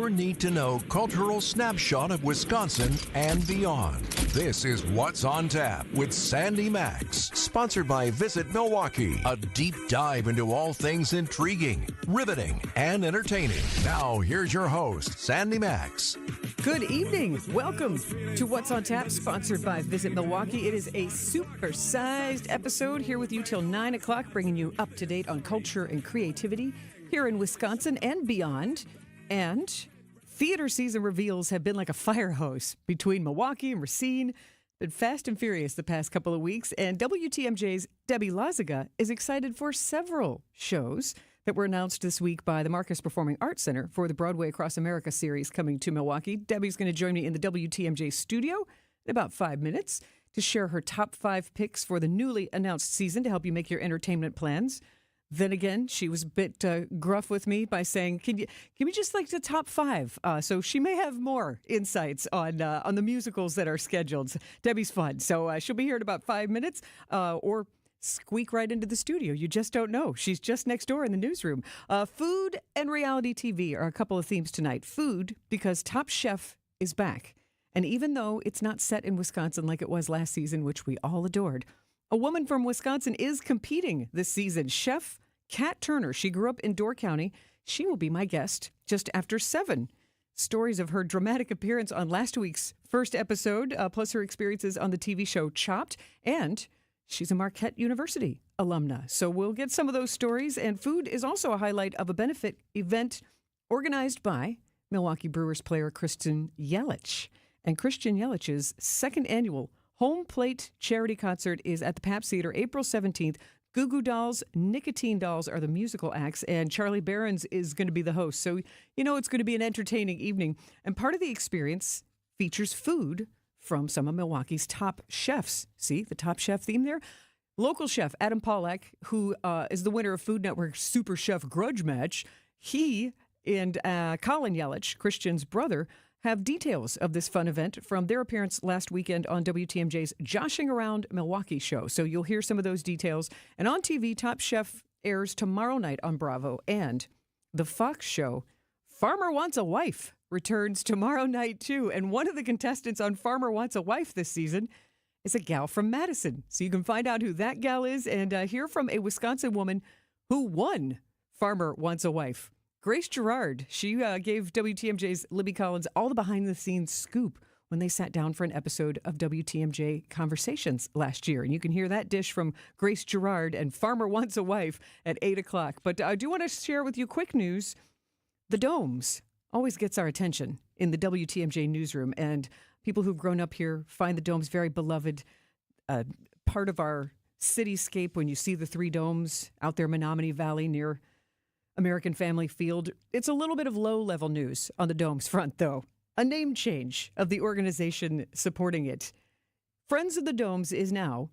your need-to-know cultural snapshot of Wisconsin and beyond. This is What's on Tap with Sandy Maxx, sponsored by Visit Milwaukee, a deep dive into all things intriguing, riveting, and entertaining. Now, here's your host, Sandy Maxx. Good evening. Welcome to What's on Tap, sponsored by Visit Milwaukee. It is a super-sized episode here with you till 9 o'clock, bringing you up to date on culture and creativity here in Wisconsin and beyond. And theater season reveals have been like a fire hose between Milwaukee and Racine. Been fast and furious the past couple of weeks. And WTMJ's Debbie Lazaga is excited for several shows that were announced this week by the Marcus Performing Arts Center for the Broadway Across America series coming to Milwaukee. Debbie's going to join me in the WTMJ studio in about 5 minutes to share her top 5 picks for the newly announced season to help you make your entertainment plans. Then again, she was a bit gruff with me by saying, "Can we just like the top 5?" So she may have more insights on the musicals that are scheduled. Debbie's fun, so she'll be here in about 5 minutes, or squeak right into the studio. You just don't know. She's just next door in the newsroom. Food and reality TV are a couple of themes tonight. Food, because Top Chef is back. And even though it's not set in Wisconsin like it was last season, which we all adored, a woman from Wisconsin is competing this season. Chef Kat Turner. She grew up in Door County. She will be my guest just after 7. Stories of her dramatic appearance on last week's first episode, plus her experiences on the TV show Chopped, and she's a Marquette University alumna. So we'll get some of those stories. And food is also a highlight of a benefit event organized by Milwaukee Brewers player Christian Yelich. And Christian Yelich's second annual Home Plate Charity Concert is at the Pabst Theater April 17th. Goo Goo Dolls, Nicotine Dolls are the musical acts, and Charlie Barron's is going to be the host. So, you know, it's going to be an entertaining evening. And part of the experience features food from some of Milwaukee's top chefs. See the Top Chef theme there? Local chef Adam Pollack, who is the winner of Food Network's Super Chef Grudge Match, he and Colin Yelich, Christian's brother, have details of this fun event from their appearance last weekend on WTMJ's Joshing Around Milwaukee show. So you'll hear some of those details. And on TV, Top Chef airs tomorrow night on Bravo. And the Fox show, Farmer Wants a Wife, returns tomorrow night, too. And one of the contestants on Farmer Wants a Wife this season is a gal from Madison. So you can find out who that gal is and hear from a Wisconsin woman who won Farmer Wants a Wife. Grace Gerard, she gave WTMJ's Libby Collins all the behind-the-scenes scoop when they sat down for an episode of WTMJ Conversations last year. And you can hear that dish from Grace Gerard and Farmer Wants a Wife at 8 o'clock. But I do want to share with you quick news. The Domes always gets our attention in the WTMJ newsroom. And people who've grown up here find the Domes very beloved, part of our cityscape when you see the 3 domes out there in Menominee Valley near American Family Field. It's a little bit of low-level news on the Domes front, though. A name change of the organization supporting it. Friends of the Domes is now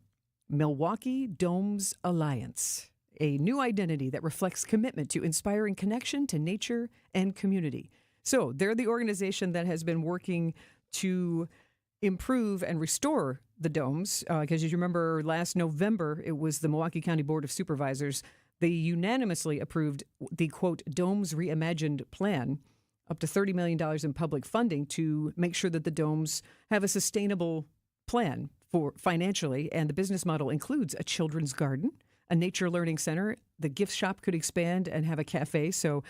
Milwaukee Domes Alliance, a new identity that reflects commitment to inspiring connection to nature and community. So they're the organization that has been working to improve and restore the Domes, because as you remember, last November, it was the Milwaukee County Board of Supervisors. They unanimously approved the, quote, Domes Reimagined plan, up to $30 million in public funding to make sure that the Domes have a sustainable plan for financially. And the business model includes a children's garden, a nature learning center. The gift shop could expand and have a cafe. So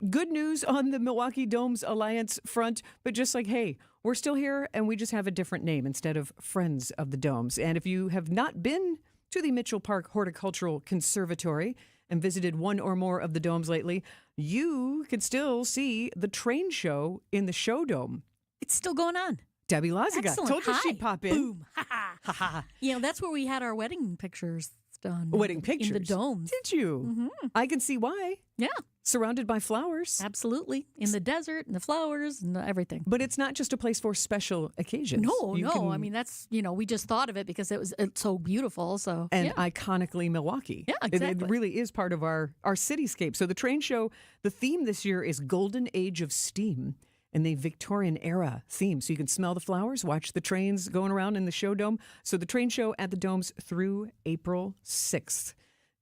good news on the Milwaukee Domes Alliance front. But just like, hey, we're still here and we just have a different name instead of Friends of the Domes. And if you have not been to the Mitchell Park Horticultural Conservatory and visited one or more of the domes lately, you can still see the train show in the show dome. It's still going on. Debbie Lazaga told you she'd pop in. Boom. Ha ha. Ha ha. You know, that's where we had our wedding pictures done. Wedding pictures? In the domes. Did you? Mm-hmm. I can see why. Yeah. Surrounded by flowers. Absolutely. In the desert and the flowers and everything. But it's not just a place for special occasions. No. I mean, that's, we just thought of it because it's so beautiful. So and iconically Milwaukee. Yeah, exactly. It really is part of our cityscape. So the train show, the theme this year is Golden Age of Steam and the Victorian era theme. So you can smell the flowers, watch the trains going around in the show dome. So the train show at the domes through April 6th.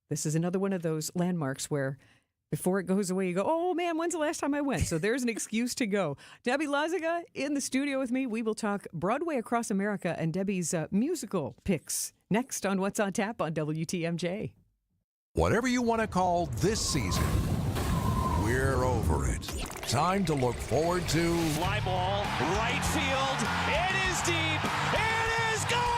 This is another one of those landmarks where Before it goes away, you go, oh man, when's the last time I went? So there's an excuse to go. Debbie Lazaga in the studio with me. We will talk Broadway across America and Debbie's musical picks next on What's on Tap on WTMJ. Whatever you want to call this season, we're over it. Time to look forward to Fly ball, right field. It is deep. It is gone!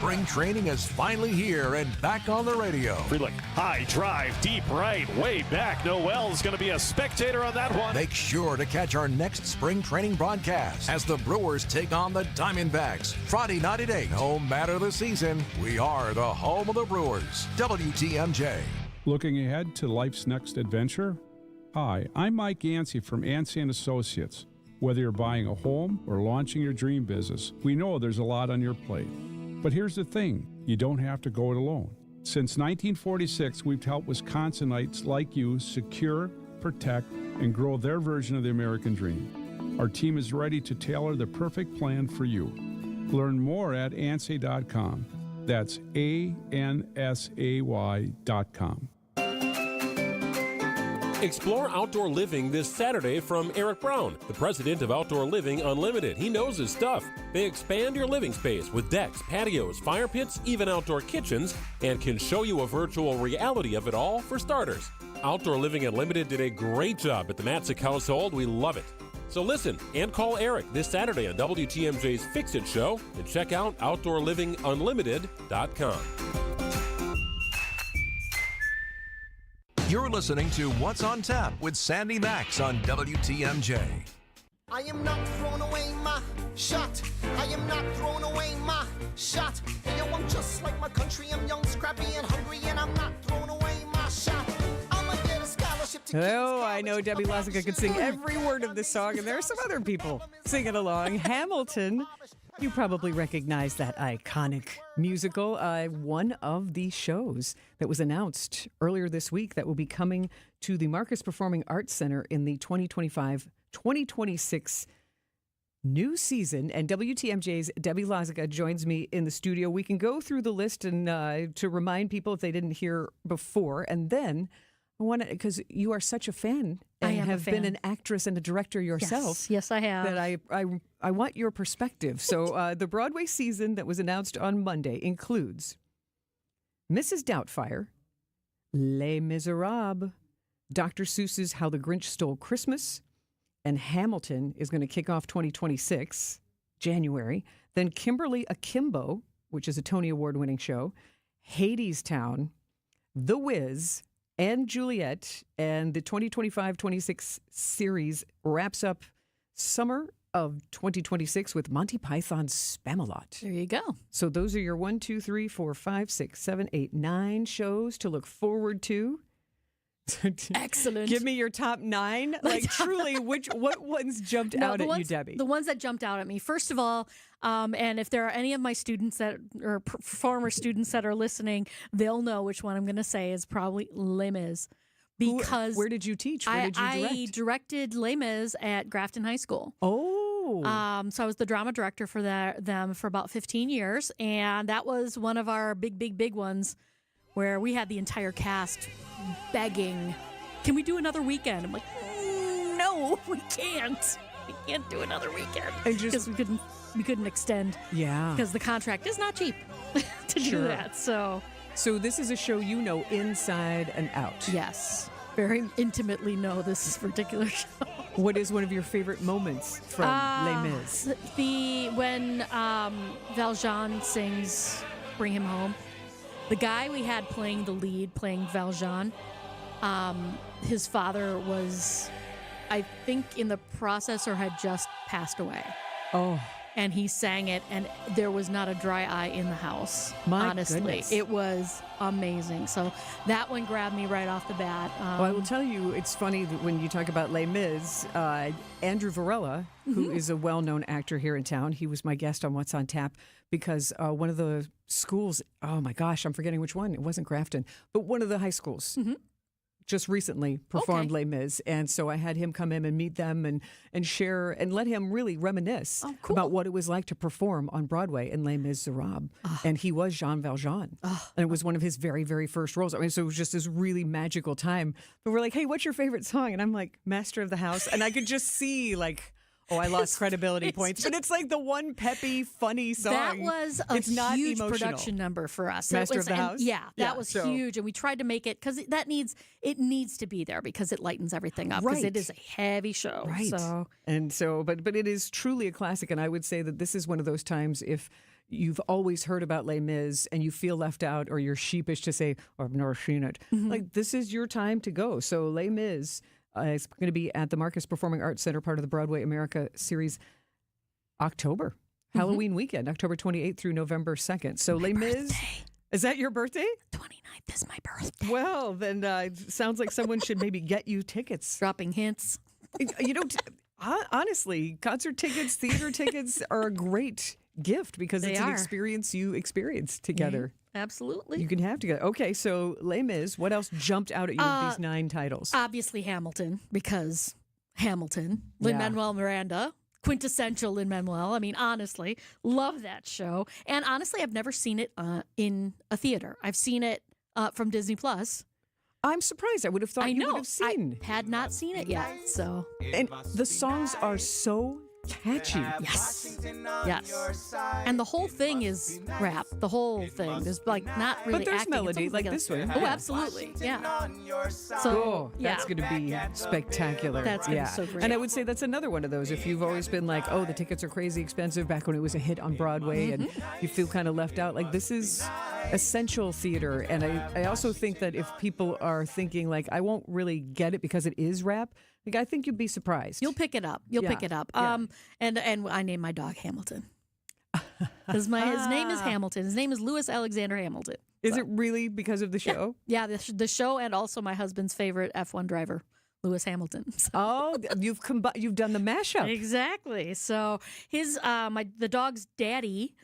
spring training is finally here and back on the radio. Friedlich, high drive, deep right, way back. Noel's going to be a spectator on that one. Make sure to catch our next spring training broadcast as the Brewers take on the Diamondbacks Friday night at 8. No matter the season, we are the home of the Brewers. WTMJ. Looking ahead to life's next adventure? Hi, I'm Mike Yancey from Yancey & Associates. Whether you're buying a home or launching your dream business, we know there's a lot on your plate. But here's the thing, you don't have to go it alone. Since 1946, we've helped Wisconsinites like you secure, protect, and grow their version of the American dream. Our team is ready to tailor the perfect plan for you. Learn more at ansay.com. That's ANSAY.com. Explore outdoor living this Saturday from Eric Brown, the president of Outdoor Living Unlimited. He knows his stuff. They expand your living space with decks, patios, fire pits, even outdoor kitchens, and can show you a virtual reality of it all for starters. Outdoor Living Unlimited did a great job at the Maxx household. We love it. So listen and call Eric this Saturday on WTMJ's Fix It Show and check out OutdoorLivingUnlimited.com. You're listening to What's on Tap with Sandy Maxx on WTMJ. I am not throwing away my shot. I am not throwing away my shot. Hey, yo, I'm just like my country. I'm young, scrappy, and hungry, and I'm not throwing away my shot. I'ma get a scholarship to Oh, I know Debbie Lazaga could sing every word of this song, and there are some other people singing along. Hamilton, you probably recognize that iconic musical. One of the shows that was announced earlier this week that will be coming to the Marcus Performing Arts Center in the 2025-2026 new season. And WTMJ's Debbie Lazaga joins me in the studio. We can go through the list and to remind people if they didn't hear before. And then I want to, because you are such a fan and have been an actress and a director yourself. Yes, I have. That I want your perspective. So the Broadway season that was announced on Monday includes Mrs. Doubtfire, Les Miserables, Dr. Seuss's How the Grinch Stole Christmas, and Hamilton is going to kick off 2026, January. Then Kimberly Akimbo, which is a Tony Award-winning show, Hadestown, The Wiz, and Juliet, and the 2025-26 series wraps up summer of 2026 with Monty Python's Spamalot. There you go. So those are your 1, 2, 3, 4, 5, 6, 7, 8, 9 shows to look forward to. Excellent. Give me your top 9. Like truly, what ones jumped out at you, Debbie? The ones that jumped out at me. First of all, and if there are any of my students that or former students that are listening, they'll know which one I'm going to say is probably Les Mis. Because where did you teach? Where did you direct? I directed Les Mis at Grafton High School. Oh. So I was the drama director for them for about 15 years. And that was one of our big ones where we had the entire cast begging, can we do another weekend? I'm like, no, we can't. We can't do another weekend. Because we couldn't extend. Yeah. Because the contract is not cheap to do that. So this is a show you know inside and out. Yes. Very intimately know this particular show. What is one of your favorite moments from Les Mis? When Valjean sings Bring Him Home. The guy we had playing the lead, playing Valjean, his father was, I think, in the process or had just passed away. Oh. And he sang it, and there was not a dry eye in the house. My honestly. goodness. It was amazing. So that one grabbed me right off the bat. Well, I will tell you, it's funny that when you talk about Les Mis, Andrew Varela, who is a well-known actor here in town, he was my guest on What's on Tap because one of the schools, oh my gosh, I'm forgetting which one. It wasn't Grafton, but one of the high schools just recently performed Les Mis, and so I had him come in and meet them and share and let him really reminisce about what it was like to perform on Broadway in Les Miserables. And he was Jean Valjean, and it was one of his very, very first roles. I mean, so it was just this really magical time. But we're like, hey, what's your favorite song? And I'm like, Master of the House, and I could just see like, oh, I lost credibility points. But it's like the one peppy, funny song. That was a huge production number for us. Master of the House? Yeah, that was huge. And we tried to make it, because it needs to be there because it lightens everything up. Because it is a heavy show. Right. But it is truly a classic. And I would say that this is one of those times if you've always heard about Les Mis and you feel left out or you're sheepish to say, oh, I've never seen it. Like, this is your time to go. So Les Mis it's going to be at the Marcus Performing Arts Center, part of the Broadway America series, October, Halloween weekend, October 28th through November 2nd. So Les Mis, is that your birthday? 29th is my birthday. Well, then sounds like someone should maybe get you tickets. Dropping hints. You know, honestly, concert tickets, theater tickets are a great gift because it's an experience you experience together. Absolutely. You can have together. Okay, so Les Mis, what else jumped out at you with these 9 titles? Obviously Hamilton, because Hamilton, Lin-Manuel Miranda, quintessential Lin-Manuel. I mean, honestly, love that show. And honestly, I've never seen it in a theater. I've seen it from Disney Plus. I'm surprised. I would have thought you would have seen. I had not seen it yet, so. And the songs are so catchy. Yes. And the whole thing is rap. The whole thing. There's like not really But there's acting. melody like this one. Oh, absolutely. Yeah. So that's going to be spectacular. That's going to be so great. And I would say that's another one of those. If you've always been like, oh, the tickets are crazy expensive back when it was a hit on Broadway and you feel kind of left out, like this is essential theater. And I also think that if people are thinking like, I won't really get it because it is rap, like, I think you'd be surprised. You'll pick it up. Pick it up. And I named my dog Hamilton. Because his name is Hamilton. His name is Louis Alexander Hamilton. Is it really because of the show? Yeah, the show and also my husband's favorite F1 driver, Lewis Hamilton. So. Oh, you've done the mashup. Exactly. So the dog's daddy,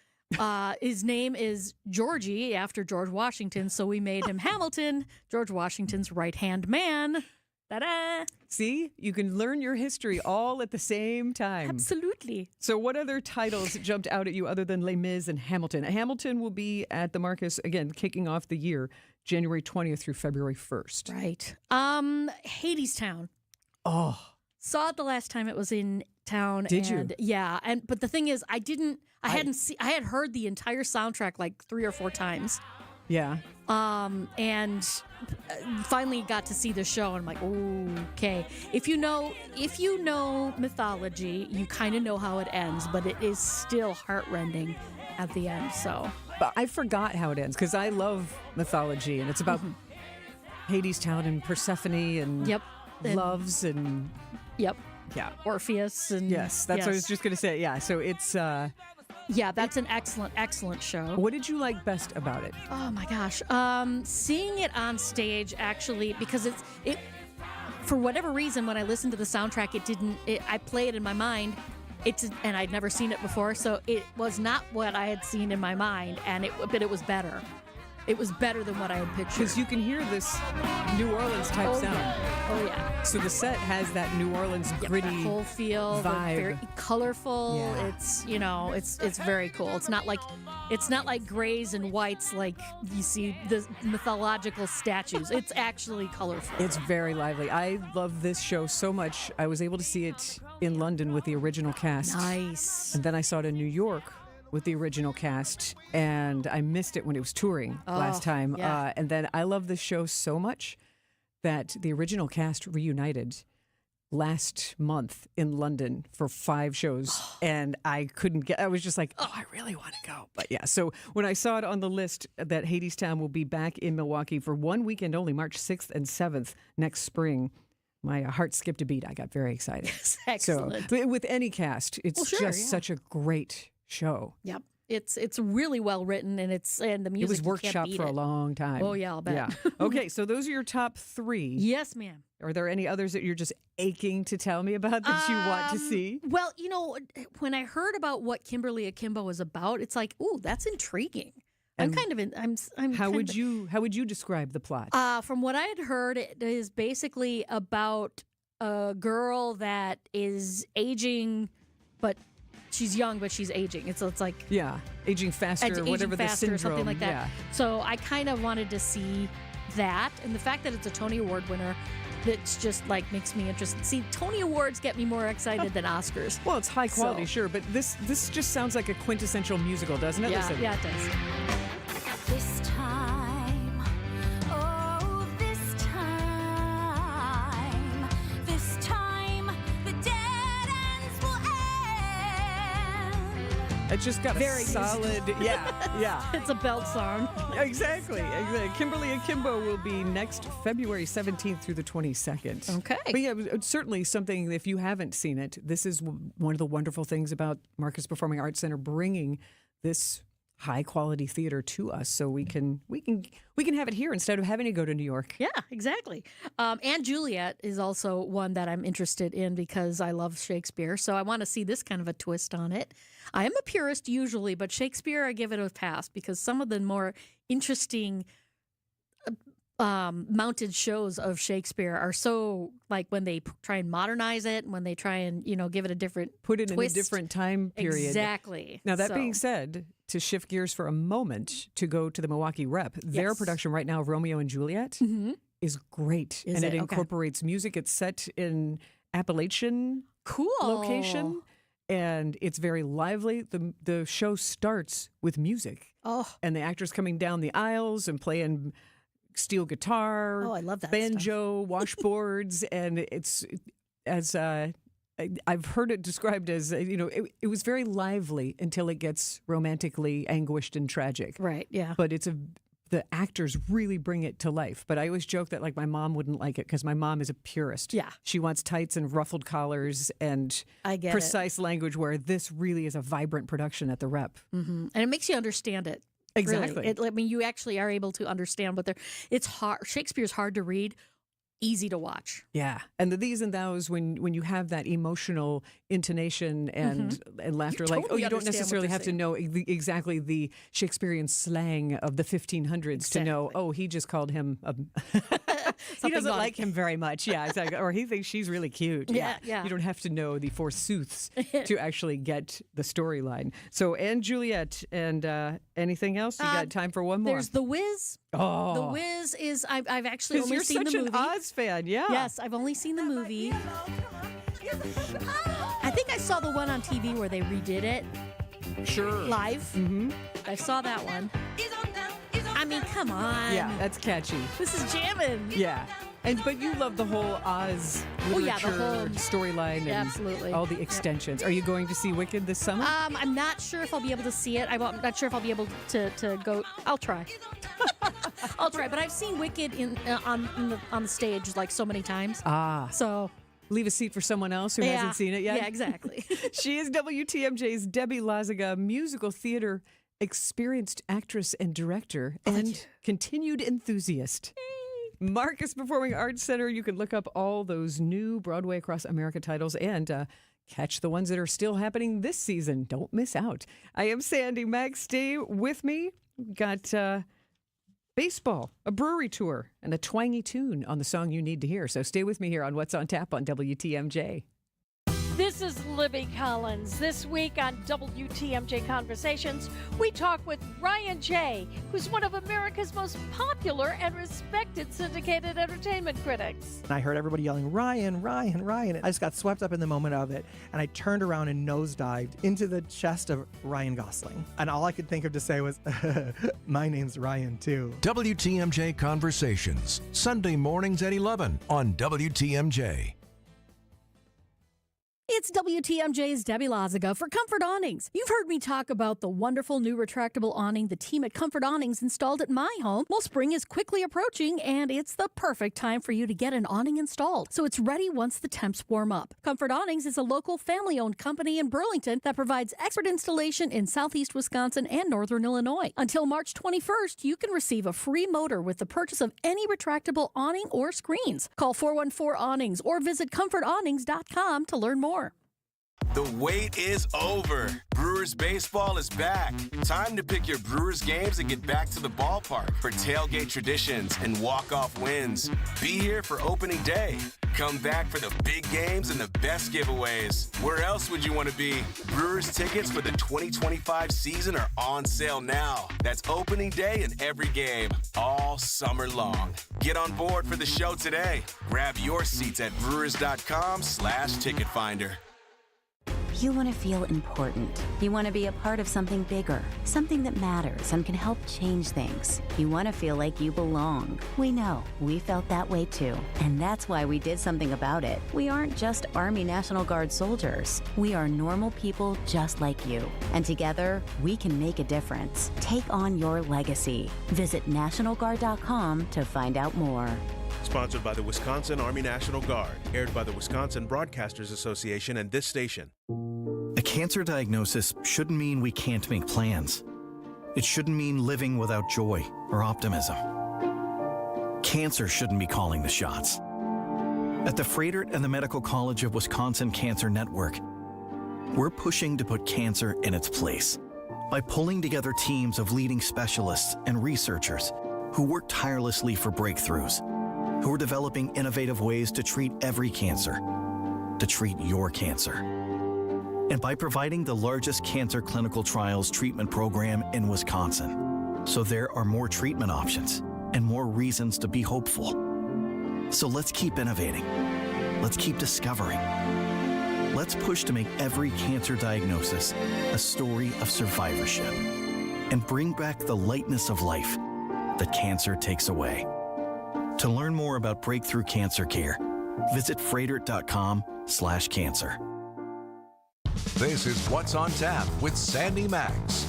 his name is Georgie after George Washington. So we made him Hamilton, George Washington's right-hand man. Ta-da! See, you can learn your history all at the same time. Absolutely. So what other titles jumped out at you other than Les Mis and Hamilton? Hamilton will be at the Marcus, again, kicking off the year, January 20th through February 1st. Right. Hadestown. Oh. Saw it the last time it was in town. Did you? Yeah. But the thing is, I had heard the entire soundtrack like 3 or 4 times. Yeah. And finally got to see the show, and I'm like, okay. If you know mythology, you kind of know how it ends, but it is still heartrending at the end. So, but I forgot how it ends because I love mythology, and it's about Hadestown and Persephone and loves and Orpheus and that's what I was just gonna say. Yeah, so it's. That's an excellent show. What did you like best about it? Oh my gosh. Seeing it on stage, actually, because it for whatever reason, when I listened to the soundtrack, I play it in my mind. And I'd never seen it before, so it was not what I had seen in my mind, but it was better. It was better than what I had pictured. Because you can hear this New Orleans type sound. Yeah. Oh, yeah. So the set has that New Orleans gritty that whole feel, vibe. Very colorful. Yeah. It's very cool. It's not like grays and whites like you see the mythological statues. It's actually colorful. It's very lively. I love this show so much. I was able to see it in London with the original cast. Nice. And then I saw it in New York with the original cast, and I missed it when it was touring last time. Yeah. And then I love this show so much that the original cast reunited last month in London for 5 shows, and I was just like, I really want to go. But yeah, so when I saw it on the list that Hadestown will be back in Milwaukee for 1 weekend only, March 6th and 7th next spring, my heart skipped a beat. I got very excited. Excellent. So with any cast, it's such a great show. Yep. It's really well written, and the music. It was workshopped for a long time. Oh yeah, I'll bet. Yeah. Okay, so those are your top 3. Yes, ma'am. Are there any others that you're just aching to tell me about that you want to see? Well, when I heard about what Kimberly Akimbo was about, it's like, ooh, that's intriguing. I'm kind of in. I'm. How would you describe the plot? From what I had heard, it is basically about a girl that is aging, but she's young, but she's aging. It's like aging faster, whatever the syndrome, or something like that. Yeah. So I kind of wanted to see that, and the fact that it's a Tony Award winner, that's just like makes me interested. See, Tony Awards get me more excited than Oscars. Well, it's high quality, sure, but this just sounds like a quintessential musical, doesn't it? Yeah, Listen. yeah, it does. This time, oh, this time, the dead ends will end. It's just got Very a solid, yeah. It's a belt song. Exactly. Kimberly and Kimbo will be next February 17th through the 22nd. Okay. But yeah, it's certainly something, if you haven't seen it, this is one of the wonderful things about Marcus Performing Arts Center bringing this high quality theater to us, so we can have it here instead of having to go to New York. Yeah, exactly. And Juliet is also one that I'm interested in because I love Shakespeare. So I want to see this kind of a twist on it. I am a purist usually, but Shakespeare, I give it a pass because some of the more interesting mounted shows of Shakespeare are so, like when they try and modernize it, and when they try and give it a different Put it twist. in a different time period. Exactly. Now, that being said, to shift gears for a moment to go to the Milwaukee Rep, their production right now of Romeo and Juliet is great. Is and it? it Okay. incorporates music. It's set in Appalachian location, and it's very lively. The show starts with music. Oh. And the actors coming down the aisles and playing steel guitar. Oh, I love that banjo, washboards, and it's as I've heard it described as it was very lively until it gets romantically anguished and tragic. Right. Yeah. But the actors really bring it to life. But I always joke that like my mom wouldn't like it because my mom is a purist. Yeah. She wants tights and ruffled collars and I get precise language, where this really is a vibrant production at the Rep. Mm-hmm. And it makes you understand it. Exactly. Really. I mean, you actually are able to understand what it's hard. Shakespeare's hard to read, easy to watch. Yeah. And the these and thous, when you have that emotional intonation and laughter, You like, totally you don't understand what necessarily they're have to saying. know exactly the Shakespearean slang of the 1500s to know, oh, he just called him a... he doesn't naughty. like him very much. Yeah. It's like, or he thinks she's really cute. Yeah, yeah. You don't have to know the forsooths to actually get the storyline. So, and Juliet, and anything else? You got time for one more? There's The Wiz. Oh. The Wiz is, I've actually Because only you're seen such the an movie. Oz fan, yeah. Yes, I've only seen the movie. I think I saw the one on TV where they redid it Sure. live. Mm-hmm. I saw that one. I mean, come on. Yeah, that's catchy. This is jamming. Yeah. But you love the whole Oz Oh, yeah, literature the whole- storyline and Absolutely. all the extensions. Are you going to see Wicked this summer? I'm not sure if I'll be able to see it. I'm not sure if I'll be able to go. I'll try. I'll try. But I've seen Wicked on the stage like so many times. So Leave a seat for someone else who hasn't seen it yet? Yeah, exactly. She is WTMJ's Debbie Lazaga, musical theater experienced actress and director, and continued enthusiast. Marcus Performing Arts Center. You can look up all those new Broadway Across America titles and catch the ones that are still happening this season. Don't miss out. I am Sandy Maxx. Stay with me. We've got baseball, a brewery tour, and a twangy tune on the song you need to hear. So stay with me here on What's on Tap on WTMJ. This is Libby Collins. This week on WTMJ Conversations, we talk with Ryan J., who's one of America's most popular and respected syndicated entertainment critics. And I heard everybody yelling, Ryan, Ryan, Ryan. I just got swept up in the moment of it, and I turned around and nosedived into the chest of Ryan Gosling. And all I could think of to say was, my name's Ryan, too. WTMJ Conversations, Sunday mornings at 11 on WTMJ. It's WTMJ's Debbie Lazaga for Comfort Awnings. You've heard me talk about the wonderful new retractable awning the team at Comfort Awnings installed at my home. Well, spring is quickly approaching, and it's the perfect time for you to get an awning installed, so it's ready once the temps warm up. Comfort Awnings is a local family-owned company in Burlington that provides expert installation in southeast Wisconsin and northern Illinois. Until March 21st, you can receive a free motor with the purchase of any retractable awning or screens. Call 414-AWNINGS or visit comfortawnings.com to learn more. The wait is over. Brewers baseball is back. Time to pick your Brewers games and get back to the ballpark for tailgate traditions and walk-off wins. Be here for opening day. Come back for the big games and the best giveaways. Where else would you want to be? Brewers tickets for the 2025 season are on sale now. That's opening day and every game, all summer long. Get on board for the show today. Grab your seats at brewers.com/ticket finder. You want to feel important. You want to be a part of something bigger, something that matters and can help change things. You want to feel like you belong. We know. We felt that way too. And that's why we did something about it. We aren't just Army National Guard soldiers. We are normal people just like you. And together, we can make a difference. Take on your legacy. Visit NationalGuard.com to find out more. Sponsored by the Wisconsin Army National Guard. Aired by the Wisconsin Broadcasters Association and this station. A cancer diagnosis shouldn't mean we can't make plans. It shouldn't mean living without joy or optimism. Cancer shouldn't be calling the shots. At the Frederick and the Medical College of Wisconsin Cancer Network, we're pushing to put cancer in its place by pulling together teams of leading specialists and researchers who work tirelessly for breakthroughs, who are developing innovative ways to treat every cancer, to treat your cancer. And by providing the largest cancer clinical trials treatment program in Wisconsin, so there are more treatment options and more reasons to be hopeful. So let's keep innovating. Let's keep discovering. Let's push to make every cancer diagnosis a story of survivorship and bring back the lightness of life that cancer takes away. To learn more about breakthrough cancer care, visit frederick.com/cancer. This is What's on Tap with Sandy Maxx.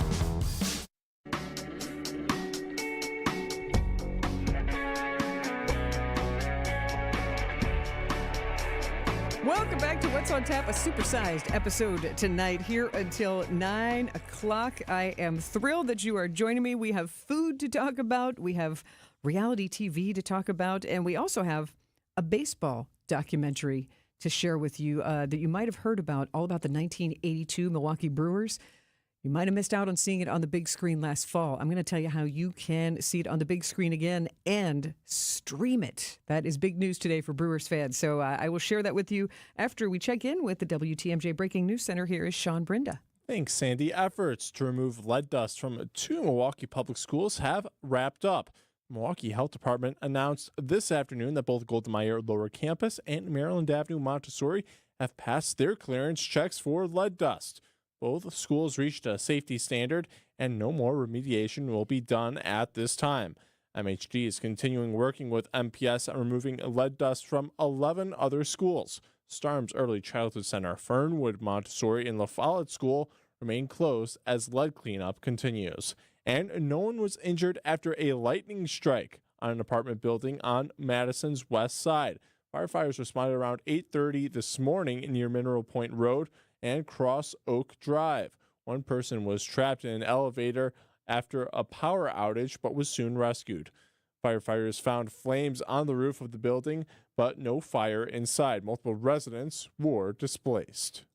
Welcome back to What's on Tap, a supersized episode tonight here until 9 o'clock. I am thrilled that you are joining me. We have food to talk about. We have reality TV to talk about. And we also have a baseball documentary to share with you that you might have heard about, all about the 1982 Milwaukee Brewers. You might have missed out on seeing it on the big screen last fall. I'm going to tell you how you can see it on the big screen again and stream it. That is big news today for Brewers fans. So I will share that with you after we check in with the WTMJ Breaking News Center. Here is Sean Brinda. Thanks, Sandy. Efforts to remove lead dust from 2 Milwaukee public schools have wrapped up. Milwaukee Health Department announced this afternoon that both Golda Meir Lower Campus and Maryland Avenue Montessori have passed their clearance checks for lead dust. Both schools reached a safety standard, and no more remediation will be done at this time. MHD is continuing working with MPS on removing lead dust from 11 other schools. Starnes Early Childhood Center, Fernwood Montessori, and La Follette School remain closed as lead cleanup continues. And no one was injured after a lightning strike on an apartment building on Madison's west side. Firefighters responded around 8:30 this morning near Mineral Point Road and Cross Oak Drive. One person was trapped in an elevator after a power outage but was soon rescued. Firefighters found flames on the roof of the building, but no fire inside. Multiple residents were displaced.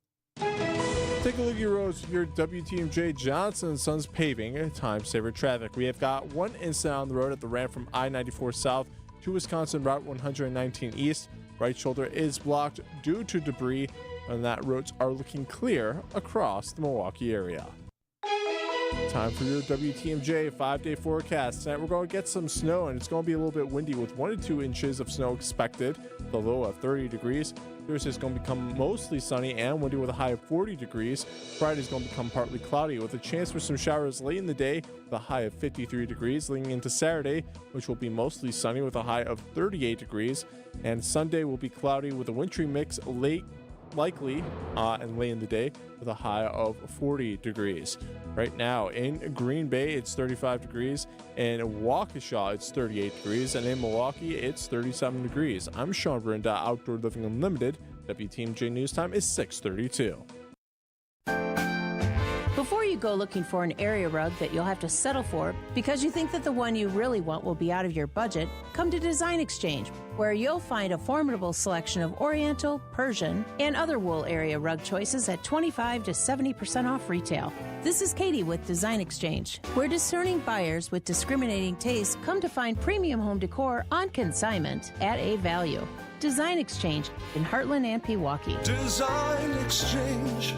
Take a look at your roads with your WTMJ Johnson & Sons paving time saver traffic. We have got one incident on the road at the ramp from I-94 south to Wisconsin Route 119 east. Right shoulder is blocked due to debris, and that roads are looking clear across the Milwaukee area. Time for your WTMJ 5-day forecast. Tonight we're going to get some snow, and it's going to be a little bit windy with 1 to 2 inches of snow expected. The low of 30 degrees. Thursday is going to become mostly sunny and windy with a high of 40 degrees. Friday is going to become partly cloudy with a chance for some showers late in the day with a high of 53 degrees. Leading into Saturday, which will be mostly sunny with a high of 38 degrees. And Sunday will be cloudy with a wintry mix likely and late in the day with a high of 40 degrees. Right now in Green Bay, it's 35 degrees. In Waukesha, it's 38 degrees. And in Milwaukee, it's 37 degrees. I'm Sean Brinda, Outdoor Living Unlimited. WTMJ News Time is 6:32. Before you go looking for an area rug that you'll have to settle for because you think that the one you really want will be out of your budget, come to Design Exchange. where you'll find a formidable selection of Oriental, Persian, and other wool area rug choices at 25 to 70% off retail. This is Katie with Design Exchange, where discerning buyers with discriminating tastes come to find premium home decor on consignment at a value. Design Exchange in Heartland and Pewaukee. Design Exchange.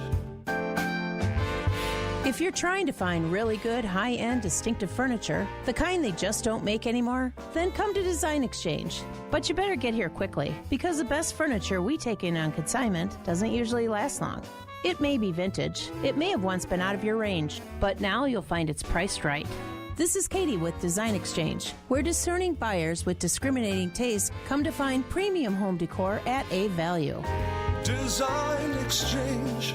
If you're trying to find really good, high-end, distinctive furniture, the kind they just don't make anymore, then come to Design Exchange. But you better get here quickly, because the best furniture we take in on consignment doesn't usually last long. It may be vintage, it may have once been out of your range, but now you'll find it's priced right. This is Katie with Design Exchange, where discerning buyers with discriminating tastes come to find premium home decor at a value. Design Exchange.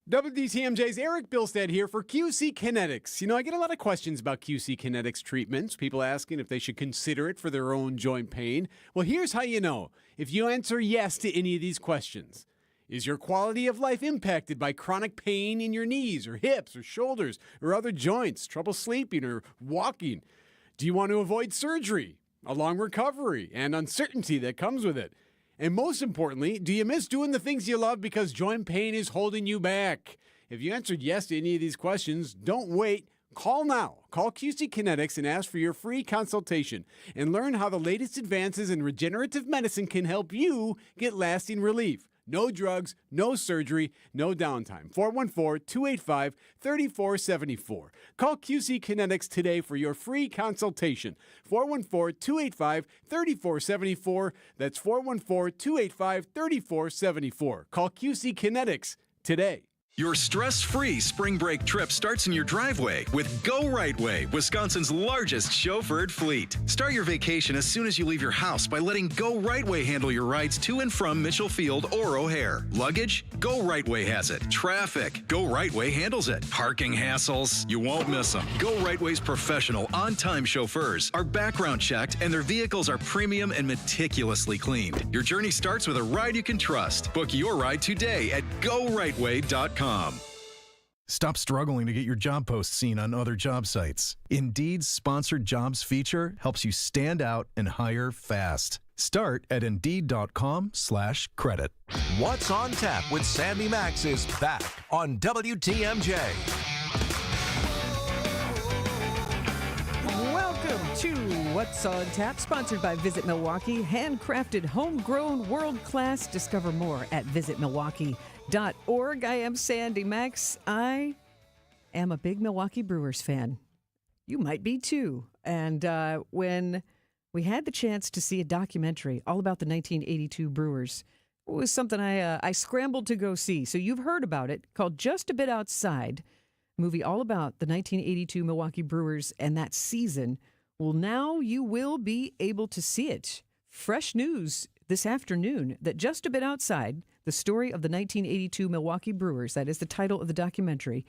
WTMJ's Eric Bilstead here for QC Kinetics. You know, I get a lot of questions about QC Kinetics treatments, people asking if they should consider it for their own joint pain. Well, here's how you know. If you answer yes to any of these questions. Is your quality of life impacted by chronic pain in your knees or hips or shoulders or other joints, trouble sleeping or walking? Do you want to avoid surgery, a long recovery, and uncertainty that comes with it? And most importantly, do you miss doing the things you love because joint pain is holding you back? If you answered yes to any of these questions, don't wait. Call now. Call QC Kinetics and ask for your free consultation and learn how the latest advances in regenerative medicine can help you get lasting relief. No drugs, no surgery, no downtime. 414-285-3474. Call QC Kinetics today for your free consultation. 414-285-3474. That's 414-285-3474. Call QC Kinetics today. Your stress-free spring break trip starts in your driveway with Go Right Way, Wisconsin's largest chauffeured fleet. Start your vacation as soon as you leave your house by letting Go Right Way handle your rides to and from Mitchell Field or O'Hare. Luggage? Go Right Way has it. Traffic? Go Right Way handles it. Parking hassles? You won't miss them. Go Right Way's professional, on-time chauffeurs are background checked and their vehicles are premium and meticulously cleaned. Your journey starts with a ride you can trust. Book your ride today at GoRightWay.com. Stop struggling to get your job post seen on other job sites. Indeed's sponsored jobs feature helps you stand out and hire fast. Start at Indeed.com/credit. What's on Tap with Sandy Maxx is back on WTMJ. Welcome to What's on Tap, sponsored by Visit Milwaukee. Handcrafted, homegrown, world-class. Discover more at visitmilwaukee.org. I am Sandy Maxx. I am a big Milwaukee Brewers fan. You might be too. And when we had the chance to see a documentary all about the 1982 Brewers, it was something I scrambled to go see. So you've heard about it, called Just a Bit Outside, movie all about the 1982 Milwaukee Brewers and that season. Well, now you will be able to see it. Fresh news this afternoon that Just a Bit Outside, the story of the 1982 Milwaukee Brewers, that is the title of the documentary,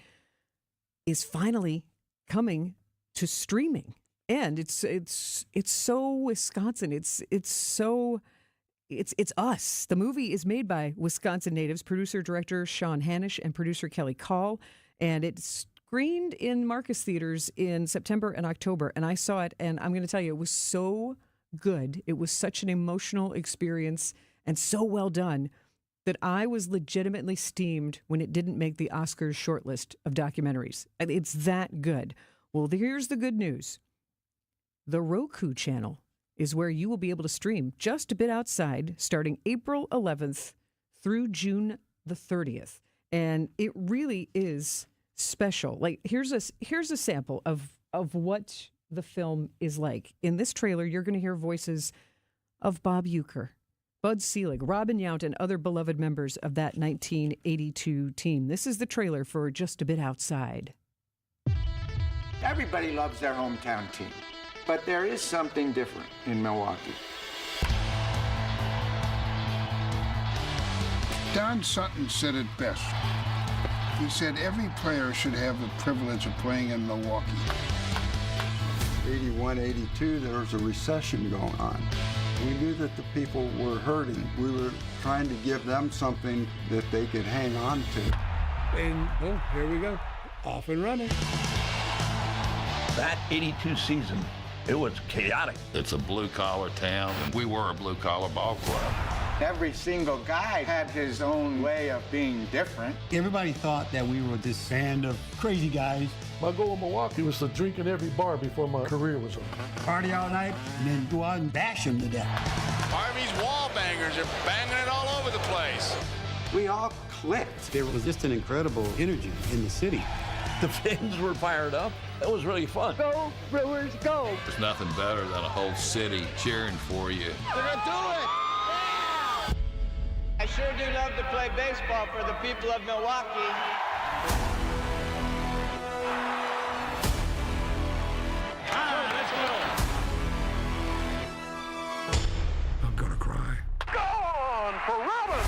is finally coming to streaming. And it's so Wisconsin. It's us. The movie is made by Wisconsin natives, producer-director Sean Hanisch and producer Kelly Call, and it's screened in Marcus Theaters in September and October. And I saw it, and I'm going to tell you, it was so good. It was such an emotional experience and so well done that I was legitimately steamed when it didn't make the Oscars shortlist of documentaries. It's that good. Well, here's the good news. The Roku channel is where you will be able to stream Just a Bit Outside starting April 11th through June the 30th. And it really is special. Like, here's a sample of what the film is like. In this trailer, you're going to hear voices of Bob Uecker, Bud Selig, Robin Yount, and other beloved members of that 1982 team. This is the trailer for Just a Bit Outside. Everybody loves their hometown team, but there is something different in Milwaukee. Don Sutton said it best. He said every player should have the privilege of playing in Milwaukee. 81, 82, there was a recession going on. We knew that the people were hurting. We were trying to give them something that they could hang on to. And, well, here we go. Off and running. That 82 season It was chaotic. It's a blue-collar town, and we were a blue-collar ball club. Every single guy had his own way of being different. Everybody thought that we were this band of crazy guys. My goal in Milwaukee was to drink in every bar before my career was over. Party all night, and then go out and bash them to death. Army's wall bangers are banging it all over the place. We all clicked. There was just an incredible energy in the city. The fans were fired up. It was really fun. Go, Brewers, go! There's nothing better than a whole city cheering for you. They're gonna do it! Yeah! I sure do love to play baseball for the people of Milwaukee. I'm gonna cry. Gone for Robin!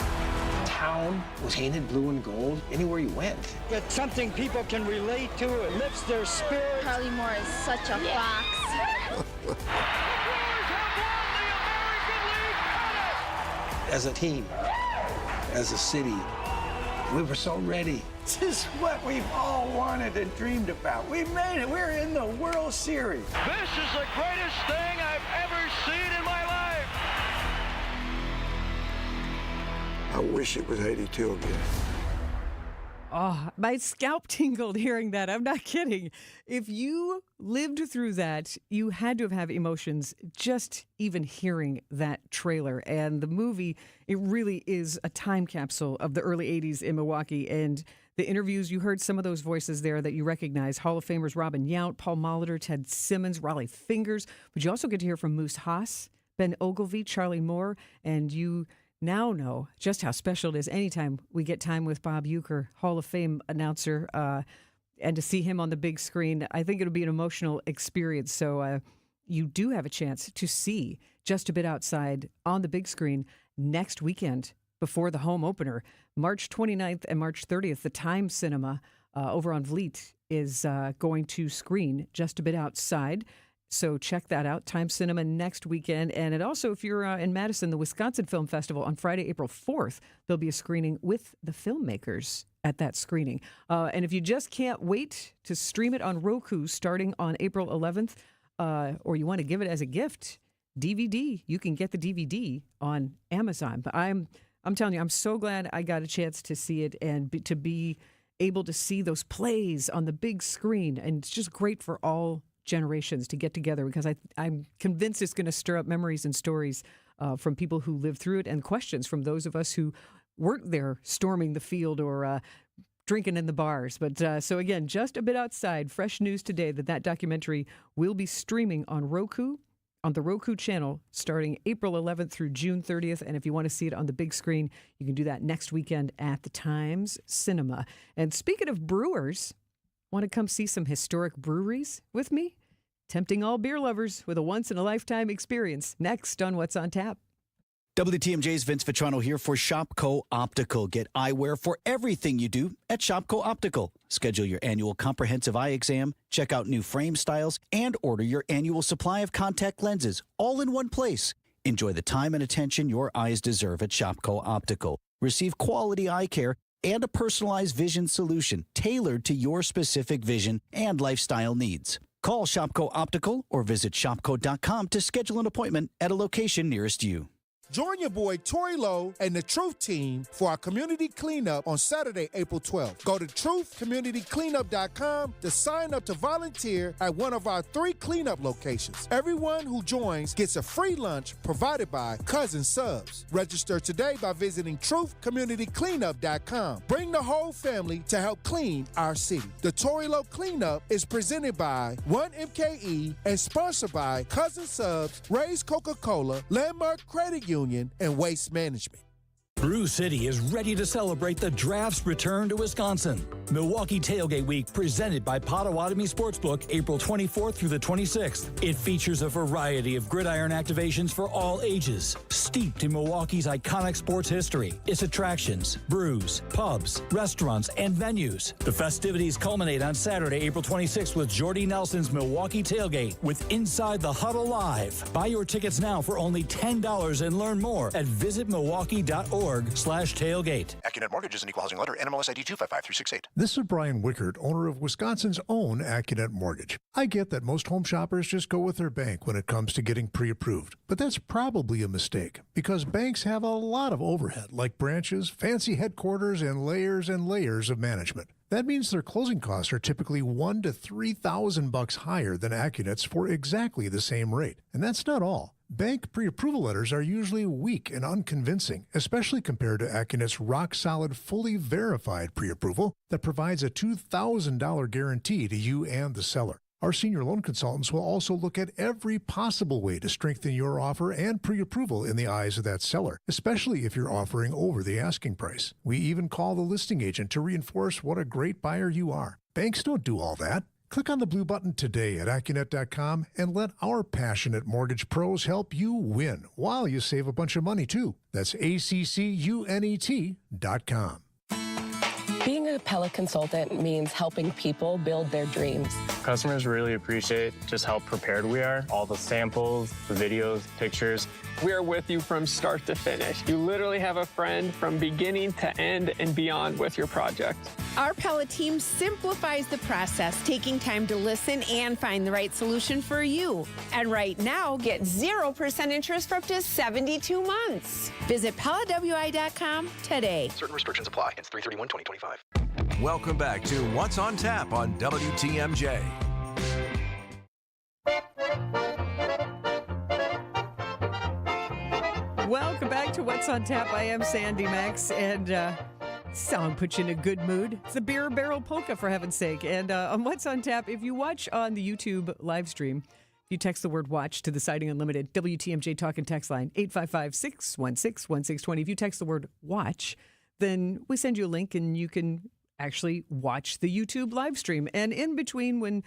Town was painted blue and gold anywhere you went. It's something people can relate to. It lifts their spirit. Charlie Moore is such a fox. As a team, as a city, we were so ready. This is what we've all wanted and dreamed about. We made it. We're in the World Series. This is the greatest thing I've ever seen in my life! I wish it was 82 again. Oh, my scalp tingled hearing that. I'm not kidding. If you lived through that, you had to have emotions just even hearing that trailer. And the movie, it really is a time capsule of the early 80s in Milwaukee. And the interviews, you heard some of those voices there that you recognize. Hall of Famers Robin Yount, Paul Molitor, Ted Simmons, Raleigh Fingers. But you also get to hear from Moose Haas, Ben Ogilvy, Charlie Moore, and you now know just how special it is anytime we get time with Bob Uecker, Hall of Fame announcer, and to see him on the big screen. I think it'll be an emotional experience. So you do have a chance to see Just a Bit Outside on the big screen next weekend before the home opener. March 29th and March 30th, the Time Cinema over on Vliet is going to screen Just a Bit Outside. So check that out, Time Cinema next weekend. And it also, if you're in Madison, the Wisconsin Film Festival on Friday, April 4th, there'll be a screening with the filmmakers at that screening. And if you just can't wait to stream it on Roku starting on April 11th, or you want to give it as a gift, DVD, you can get the DVD on Amazon. But I'm telling you, I'm so glad I got a chance to see it and to be able to see those plays on the big screen. And it's just great for all generations to get together, because I'm convinced it's going to stir up memories and stories from people who lived through it, and questions from those of us who weren't there storming the field or drinking in the bars. But so again, Just a Bit Outside, fresh news today that documentary will be streaming on Roku, on the Roku channel, starting April 11th through June 30th. And if you want to see it on the big screen, you can do that next weekend at the Times Cinema. And speaking of brewers, want to come see some historic breweries with me? Tempting all beer lovers with a once-in-a-lifetime experience. Next on What's on Tap. WTMJ's Vince Vitrano here for Shopco Optical. Get eyewear for everything you do at Shopco Optical. Schedule your annual comprehensive eye exam, check out new frame styles, and order your annual supply of contact lenses all in one place. Enjoy the time and attention your eyes deserve at Shopco Optical. Receive quality eye care and a personalized vision solution tailored to your specific vision and lifestyle needs. Call Shopco Optical or visit shopco.com to schedule an appointment at a location nearest you. Join your boy Tori Lowe and the Truth Team for our community cleanup on Saturday, April 12th. Go to truthcommunitycleanup.com to sign up to volunteer at one of our 3 cleanup locations. Everyone who joins gets a free lunch provided by Cousin Subs. Register today by visiting truthcommunitycleanup.com. Bring the whole family to help clean our city. The Tori Lowe Cleanup is presented by 1MKE and sponsored by Cousin Subs, Ray's Coca-Cola, Landmark Credit Union, and Waste Management. Brew City is ready to celebrate the draft's return to Wisconsin. Milwaukee Tailgate Week, presented by Potawatomi Sportsbook, April 24th through the 26th. It features a variety of gridiron activations for all ages, steeped in Milwaukee's iconic sports history, its attractions, brews, pubs, restaurants, and venues. The festivities culminate on Saturday, April 26th with Jordy Nelson's Milwaukee Tailgate with Inside the Huddle Live. Buy your tickets now for only $10 and learn more at visitmilwaukee.org/tailgate. AccuNet Mortgage is an equal housing lender. NMLS ID 255368. This is Brian Wickert, owner of Wisconsin's own AccuNet Mortgage. I get that most home shoppers just go with their bank when it comes to getting pre-approved, but that's probably a mistake because banks have a lot of overhead like branches, fancy headquarters, and layers of management. That means their closing costs are typically $1,000 to $3,000 higher than AccuNet's for exactly the same rate. And that's not all. Bank pre-approval letters are usually weak and unconvincing, especially compared to AccuNet's rock-solid, fully verified pre-approval that provides a $2,000 guarantee to you and the seller. Our senior loan consultants will also look at every possible way to strengthen your offer and pre-approval in the eyes of that seller, especially if you're offering over the asking price. We even call the listing agent to reinforce what a great buyer you are. Banks don't do all that. Click on the blue button today at AccuNet.com and let our passionate mortgage pros help you win while you save a bunch of money, too. That's ACCUNET.com. Being a Pella consultant means helping people build their dreams. Customers really appreciate just how prepared we are. All the samples, the videos, pictures. We're with you from start to finish. You literally have a friend from beginning to end and beyond with your project. Our Pella team simplifies the process, taking time to listen and find the right solution for you. And right now, get 0% interest for up to 72 months. Visit PellaWI.com today. Certain restrictions apply. It's 3/31/2025. Welcome back to What's on Tap on WTMJ. Welcome back to What's on Tap. I am Sandy Maxx, and song puts you in a good mood. It's the Beer Barrel Polka, for heaven's sake. And on What's on Tap, if you watch on the YouTube live stream, you text the word WATCH to the Siding Unlimited WTMJ Talk and Text line, 855-616-1620. If you text the word WATCH, then we send you a link and you can actually watch the YouTube live stream. And in between, when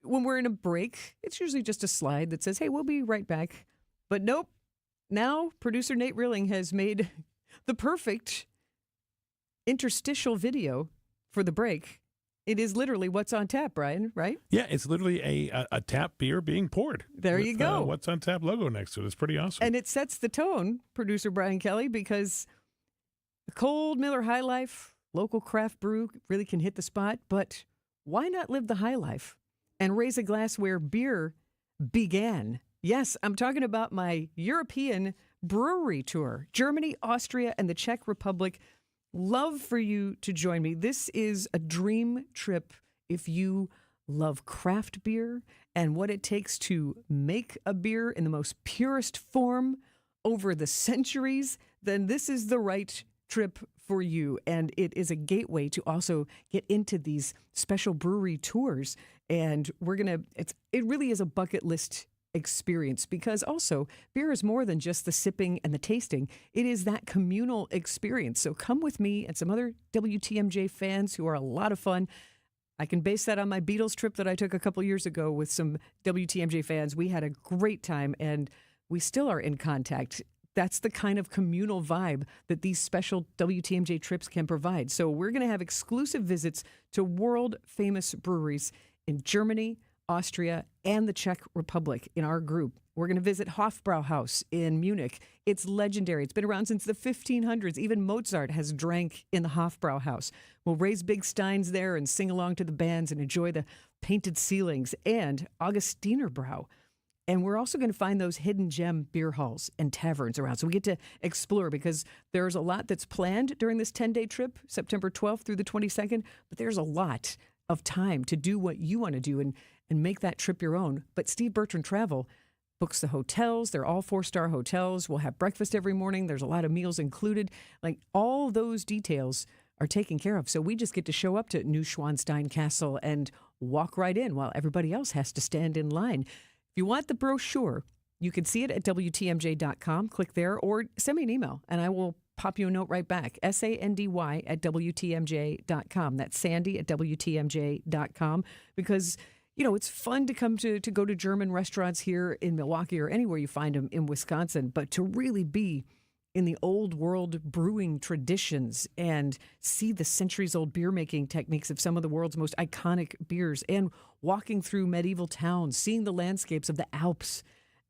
we're in a break, it's usually just a slide that says, hey, we'll be right back. But nope. Now, producer Nate Rilling has made the perfect interstitial video for the break. It is literally What's on Tap, Brian, right? Yeah, it's literally a tap beer being poured. There you go. What's on Tap logo next to it. It's pretty awesome. And it sets the tone, producer Brian Kelly, because the cold Miller High Life, local craft brew, really can hit the spot. But why not live the high life and raise a glass where beer began? Yes, I'm talking about my European brewery tour, Germany, Austria, and the Czech Republic. Love for you to join me. This is a dream trip if you love craft beer and what it takes to make a beer in the most purest form over the centuries, then this is the right trip for you. And it is a gateway to also get into these special brewery tours. And it really is a bucket list experience, because also beer is more than just the sipping and the tasting. It is that communal experience. So come with me and some other WTMJ fans who are a lot of fun. I can base that on my Beatles trip that I took a couple years ago with some WTMJ fans. We had a great time and we still are in contact. That's the kind of communal vibe that these special WTMJ trips can provide. So we're going to have exclusive visits to world famous breweries in Germany, Austria, and the Czech Republic in our group. We're going to visit Hofbrauhaus in Munich. It's legendary. It's been around since the 1500s. Even Mozart has drank in the Hofbrauhaus. We'll raise big steins there and sing along to the bands and enjoy the painted ceilings and Augustiner Brau. And we're also going to find those hidden gem beer halls and taverns around. So we get to explore, because there's a lot that's planned during this 10-day trip, September 12th through the 22nd. But there's a lot of time to do what you want to do and make that trip your own. But Steve Bertrand Travel books the hotels. They're all 4-star hotels. We'll have breakfast every morning. There's a lot of meals included. Like, all those details are taken care of. So we just get to show up to Neuschwanstein Castle and walk right in while everybody else has to stand in line. If you want the brochure, you can see it at WTMJ.com. Click there or send me an email and I will pop you a note right back. SANDY at WTMJ.com. That's Sandy at WTMJ.com. Because, it's fun to come to go to German restaurants here in Milwaukee or anywhere you find them in Wisconsin, but to really be in the old world brewing traditions and see the centuries-old beer-making techniques of some of the world's most iconic beers, and walking through medieval towns, seeing the landscapes of the Alps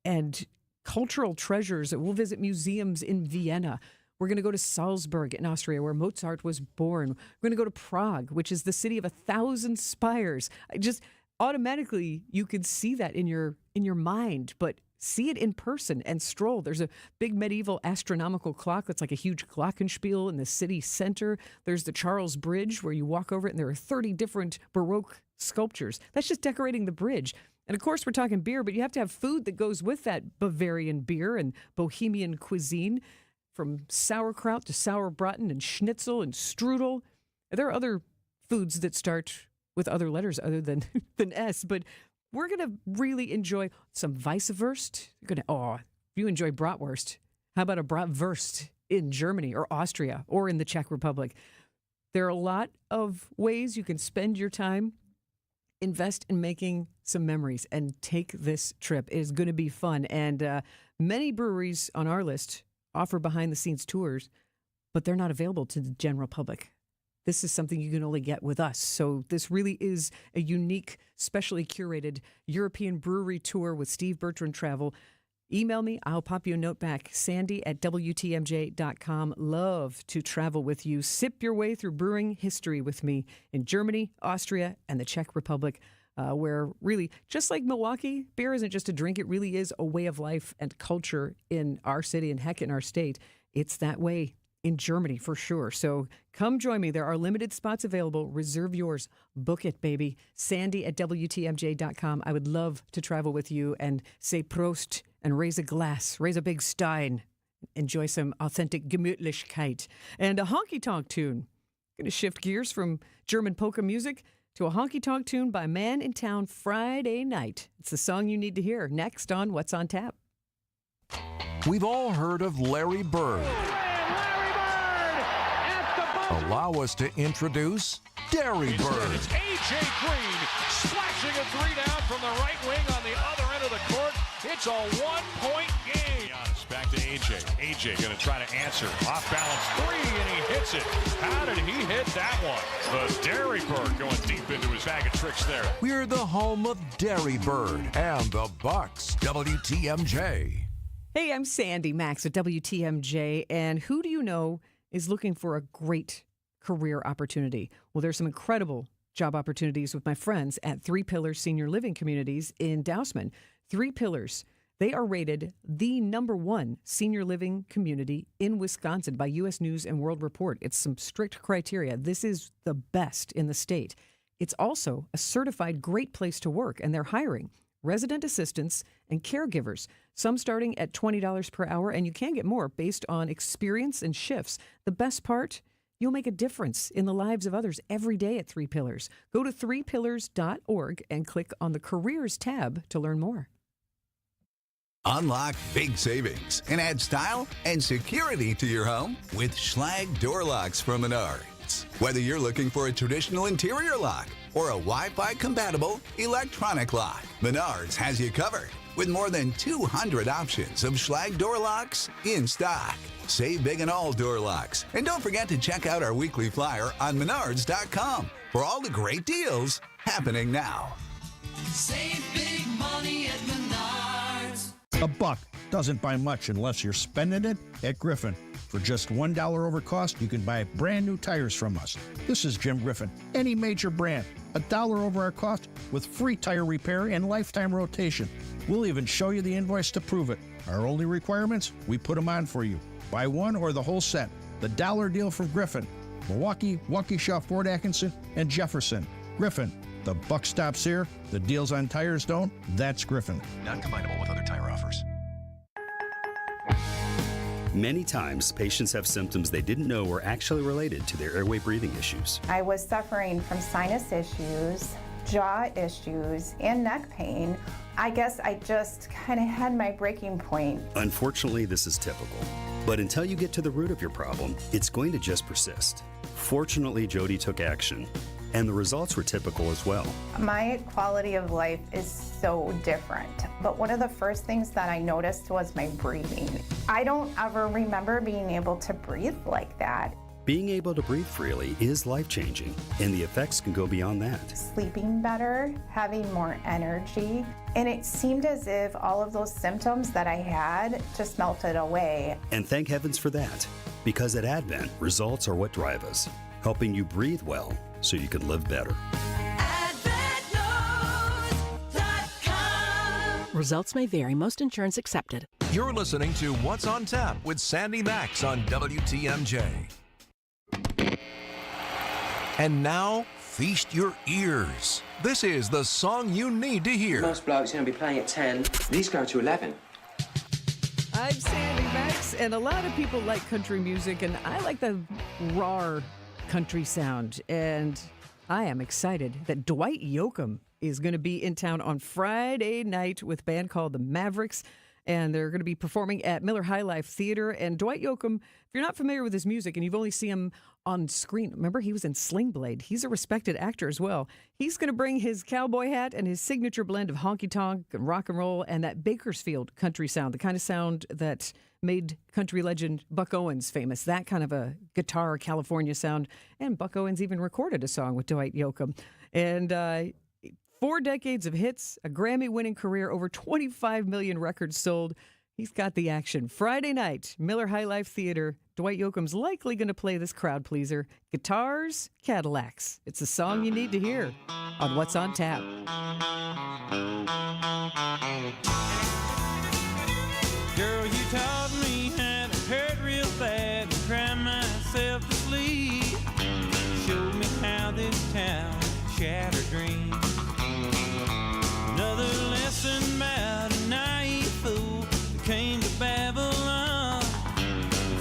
and cultural treasures. We'll visit museums in Vienna. We're going to go to Salzburg in Austria, where Mozart was born. We're going to go to Prague, which is the city of 1,000 spires. Just automatically, you can see that in your mind, but see it in person and stroll. There's a big medieval astronomical clock that's like a huge glockenspiel in the city center. There's the Charles Bridge where you walk over it and there are 30 different Baroque sculptures. That's just decorating the bridge. And of course, we're talking beer, but you have to have food that goes with that Bavarian beer and Bohemian cuisine, from sauerkraut to sauerbraten and schnitzel and strudel. There are other foods that start with other letters other than S, but we're going to really enjoy some Weisswurst. If you enjoy bratwurst, how about a bratwurst in Germany or Austria or in the Czech Republic? There are a lot of ways you can spend your time, invest in making some memories, and take this trip. It is going to be fun. And many breweries on our list offer behind-the-scenes tours, but they're not available to the general public. This is something you can only get with us. So this really is a unique, specially curated European brewery tour with Steve Bertrand Travel. Email me. I'll pop you a note back. Sandy@WTMJ.com. Love to travel with you. Sip your way through brewing history with me in Germany, Austria, and the Czech Republic, where really, just like Milwaukee, beer isn't just a drink. It really is a way of life and culture in our city and heck in our state. It's that way in Germany for sure. So come join me. There are limited spots available. Reserve yours. Book it, baby. Sandy@WTMJ.com. I would love to travel with you and say Prost and raise a glass, raise a big stein, enjoy some authentic Gemütlichkeit and a honky-tonk tune. Going to shift gears from German polka music to a honky-tonk tune by Man in Town Friday Night. It's the song you need to hear next on What's on Tap. We've all heard of Larry Bird. Allow us to introduce Derry Bird. It's A.J. Green splashing a three down from the right wing on the other end of the court. It's a one-point game. Back to A.J. A.J. going to try to answer. Off balance three, and he hits it. How did he hit that one? The Derry Bird going deep into his bag of tricks there. We're the home of Derry Bird and the Bucks. WTMJ. Hey, I'm Sandy Maxx at WTMJ, and who do you know is looking for a great career opportunity? Well, there's some incredible job opportunities with my friends at Three Pillars Senior Living Communities in Dousman. Three Pillars, they are rated the #1 senior living community in Wisconsin by U.S. News and World Report. It's some strict criteria. This is the best in the state. It's also a certified great place to work, and they're hiring resident assistants and caregivers, some starting at $20 per hour, and you can get more based on experience and shifts. The best part, you'll make a difference in the lives of others every day at Three Pillars. Go to threepillars.org and click on the Careers tab to learn more. Unlock big savings and add style and security to your home with Schlage Door Locks from Menards. Whether you're looking for a traditional interior lock or a Wi-Fi compatible electronic lock, Menards has you covered with more than 200 options of Schlage Door Locks in stock. Save big on all door locks. And don't forget to check out our weekly flyer on Menards.com for all the great deals happening now. Save big money at Menards. A buck doesn't buy much unless you're spending it at Griffin. For just $1 over cost, you can buy brand new tires from us. This is Jim Griffin. Any major brand, $1 over our cost with free tire repair and lifetime rotation. We'll even show you the invoice to prove it. Our only requirements, we put them on for you. Buy one or the whole set. The dollar deal from Griffin. Milwaukee, Waukesha, Fort Atkinson, and Jefferson. Griffin. The buck stops here. The deals on tires don't. That's Griffin. Not combinable with other tire offers. Many times, patients have symptoms they didn't know were actually related to their airway breathing issues. I was suffering from sinus issues, jaw issues, and neck pain. I guess I just kind of had my breaking point. Unfortunately, this is typical. But until you get to the root of your problem, it's going to just persist. Fortunately, Jody took action, and the results were typical as well. My quality of life is so different, but one of the first things that I noticed was my breathing. I don't ever remember being able to breathe like that. Being able to breathe freely is life-changing, and the effects can go beyond that. Sleeping better, having more energy, and it seemed as if all of those symptoms that I had just melted away. And thank heavens for that. Because at Advent, results are what drive us, helping you breathe well so you can live better. Results may vary. Most insurance accepted. You're listening to What's on Tap with Sandy Maxx on WTMJ. And now, feast your ears. This is the song you need to hear. Most blokes are going to be playing at 10. These go to 11. I'm Sandy Maxx, and a lot of people like country music, and I like the raw country sound. And I am excited that Dwight Yoakam is going to be in town on Friday night with a band called the Mavericks, and they're going to be performing at Miller High Life Theater. And Dwight Yoakam, if you're not familiar with his music and you've only seen him on screen, remember he was in Sling Blade. He's a respected actor as well. He's going to bring his cowboy hat and his signature blend of honky-tonk and rock and roll and that Bakersfield country sound, the kind of sound that made country legend Buck Owens famous, that kind of a guitar California sound. And Buck Owens even recorded a song with Dwight Yoakam. And 4 decades of hits, a Grammy-winning career, over 25 million records sold. He's got the action. Friday night, Miller High Life Theater. Dwight Yoakam's likely going to play this crowd pleaser, Guitars, Cadillacs. It's a song you need to hear on What's on Tap. Girl, you taught me how to hurt real bad and cry myself to sleep. Showed me how this town shattered dreams. Another lesson about a naive fool that came to Babylon.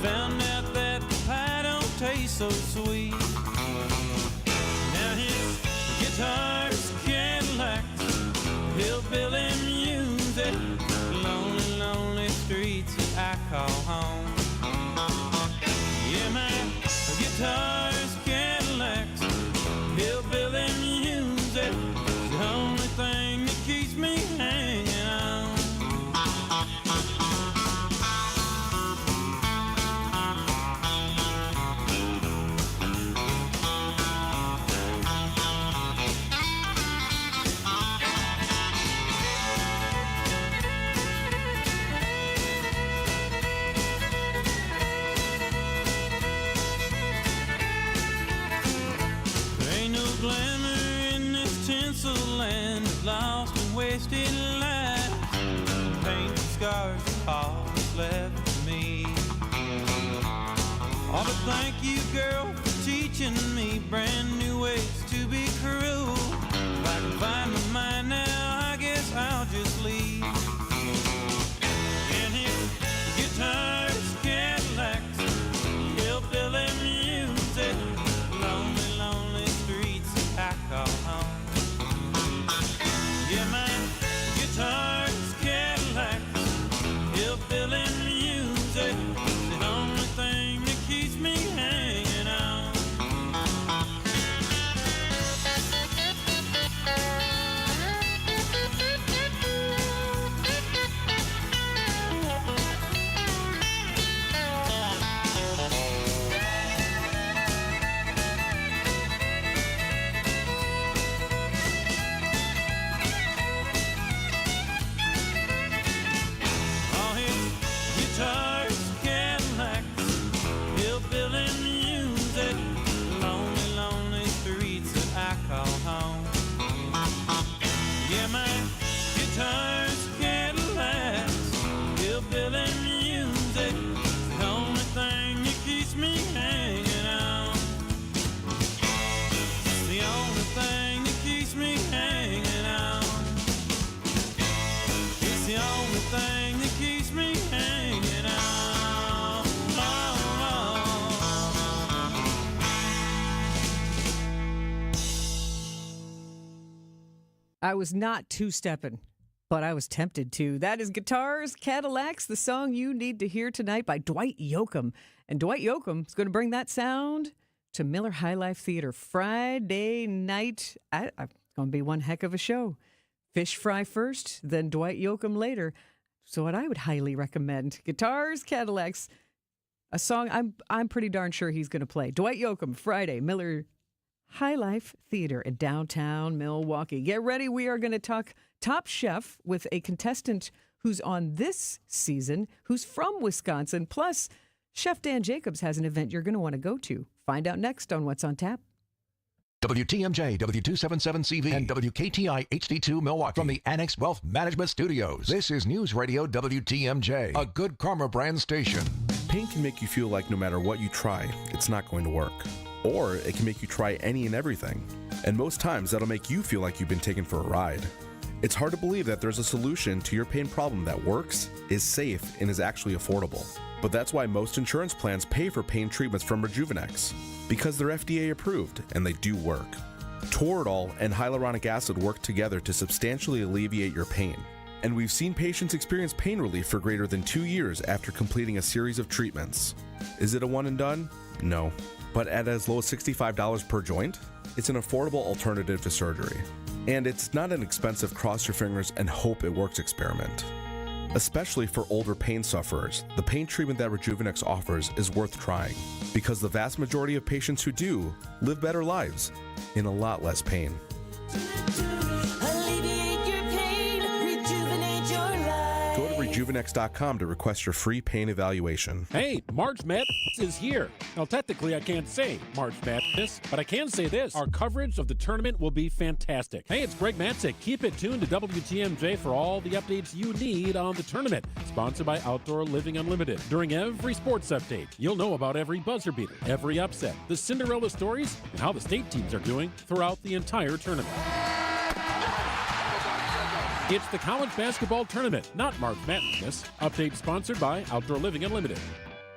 Found out that the pie don't taste so sweet. Now his guitars, Cadillacs, hillbilly music, lonely, lonely streets that I call home. Yeah, my guitars, Cadillacs, hillbilly music, the only thing that keeps me hanging on. There ain't no glamour in this tinsel land of lost and wasted lives. Pain scars are all that's left of me. Oh, but thank you, girl, for teaching me brand new ways to be cruel. If I can find my mind now, I guess I'll just leave. And his guitars, Cadillacs, hillbilly music, lonely, lonely streets that I call home. Yeah, my guitars, Cadillacs, hillbilly music, the only thing that keeps me hanging on. All his guitars, Cadillacs, hillbilly music, lonely, lonely streets that I call home. Yeah, my guitars, Cadillacs, hillbilly music, the only thing that keeps me hanging on. It's the only thing that keeps me hanging on. It's the only thing that keeps me hanging on. I was not two-stepping, but I was tempted to. That is Guitars, Cadillacs, the song you need to hear tonight by Dwight Yoakam. And Dwight Yoakam is going to bring that sound to Miller High Life Theater Friday night. It's going to be one heck of a show. Fish fry first, then Dwight Yoakam later. So what I would highly recommend, Guitars, Cadillacs, a song I'm pretty darn sure he's going to play. Dwight Yoakam, Friday, Miller High Life Theater in downtown Milwaukee. Get ready. We are going to talk Top Chef with a contestant who's on this season, who's from Wisconsin. Plus, Chef Dan Jacobs has an event you're going to want to go to. Find out next on What's on Tap. WTMJ, W277CV, and WKTI HD2 Milwaukee from the Annex Wealth Management Studios. This is News Radio WTMJ, a Good Karma brand station. Pain can make you feel like no matter what you try, it's not going to work. Or it can make you try any and everything. And most times that'll make you feel like you've been taken for a ride. It's hard to believe that there's a solution to your pain problem that works, is safe, and is actually affordable. But that's why most insurance plans pay for pain treatments from Rejuvenex, because they're FDA approved and they do work. Toradol and hyaluronic acid work together to substantially alleviate your pain. And we've seen patients experience pain relief for greater than 2 years after completing a series of treatments. Is it a one and done? No. But at as low as $65 per joint? It's an affordable alternative to surgery. And it's not an expensive cross your fingers and hope it works experiment. Especially for older pain sufferers, the pain treatment that Rejuvenex offers is worth trying, because the vast majority of patients who do live better lives in a lot less pain. Go to Rejuvenex.com to request your free pain evaluation. Hey, March Madness is here. Now, technically, I can't say March Madness, but I can say this. Our coverage of the tournament will be fantastic. Hey, it's Greg Matzik. Keep it tuned to WTMJ for all the updates you need on the tournament. Sponsored by Outdoor Living Unlimited. During every sports update, you'll know about every buzzer beater, every upset, the Cinderella stories, and how the state teams are doing throughout the entire tournament. It's the college basketball tournament, not March Madness. Update sponsored by Outdoor Living Unlimited.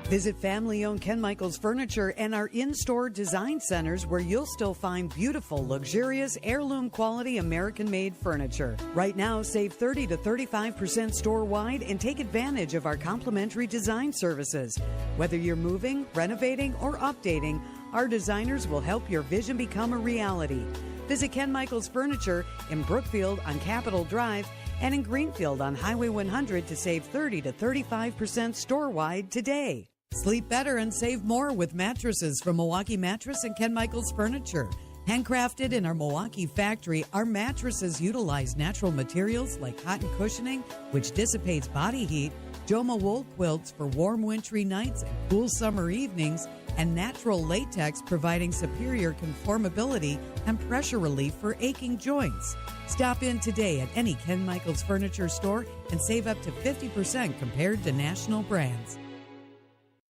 Visit family-owned Ken Michaels Furniture and our in-store design centers where you'll still find beautiful, luxurious, heirloom-quality American-made furniture. Right now, save 30 to 35% store-wide and take advantage of our complimentary design services. Whether you're moving, renovating, or updating, our designers will help your vision become a reality. Visit Ken Michaels Furniture in Brookfield on Capitol Drive and in Greenfield on Highway 100 to save 30 to 35% store-wide today. Sleep better and save more with mattresses from Milwaukee Mattress and Ken Michaels Furniture. Handcrafted in our Milwaukee factory, our mattresses utilize natural materials like cotton cushioning, which dissipates body heat, Joma wool quilts for warm wintry nights and cool summer evenings, and natural latex providing superior conformability and pressure relief for aching joints. Stop in today at any Ken Michaels Furniture store and save up to 50% compared to national brands.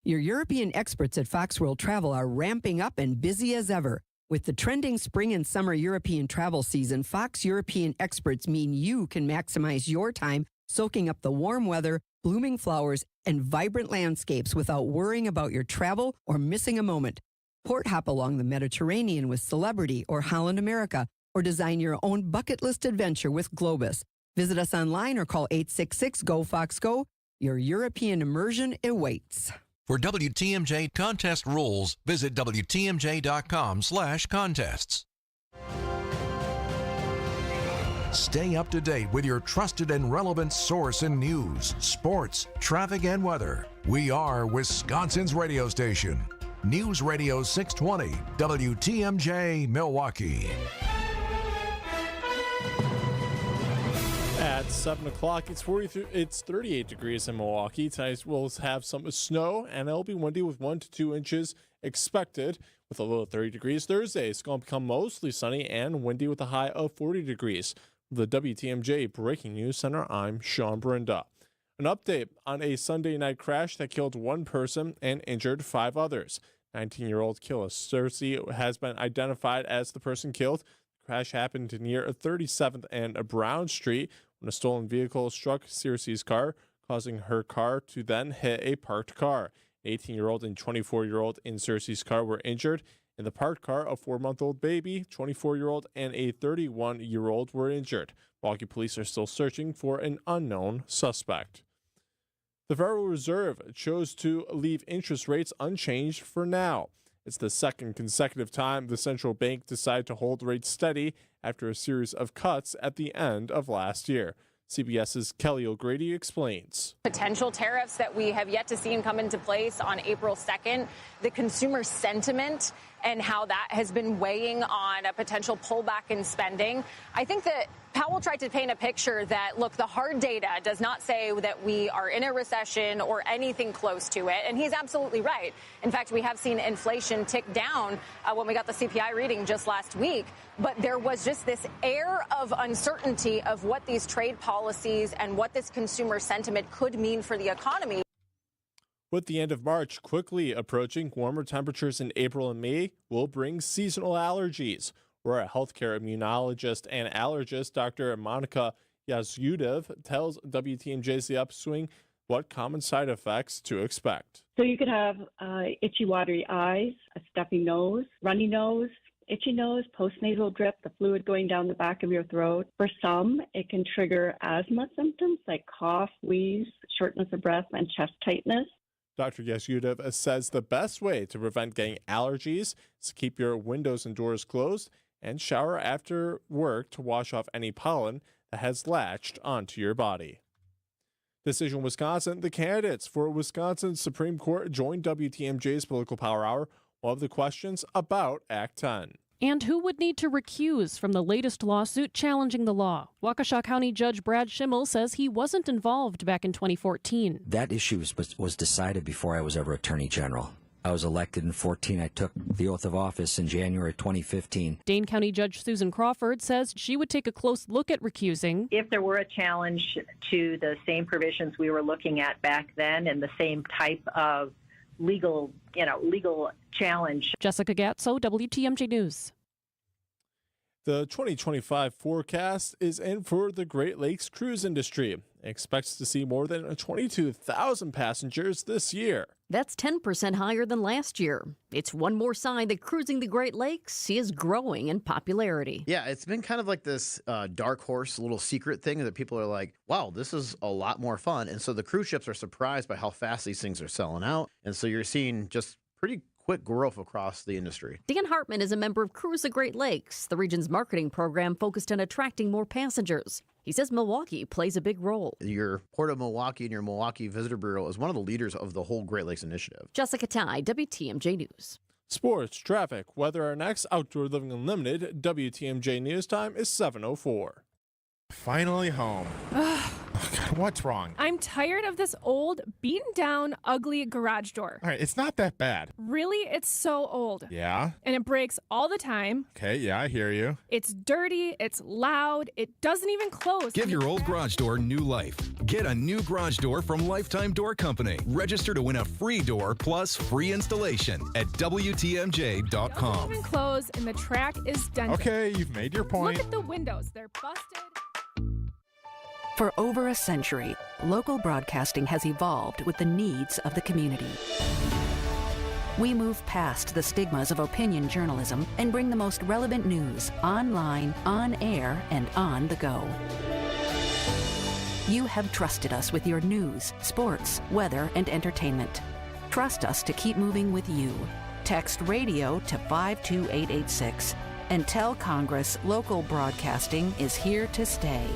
Your European experts at Fox World Travel are ramping up and busy as ever. With the trending spring and summer European travel season, Fox European experts mean you can maximize your time soaking up the warm weather, blooming flowers, and vibrant landscapes without worrying about your travel or missing a moment. Port hop along the Mediterranean with Celebrity or Holland America, or design your own bucket list adventure with Globus. Visit us online or call 866-GO-FOX-GO. Your European immersion awaits. For WTMJ contest rules, visit WTMJ.com/contests. Stay up to date with your trusted and relevant source in news, sports, traffic, and weather. We are Wisconsin's radio station. News Radio 620, WTMJ, Milwaukee. At 7 o'clock, it's 38 degrees in Milwaukee. Tonight we'll have some snow, and it'll be windy with 1 to 2 inches expected with a low of 30 degrees. Thursday, it's going to become mostly sunny and windy with a high of 40 degrees. The WTMJ Breaking News Center, I'm Sean Brinda. An update on a Sunday night crash that killed one person and injured 5 others. 19-year-old Killa Cersei has been identified as the person killed. The crash happened near 37th and Brown Street when a stolen vehicle struck Cersei's car, causing her car to then hit a parked car. 18-year-old and 24-year-old in Cersei's car were injured. In the parked car, a 4-month-old baby, 24-year-old, and a 31-year-old were injured. Milwaukee police are still searching for an unknown suspect. The Federal Reserve chose to leave interest rates unchanged for now. It's the second consecutive time the central bank decided to hold rates steady after a series of cuts at the end of last year. CBS's Kelly O'Grady explains. Potential tariffs that we have yet to see come into place on April 2nd, the consumer sentiment and how that has been weighing on a potential pullback in spending. I think that Powell tried to paint a picture that, look, the hard data does not say that we are in a recession or anything close to it. And he's absolutely right. In fact, we have seen inflation tick down when we got the CPI reading just last week. But there was just this air of uncertainty of what these trade policies and what this consumer sentiment could mean for the economy. With the end of March quickly approaching, warmer temperatures in April and May will bring seasonal allergies. Where a healthcare immunologist and allergist, Dr. Monica Yazyudev, tells WTMJ's The Upswing what common side effects to expect. So you could have itchy, watery eyes, a stuffy nose, runny nose, itchy nose, postnasal drip, the fluid going down the back of your throat. For some, it can trigger asthma symptoms like cough, wheeze, shortness of breath, and chest tightness. Dr. Yazyudev says the best way to prevent getting allergies is to keep your windows and doors closed and shower after work to wash off any pollen that has latched onto your body. Decision Wisconsin, the candidates for Wisconsin Supreme Court joined WTMJ's Political Power Hour. One of the questions about Act 10. And who would need to recuse from the latest lawsuit challenging the law? Waukesha County Judge Brad Schimmel says he wasn't involved back in 2014. That issue was decided before I was ever Attorney General. I was elected in 2014. I took the oath of office in January 2015. Dane County Judge Susan Crawford says she would take a close look at recusing. If there were a challenge to the same provisions we were looking at back then and the same type of legal challenge. Jessica Gatso, WTMJ News. The 2025 forecast is in for the Great Lakes cruise industry. It expects to see more than 22,000 passengers this year. That's 10% higher than last year. It's one more sign that cruising the Great Lakes is growing in popularity. Yeah, it's been kind of like this dark horse little secret thing that people are like, wow, this is a lot more fun. And so the cruise ships are surprised by how fast these things are selling out. And so you're seeing just pretty quick growth across the industry. Dan Hartman is a member of Cruise the Great Lakes, the region's marketing program focused on attracting more passengers. He says Milwaukee plays a big role. Your Port of Milwaukee and your Milwaukee Visitor Bureau is one of the leaders of the whole Great Lakes Initiative. Jessica Tai, WTMJ News. Sports, traffic, weather are next. Outdoor Living Unlimited. WTMJ News Time is 7:04. Finally home. Oh, God, what's wrong? I'm tired of this old, beaten down, ugly garage door. All right, it's not that bad. Really? It's so old. Yeah? And it breaks all the time. Okay, yeah, I hear you. It's dirty, it's loud, it doesn't even close. Give your old garage door new life. Get a new garage door from Lifetime Door Company. Register to win a free door plus free installation at WTMJ.com. It doesn't even close and the track is dented. Okay, you've made your point. Look at the windows. They're busted. For over a century, local broadcasting has evolved with the needs of the community. We move past the stigmas of opinion journalism and bring the most relevant news online, on air, and on the go. You have trusted us with your news, sports, weather, and entertainment. Trust us to keep moving with you. Text radio to 52886 and tell Congress local broadcasting is here to stay.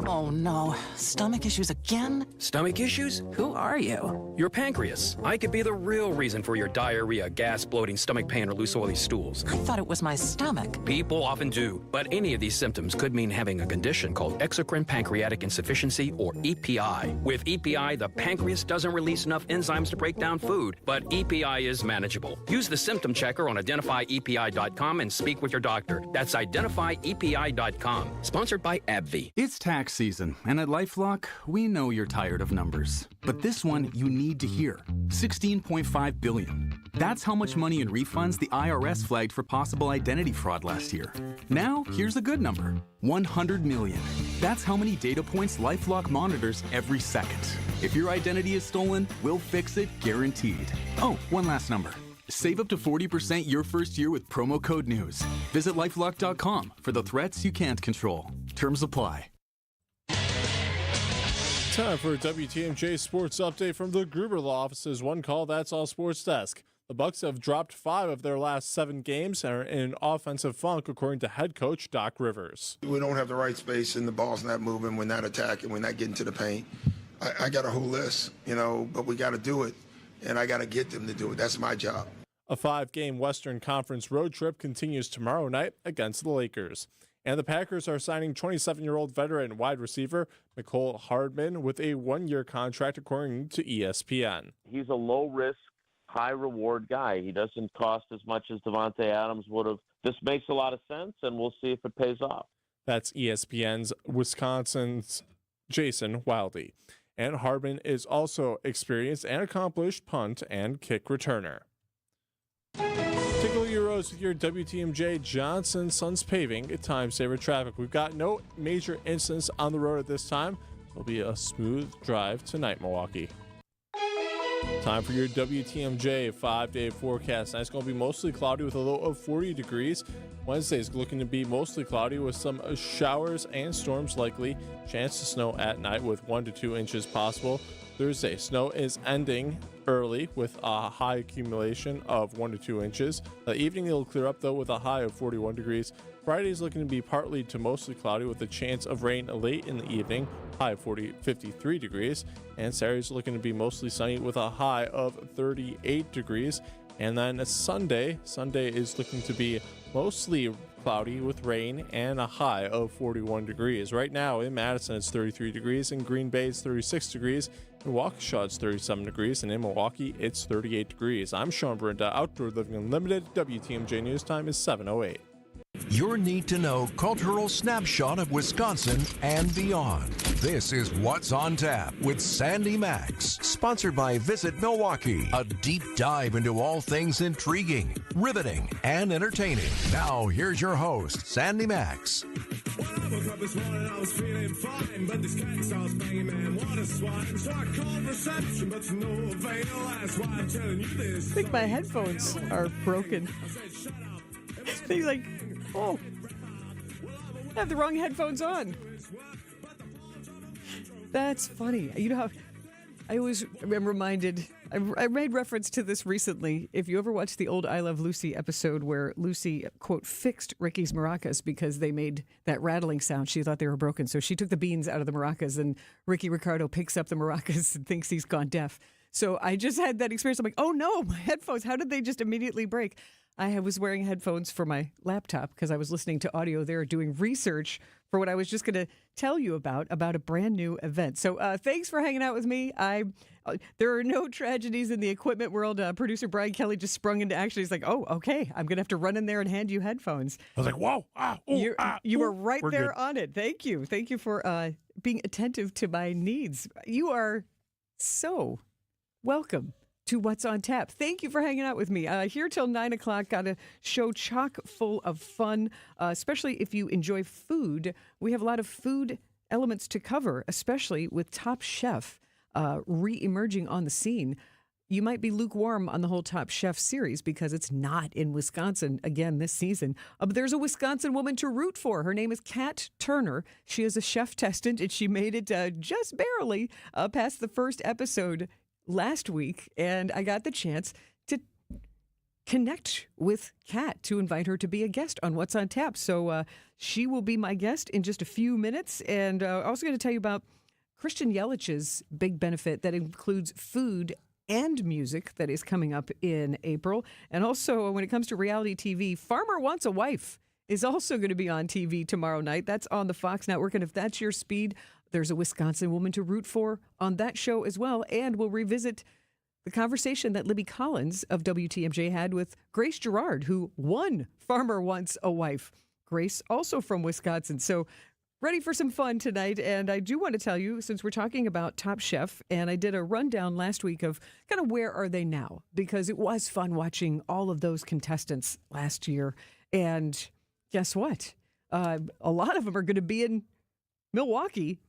Oh no, stomach issues again? Stomach issues? Who are you? Your pancreas. I could be the real reason for your diarrhea, gas, bloating, stomach pain, or loose oily stools. I thought it was my stomach. People often do, but any of these symptoms could mean having a condition called exocrine pancreatic insufficiency, or EPI. With EPI, the pancreas doesn't release enough enzymes to break down food, but EPI is manageable. Use the symptom checker on identifyepi.com and speak with your doctor. That's identifyepi.com. Sponsored by AbbVie. It's tax season, and at LifeLock, we know you're tired of numbers. But this one you need to hear. $16.5 billion. That's how much money in refunds the IRS flagged for possible identity fraud last year. Now, here's a good number. 100 million. That's how many data points LifeLock monitors every second. If your identity is stolen, we'll fix it guaranteed. Oh, one last number. Save up to 40% your first year with promo code NEWS. Visit LifeLock.com for the threats you can't control. Terms apply. Time for a WTMJ Sports Update from the Gruber Law Office's One Call, That's All Sports Desk. The Bucks have dropped 5 of their last 7 games and are in an offensive funk, according to head coach Doc Rivers. We don't have the right space and the ball's not moving. We're not attacking. We're not getting to the paint. I got a whole list, but we got to do it, and I got to get them to do it. That's my job. A 5-game Western Conference road trip continues tomorrow night against the Lakers. And the Packers are signing 27-year-old veteran wide receiver Mecole Hardman with a 1-year contract, according to ESPN. He's a low-risk, high-reward guy. He doesn't cost as much as Devontae Adams would have. This makes a lot of sense, and we'll see if it pays off. That's ESPN's Wisconsin's Jason Wilde. And Hardman is also experienced and accomplished punt and kick returner. Tickle your roads with your WTMJ Johnson Sons Paving time saver traffic. We've got no major incidents on the road at this time. It'll be a smooth drive tonight, Milwaukee. Time for your WTMJ 5-day forecast. Tonight's going to be mostly cloudy with a low of 40 degrees. Wednesday is looking to be mostly cloudy with some showers and storms likely. Chance to snow at night with 1 to 2 inches possible. Thursday, snow is ending early with a high accumulation of 1 to 2 inches. The evening it'll clear up though with a high of 41 degrees. Friday is looking to be partly to mostly cloudy with a chance of rain late in the evening, high of 53 degrees. And Saturday is looking to be mostly sunny with a high of 38 degrees. And then Sunday is looking to be mostly cloudy with rain and a high of 41 degrees. Right now in Madison it's 33 degrees, in Green Bay it's 36 degrees, in Waukesha it's 37 degrees, and in Milwaukee it's 38 degrees. I'm Sean Brinda, Outdoor Living Unlimited. WTMJ News Time is 7:08. Your need-to-know cultural snapshot of Wisconsin and beyond. This is What's on Tap with Sandy Maxx, sponsored by Visit Milwaukee, a deep dive into all things intriguing, riveting, and entertaining. Now, here's your host, Sandy Maxx. Woke up this morning, I was feeling fine, but this cat starts banging, man, what a swine. So I called reception, but to no avail. That's why I'm telling you this. I think my headphones are broken. They're like, oh, I have the wrong headphones on. That's funny. You know how I always am reminded, I made reference to this recently. If you ever watched the old I Love Lucy episode where Lucy, quote, fixed Ricky's maracas because they made that rattling sound. She thought they were broken. So she took the beans out of the maracas, and Ricky Ricardo picks up the maracas and thinks he's gone deaf. So I just had that experience. I'm like, oh no, my headphones, how did they just immediately break? I was wearing headphones for my laptop because I was listening to audio there doing research for what I was just going to tell you about a brand new event. So thanks for hanging out with me. There are no tragedies in the equipment world. Producer Brian Kelly just sprung into action. He's like, oh, okay, I'm going to have to run in there and hand you headphones. I was like, whoa. You were right there good. on it. Thank you. Thank you for being attentive to my needs. You are so welcome to What's on Tap. Thank you for hanging out with me. Here till 9 o'clock, got a show chock full of fun, especially if you enjoy food. We have a lot of food elements to cover, especially with Top Chef re-emerging on the scene. You might be lukewarm on the whole Top Chef series because it's not in Wisconsin again this season. But there's a Wisconsin woman to root for. Her name is Kat Turner. She is a chef testant, and she made it just barely past the first episode last week, and I got the chance to connect with Kat to invite her to be a guest on What's on Tap. So she will be my guest in just a few minutes, and also going to tell you about Christian Yelich's big benefit that includes food and music that is coming up in April. And also, when it comes to reality TV, Farmer Wants a Wife is also going to be on TV tomorrow night. That's on the Fox Network, and if that's your speed, there's a Wisconsin woman to root for on that show as well. And we'll revisit the conversation that Libby Collins of WTMJ had with Grace Gerard, who won Farmer Wants a Wife. Grace, also from Wisconsin. So ready for some fun tonight. And I do want to tell you, since we're talking about Top Chef, and I did a rundown last week of kind of where are they now, because it was fun watching all of those contestants last year. And guess what? A lot of them are going to be in Milwaukee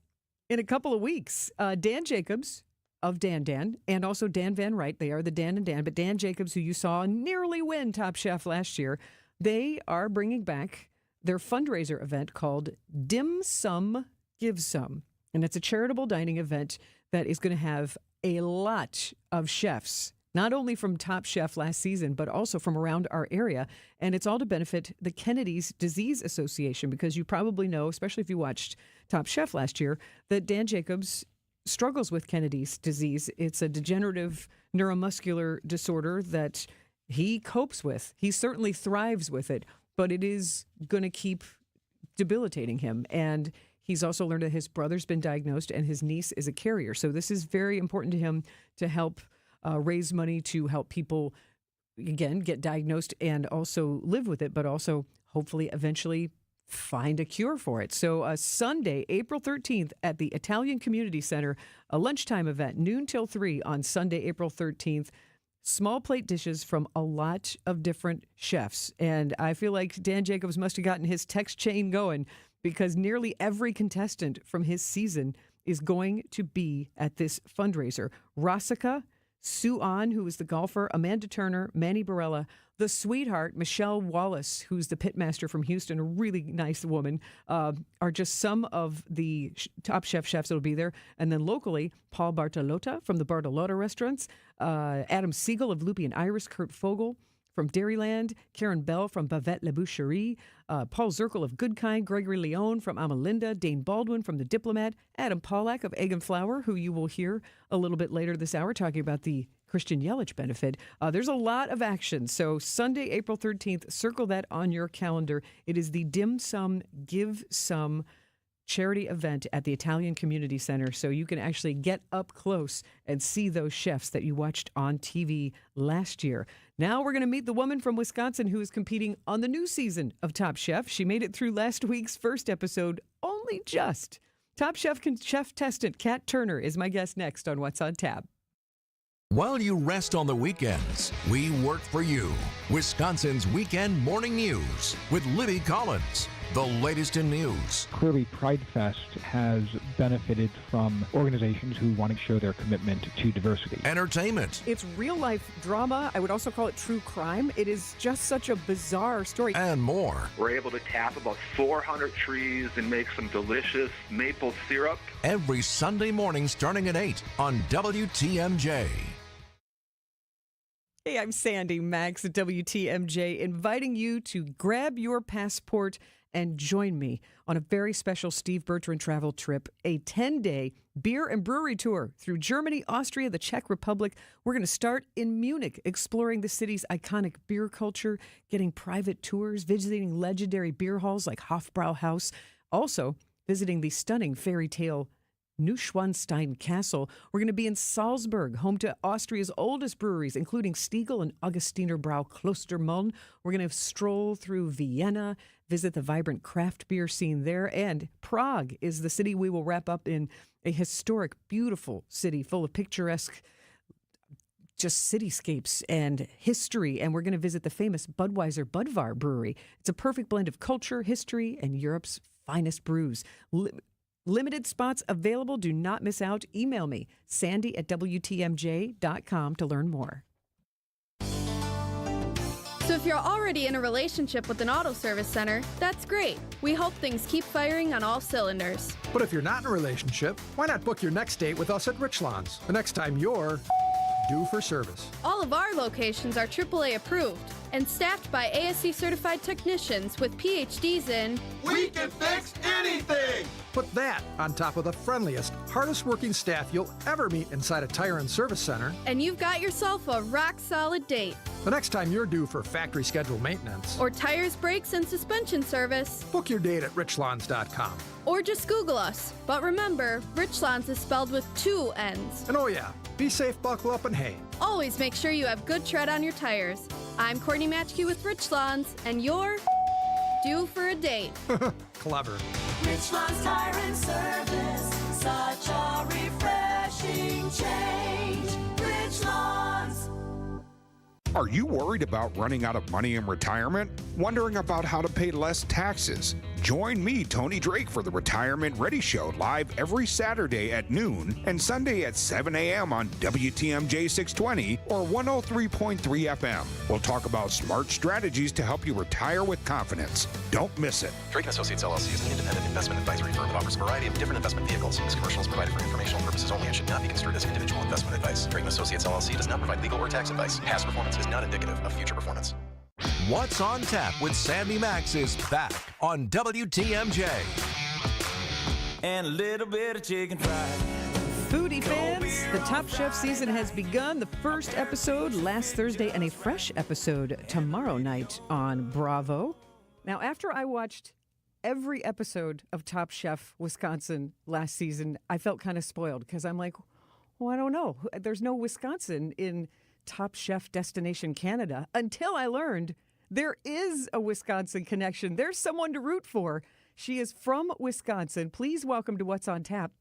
in a couple of weeks. Dan Jacobs of Dan, and also Dan Van Wright. They are the Dan and Dan, but Dan Jacobs, who you saw nearly win Top Chef last year, they are bringing back their fundraiser event called Dim Sum, Give Some. And it's a charitable dining event that is going to have a lot of chefs, not only from Top Chef last season, but also from around our area. And it's all to benefit the Kennedy's Disease Association, because you probably know, especially if you watched Top Chef last year, that Dan Jacobs struggles with Kennedy's disease. It's a degenerative neuromuscular disorder that he copes with. He certainly thrives with it, but it is going to keep debilitating him. And he's also learned that his brother's been diagnosed and his niece is a carrier. So this is very important to him to help raise money to help people, again, get diagnosed and also live with it, but also hopefully eventually find a cure for it. So Sunday, April 13th at the Italian Community Center, a lunchtime event, noon till 3 on Sunday, April 13th. Small plate dishes from a lot of different chefs. And I feel like Dan Jacobs must have gotten his text chain going because nearly every contestant from his season is going to be at this fundraiser. Rasica, Sue Ahn, who is the golfer, Amanda Turner, Manny Barella, the sweetheart, Michelle Wallace, who's the pitmaster from Houston, a really nice woman, are just some of the top chefs that will be there. And then locally, Paul Bartolotta from the Bartolotta restaurants, Adam Siegel of Loopy and Iris, Kurt Fogel from Dairyland, Karen Bell from Bavette La Boucherie, Paul Zirkel of Good Kind, Gregory Leone from Amalinda, Dane Baldwin from The Diplomat, Adam Pollack of Egg and Flour, who you will hear a little bit later this hour talking about the Christian Yelich benefit. There's a lot of action. So Sunday, April 13th, circle that on your calendar. It is the Dim Sum, Give Some charity event at the Italian Community Center, so you can actually get up close and see those chefs that you watched on TV last year. Now we're going to meet the woman from Wisconsin who is competing on the new season of Top Chef. She made it through last week's first episode only just. Top Chef contestant Kat Turner is my guest next on What's on Tap. While you rest on the weekends, we work for you. Wisconsin's Weekend Morning News with Libby Collins. The latest in news. Clearly, Pride Fest has benefited from organizations who want to show their commitment to diversity. Entertainment. It's real-life drama. I would also call it true crime. It is just such a bizarre story. And more. We're able to tap about 400 trees and make some delicious maple syrup. Every Sunday morning starting at 8 on WTMJ. Hey, I'm Sandy Maxx at WTMJ, inviting you to grab your passport and join me on a very special Steve Bertrand travel trip, a 10-day beer and brewery tour through Germany, Austria, the Czech Republic. We're going to start in Munich, exploring the city's iconic beer culture, getting private tours, visiting legendary beer halls like Hofbrauhaus, also visiting the stunning fairy tale Neuschwanstein Castle. We're going to be in Salzburg, home to Austria's oldest breweries, including Stiegel and Augustiner Brau Klostermuln. We're going to stroll through Vienna, visit the vibrant craft beer scene there. And Prague is the city we will wrap up in, a historic, beautiful city full of picturesque just cityscapes and history. And we're going to visit the famous Budweiser Budvar brewery. It's a perfect blend of culture, history, and Europe's finest brews. Limited spots available. Do not miss out. Email me, sandy@WTMJ.com to learn more. So if you're already in a relationship with an auto service center, that's great. We hope things keep firing on all cylinders. But if you're not in a relationship, why not book your next date with us at Richlands the next time you're due for service? All of our locations are AAA approved and staffed by ASC certified technicians with PhDs in We can fix anything! Put that on top of the friendliest, hardest working staff you'll ever meet inside a tire and service center. And you've got yourself a rock-solid date. The next time you're due for factory scheduled maintenance or tires, brakes, and suspension service, book your date at richlands.com. Or just Google us. But remember, Richlands is spelled with 2 N's. And oh yeah, be safe, buckle up, and hey, always make sure you have good tread on your tires. I'm Courtney Matchke with Richlands, and you're due for a date. Clever. Richlands Tire and Service, such a refreshing change. Richlands. Are you worried about running out of money in retirement? Wondering about how to pay less taxes? Join me, Tony Drake, for the Retirement Ready Show, live every Saturday at noon and Sunday at 7 a.m. on WTMJ 620 or 103.3 FM. We'll talk about smart strategies to help you retire with confidence. Don't miss it. Drake & Associates LLC is an independent investment advisory firm that offers a variety of different investment vehicles. This commercial is provided for informational purposes only and should not be construed as individual investment advice. Drake & Associates LLC does not provide legal or tax advice. Past performance is not indicative of future performance. What's on Tap with Sandy Maxx is back on WTMJ. And a little bit of chicken fried. Foodie fans, the Top Chef season has begun. The first episode last Thursday and a fresh episode tomorrow night on Bravo. Now, after I watched every episode of Top Chef Wisconsin last season, I felt kind of spoiled because I'm like, well, I don't know. There's no Wisconsin in Top Chef Destination Canada until I learned there is a Wisconsin connection. There's someone to root for. She is from Wisconsin. Please welcome to What's on Tap,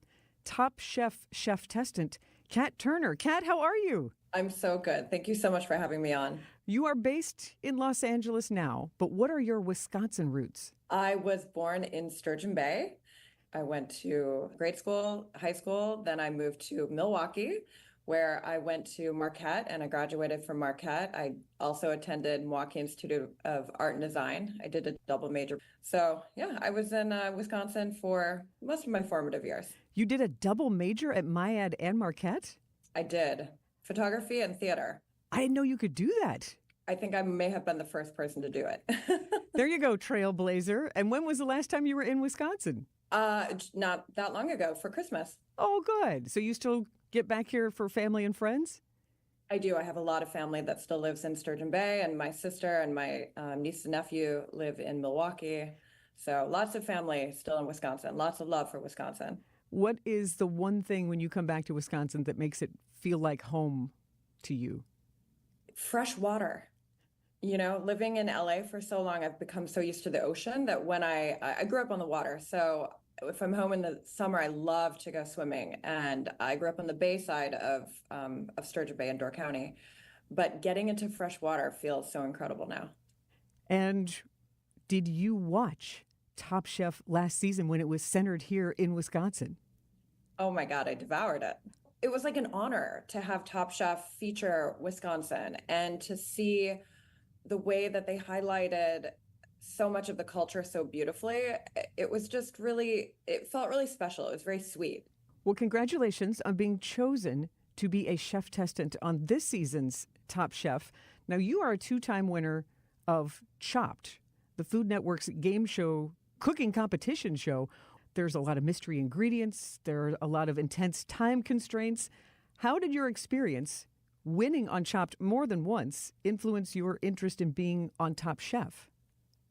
Top Chef Chef-Testant, Kat Turner. Kat, how are you? I'm so good. Thank you so much for having me on. You are based in Los Angeles now, but what are your Wisconsin roots? I was born in Sturgeon Bay. I went to grade school, high school, then I moved to Milwaukee, where I went to Marquette and I graduated from Marquette. I also attended Milwaukee Institute of Art and Design. I did a double major. So yeah, I was in Wisconsin for most of my formative years. You did a double major at MIAD and Marquette? I did. Photography and theater. I didn't know you could do that. I think I may have been the first person to do it. There you go, trailblazer. And when was the last time you were in Wisconsin? Not that long ago, for Christmas. Oh, good. So you still get back here for family and friends? I do. I have a lot of family that still lives in Sturgeon Bay, and my sister and my niece and nephew live in Milwaukee. So lots of family still in Wisconsin. Lots of love for Wisconsin. What is the one thing when you come back to Wisconsin that makes it feel like home to you? Fresh water. You know, living in LA for so long, I've become so used to the ocean that when I grew up on the water. So if I'm home in the summer, I love to go swimming. And I grew up on the bay side of Sturgeon Bay in Door County. But getting into fresh water feels so incredible now. And did you watch Top Chef last season when it was centered here in Wisconsin? Oh my God, I devoured it. It was like an honor to have Top Chef feature Wisconsin and to see the way that they highlighted so much of the culture so beautifully. It was just really, it felt really special. It was very sweet. Well, congratulations on being chosen to be a chef-testant on this season's Top Chef. Now, you are a two-time winner of Chopped, the Food Network's game show, cooking competition show. There's a lot of mystery ingredients. There are a lot of intense time constraints. How did your experience winning on Chopped more than once influence your interest in being on Top Chef?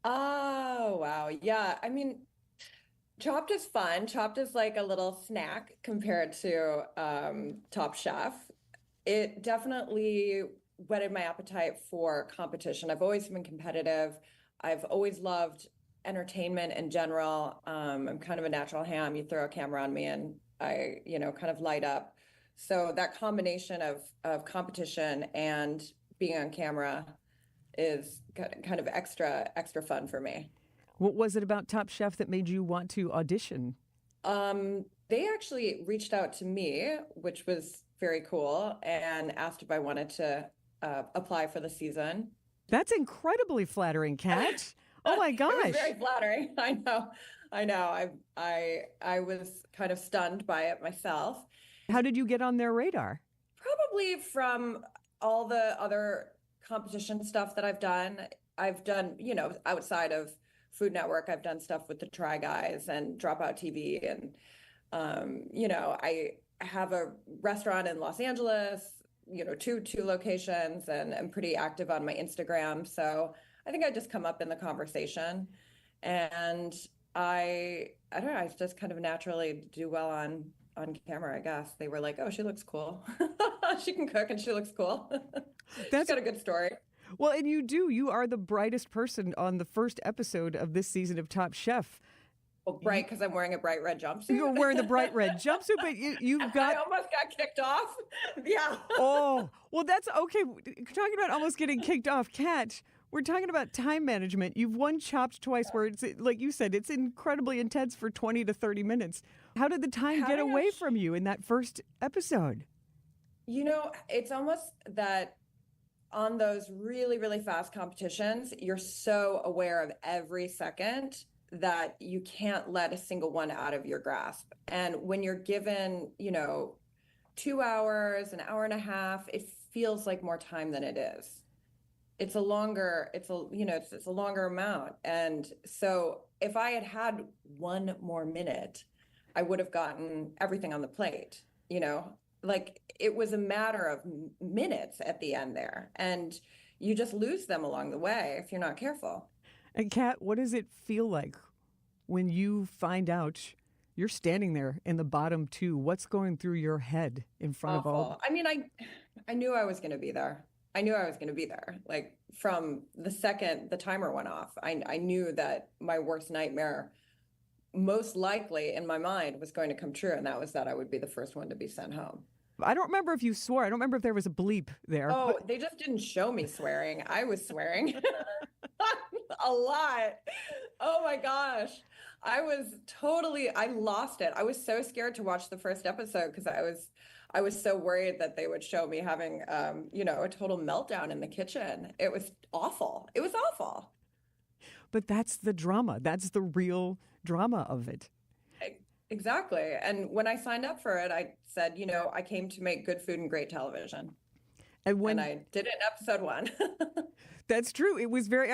Oh, wow. Yeah. I mean, Chopped is fun. Chopped is like a little snack compared to Top Chef. It definitely whetted my appetite for competition. I've always been competitive. I've always loved entertainment in general. I'm kind of a natural ham. You throw a camera on me and I, kind of light up. So that combination of competition and being on camera is kind of extra fun for me. What was it about Top Chef that made you want to audition? They actually reached out to me, which was very cool, and asked if I wanted to apply for the season. That's incredibly flattering, Kat. Oh my gosh. It was very flattering. I know. I was kind of stunned by it myself. How did you get on their radar? Probably from all the other competition stuff that I've done. I've done, outside of Food Network, I've done stuff with the Try Guys and Dropout TV. And, I have a restaurant in Los Angeles, two locations, and I'm pretty active on my Instagram. So I think I just come up in the conversation, and I don't know, I just kind of naturally do well on camera, I guess. They were like, oh, she looks cool. She can cook and she looks cool. She's got a good story. Well, and you are the brightest person on the first episode of this season of Top Chef. Well, bright because I'm wearing a bright red jumpsuit. You're wearing the bright red jumpsuit, but you've got... I almost got kicked off. Yeah. Oh, well, that's okay. Talking about almost getting kicked off, Kat, we're talking about time management. You've won Chopped twice where it's, like you said, it's incredibly intense for 20 to 30 minutes. How did the time get away from you in that first episode? It's almost that on those really, really fast competitions, you're so aware of every second that you can't let a single one out of your grasp. And when you're given, 2 hours, an hour and a half, it feels like more time than it is. It's a longer amount. And so if I had 1 more minute, I would have gotten everything on the plate. you know, like it was a matter of minutes at the end there. And you just lose them along the way if you're not careful. And Kat, what does it feel like when you find out you're standing there in the bottom two? What's going through your head in front of all? I mean, I knew I was going to be there. I knew I was going to be there. Like from the second the timer went off, I knew that my worst nightmare, most likely in my mind, was going to come true. And that was that I would be the first one to be sent home. I don't remember if you swore. I don't remember if there was a bleep there. Oh, they just didn't show me swearing. I was swearing a lot. Oh my gosh. I lost it. I was so scared to watch the first episode because I was so worried that they would show me having, a total meltdown in the kitchen. It was awful. It was awful. But that's the drama. That's the real drama of it. Exactly. And when I signed up for it, I said, I came to make good food and great television. And I did it in episode 1. That's true. I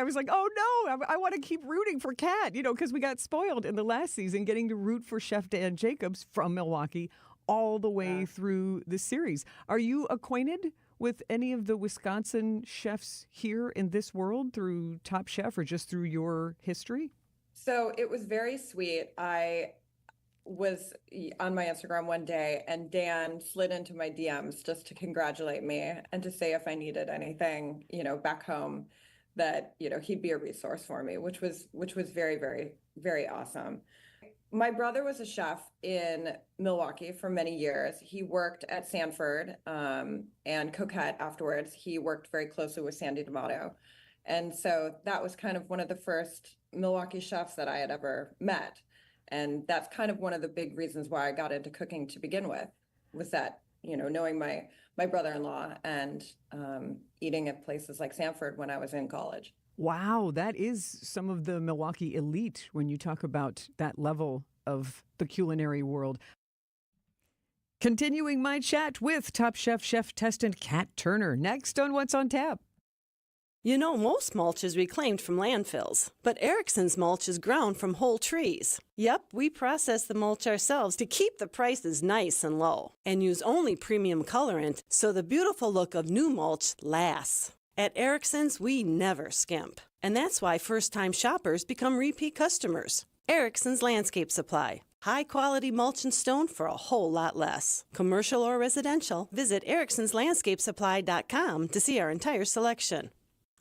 was like, oh no, I want to keep rooting for Kat, because we got spoiled in the last season getting to root for Chef Dan Jacobs from Milwaukee all the way through the series. Are you acquainted with any of the Wisconsin chefs here in this world through Top Chef or just through your history? So it was very sweet. I was on my Instagram one day and Dan slid into my DMs just to congratulate me and to say if I needed anything, back home, that, he'd be a resource for me, which was very, very, very awesome. My brother was a chef in Milwaukee for many years. He worked at Sanford and Coquette afterwards. He worked very closely with Sandy D'Amato. And so that was kind of one of the first Milwaukee chefs that I had ever met. And that's kind of one of the big reasons why I got into cooking to begin with, was that, knowing my brother-in-law and eating at places like Sanford when I was in college. Wow, that is some of the Milwaukee elite when you talk about that level of the culinary world. Continuing my chat with Top Chef Chef-Testant Kat Turner next on What's on Tap. Most mulch is reclaimed from landfills, but Erickson's mulch is ground from whole trees. Yep, we process the mulch ourselves to keep the prices nice and low, and use only premium colorant so the beautiful look of new mulch lasts. At Erickson's, we never skimp, and that's why first-time shoppers become repeat customers. Erickson's Landscape Supply. High-quality mulch and stone for a whole lot less. Commercial or residential, visit ericksonslandscapesupply.com to see our entire selection.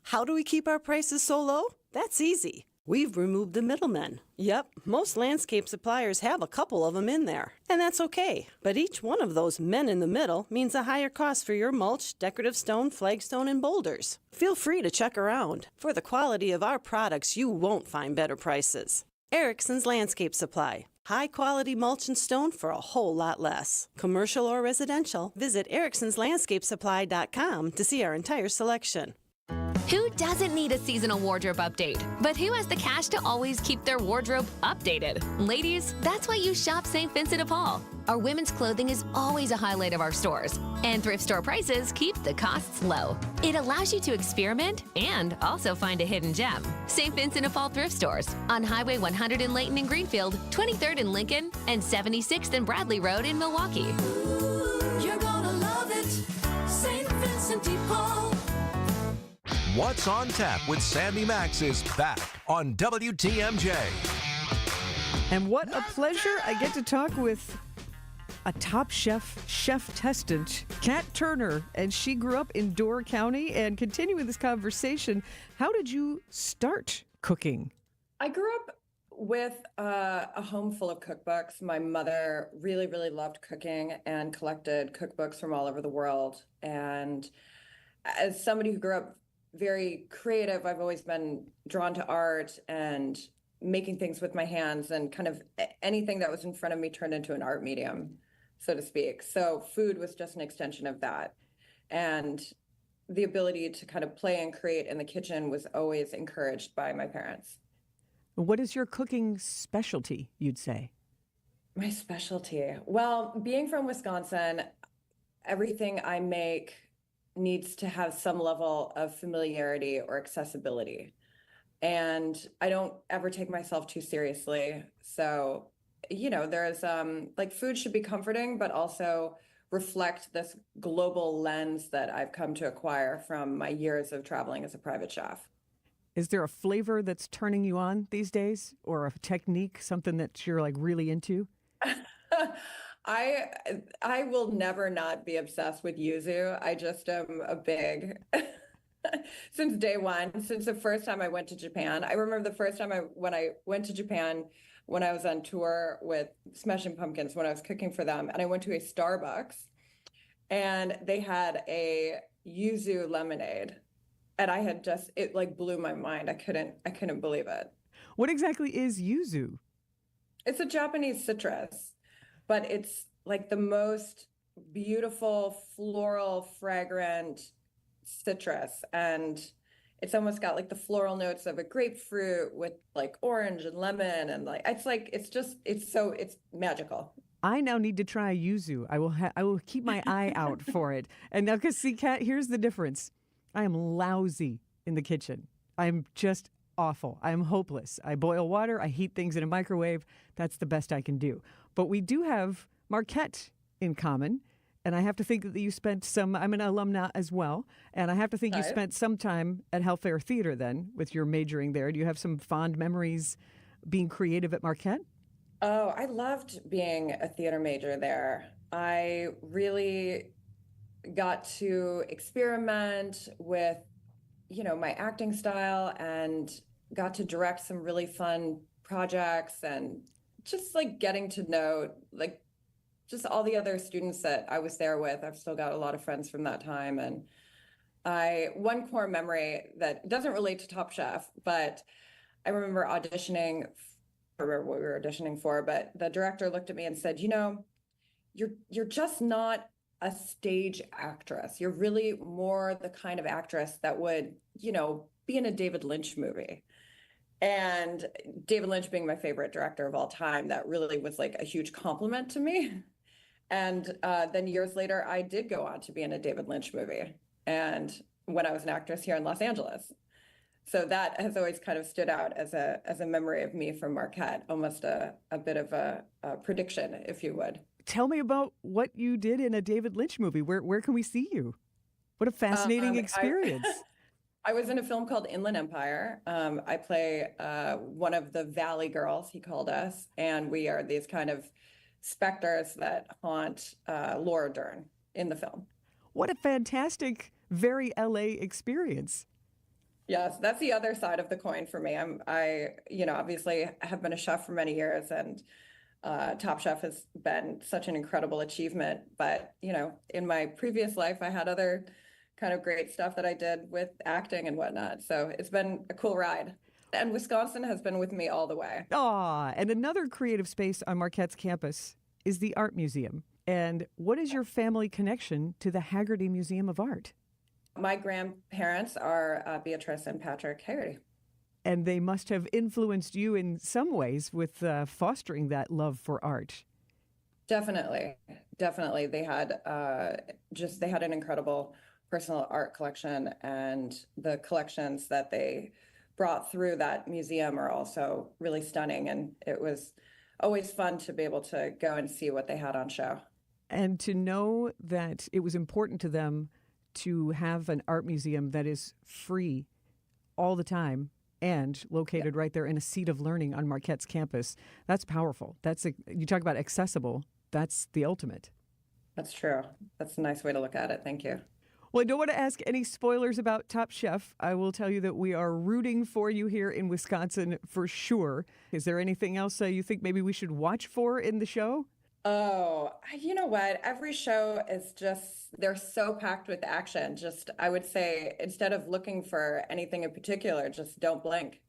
How do we keep our prices so low? That's easy. We've removed the middlemen. Yep, most landscape suppliers have a couple of them in there, and that's okay. But each one of those men in the middle means a higher cost for your mulch, decorative stone, flagstone, and boulders. Feel free to check around. For the quality of our products, you won't find better prices. Erickson's Landscape Supply. High-quality mulch and stone for a whole lot less. Commercial or residential, visit ericksonslandscapesupply.com to see our entire selection. Who doesn't need a seasonal wardrobe update? But who has the cash to always keep their wardrobe updated? Ladies, that's why you shop St. Vincent de Paul. Our women's clothing is always a highlight of our stores, and thrift store prices keep the costs low. It allows you to experiment and also find a hidden gem. St. Vincent de Paul thrift stores on Highway 100 in Layton and Greenfield, 23rd in Lincoln, and 76th and Bradley Road in Milwaukee. You're gonna love it, St. Vincent de Paul. What's on Tap with Sandy Maxx is back on WTMJ. And what a pleasure I get to talk with a Top Chef Chef-Testant, Kat Turner, and she grew up in Door County. And continuing this conversation, how did you start cooking? I grew up with a home full of cookbooks. My mother really, really loved cooking and collected cookbooks from all over the world. And as somebody who grew up very creative, I've always been drawn to art and making things with my hands, and kind of anything that was in front of me turned into an art medium, so to speak. So food was just an extension of that. And the ability to kind of play and create in the kitchen was always encouraged by my parents. What is your cooking specialty, you'd say? My specialty? Well, being from Wisconsin, everything I make needs to have some level of familiarity or accessibility. And I don't ever take myself too seriously. So there's like food should be comforting, but also reflect this global lens that I've come to acquire from my years of traveling as a private chef. Is there a flavor that's turning you on these days, or a technique, something that you're like really into? I will never not be obsessed with yuzu. I just am a big since day one, since the first time I went to Japan. I remember the first time when I went to Japan when I was on tour with Smashing Pumpkins, when I was cooking for them, and I went to a Starbucks and they had a yuzu lemonade. And I had it like blew my mind. I couldn't believe it. What exactly is yuzu? It's a Japanese citrus, but it's like the most beautiful, floral, fragrant citrus. And it's almost got like the floral notes of a grapefruit with like orange and lemon. And it's magical. I now need to try yuzu. I will keep my eye out for it. And now, because see, Kat, here's the difference. I am lousy in the kitchen. I'm just awful. I'm hopeless. I boil water. I heat things in a microwave. That's the best I can do. But we do have Marquette in common. And I have to think that you spent I'm an alumna as well. And I have to think you spent some time at Hellfair Theater then with your majoring there. Do you have some fond memories being creative at Marquette? Oh, I loved being a theater major there. I really got to experiment with, my acting style and got to direct some really fun projects and just like getting to know like just all the other students that I was there with. I've still got a lot of friends from that time. And one core memory that doesn't relate to Top Chef, but I remember auditioning. I remember what we were auditioning for, but the director looked at me and said, you're just not a stage actress. You're really more the kind of actress that would, be in a David Lynch movie. And David Lynch being my favorite director of all time, that really was like a huge compliment to me. And then years later, I did go on to be in a David Lynch movie. And when I was an actress here in Los Angeles. So that has always kind of stood out as a memory of me from Marquette, almost a bit of a prediction, if you would. Tell me about what you did in a David Lynch movie. Where can we see you? What a fascinating experience. I was in a film called Inland Empire. I play one of the Valley Girls, he called us, and we are these kind of specters that haunt Laura Dern in the film. What a fantastic, very LA experience. Yes, that's the other side of the coin for me. I obviously have been a chef for many years, and Top Chef has been such an incredible achievement. But, in my previous life, I had other kind of great stuff that I did with acting and whatnot. So it's been a cool ride. And Wisconsin has been with me all the way. And another creative space on Marquette's campus is the Art Museum. And what is your family connection to the Haggerty Museum of Art? My grandparents are Beatrice and Patrick Haggerty. And they must have influenced you in some ways with fostering that love for art. Definitely. They had they had an incredible personal art collection, and the collections that they brought through that museum are also really stunning. And it was always fun to be able to go and see what they had on show. And to know that it was important to them to have an art museum that is free all the time and located right there in a seat of learning on Marquette's campus. That's powerful. You talk about accessible. That's the ultimate. That's true. That's a nice way to look at it. Thank you. Well, I don't want to ask any spoilers about Top Chef. I will tell you that we are rooting for you here in Wisconsin for sure. Is there anything else you think maybe we should watch for in the show? Oh, you know what? Every show is they're so packed with action. I would say, instead of looking for anything in particular, just don't blink.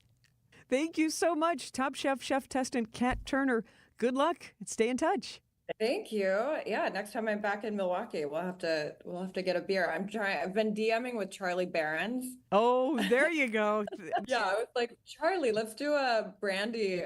Thank you so much, Top Chef chef-testant Kat Turner. Good luck and stay in touch. Thank you. Yeah, next time I'm back in Milwaukee, we'll have to get a beer. I've been DMing with Charlie Barons. Oh, there you go. Yeah, I was like, Charlie, let's do a brandy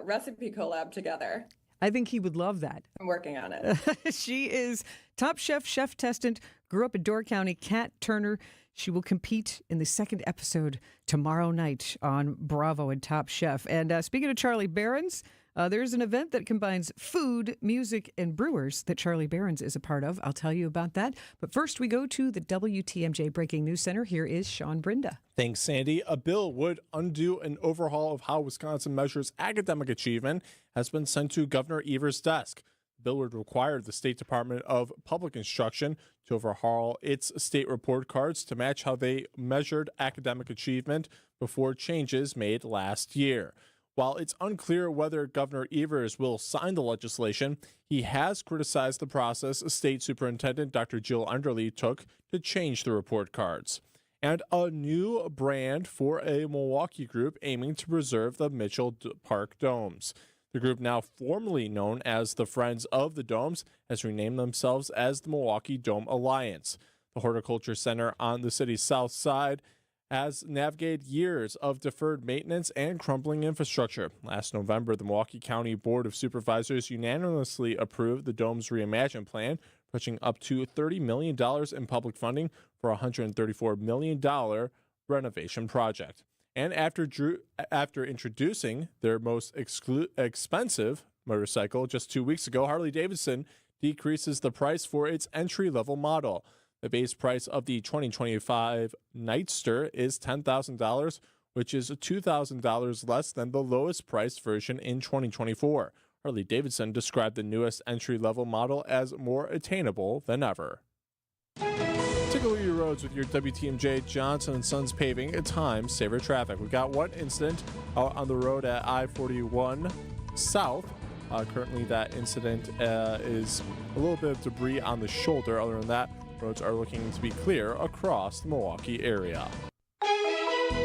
recipe collab together. I think he would love that. I'm working on it. She is Top Chef chef-testant, grew up in Door County, Kat Turner. She will compete in the second episode tomorrow night on Bravo and Top Chef. And speaking of Charlie Berens, there's an event that combines food, music, and brewers that Charlie Berens is a part of. I'll tell you about that. But first, we go to the WTMJ Breaking News Center. Here is Sean Brinda. Thanks, Sandy. A bill would undo an overhaul of how Wisconsin measures academic achievement has been sent to Governor Evers' desk. The bill would require the State Department of Public Instruction to overhaul its state report cards to match how they measured academic achievement before changes made last year. While it's unclear whether Governor Evers will sign the legislation, he has criticized the process State Superintendent Dr. Jill Underly took to change the report cards. And a new brand for a Milwaukee group aiming to preserve the Mitchell Park Domes. The group, now formally known as the Friends of the Domes, has renamed themselves as the Milwaukee Dome Alliance. The Horticulture Center on the city's south side has navigated years of deferred maintenance and crumbling infrastructure. Last November, the Milwaukee County Board of Supervisors unanimously approved the Dome's Reimagine plan, pushing up to $30 million in public funding for a $134 million renovation project. And after introducing their most expensive motorcycle just 2 weeks ago, Harley-Davidson decreases the price for its entry-level model. The base price of the 2025 Nightster is $10,000, which is $2,000 less than the lowest priced version in 2024. Harley-Davidson described the newest entry-level model as more attainable than ever. Take a look at your roads with your WTMJ Johnson & Sons Paving at Time Saver Traffic. We got one incident out on the road at I-41 South. Currently, that incident is a little bit of debris on the shoulder. Other than that, roads are looking to be clear across the Milwaukee area.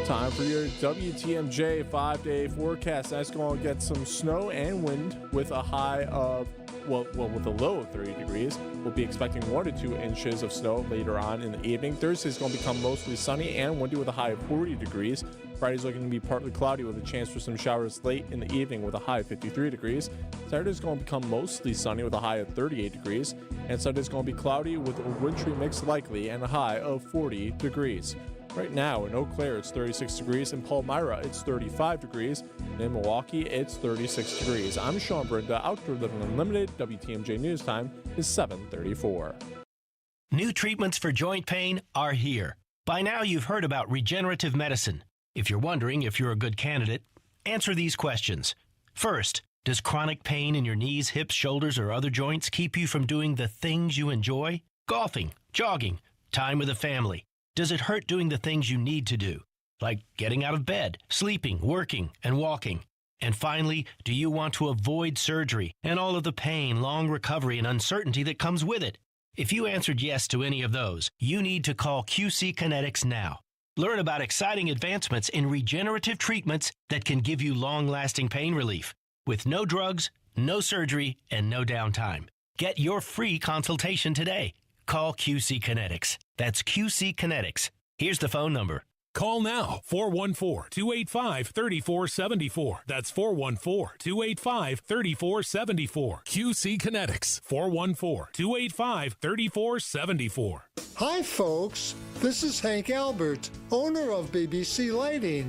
Time for your WTMJ 5-day forecast. That's going to get some snow and wind with a high of, with a low of 30 degrees. We'll be expecting 1 to 2 inches of snow later on in the evening. Thursday is going to become mostly sunny and windy with a high of 40 degrees. Friday's looking to be partly cloudy with a chance for some showers late in the evening with a high of 53 degrees. Saturday's going to become mostly sunny with a high of 38 degrees. And Sunday's going to be cloudy with a wintry mix likely and a high of 40 degrees. Right now in Eau Claire, it's 36 degrees. In Palmyra, it's 35 degrees. And in Milwaukee, it's 36 degrees. I'm Sean Brinda, Outdoor Living Unlimited. WTMJ News Time is 7:34. New treatments for joint pain are here. By now, you've heard about regenerative medicine. If you're wondering if you're a good candidate, answer these questions. First, does chronic pain in your knees, hips, shoulders, or other joints keep you from doing the things you enjoy? Golfing, jogging, time with the family. Does it hurt doing the things you need to do, like getting out of bed, sleeping, working, and walking? And finally, do you want to avoid surgery and all of the pain, long recovery, and uncertainty that comes with it? If you answered yes to any of those, you need to call QC Kinetics now. Learn about exciting advancements in regenerative treatments that can give you long-lasting pain relief with no drugs, no surgery, and no downtime. Get your free consultation today. Call QC Kinetics. That's QC Kinetics. Here's the phone number. Call now, 414-285-3474. That's 414-285-3474. QC Kinetics, 414-285-3474. Hi, folks. This is Hank Albert, owner of BBC Lighting.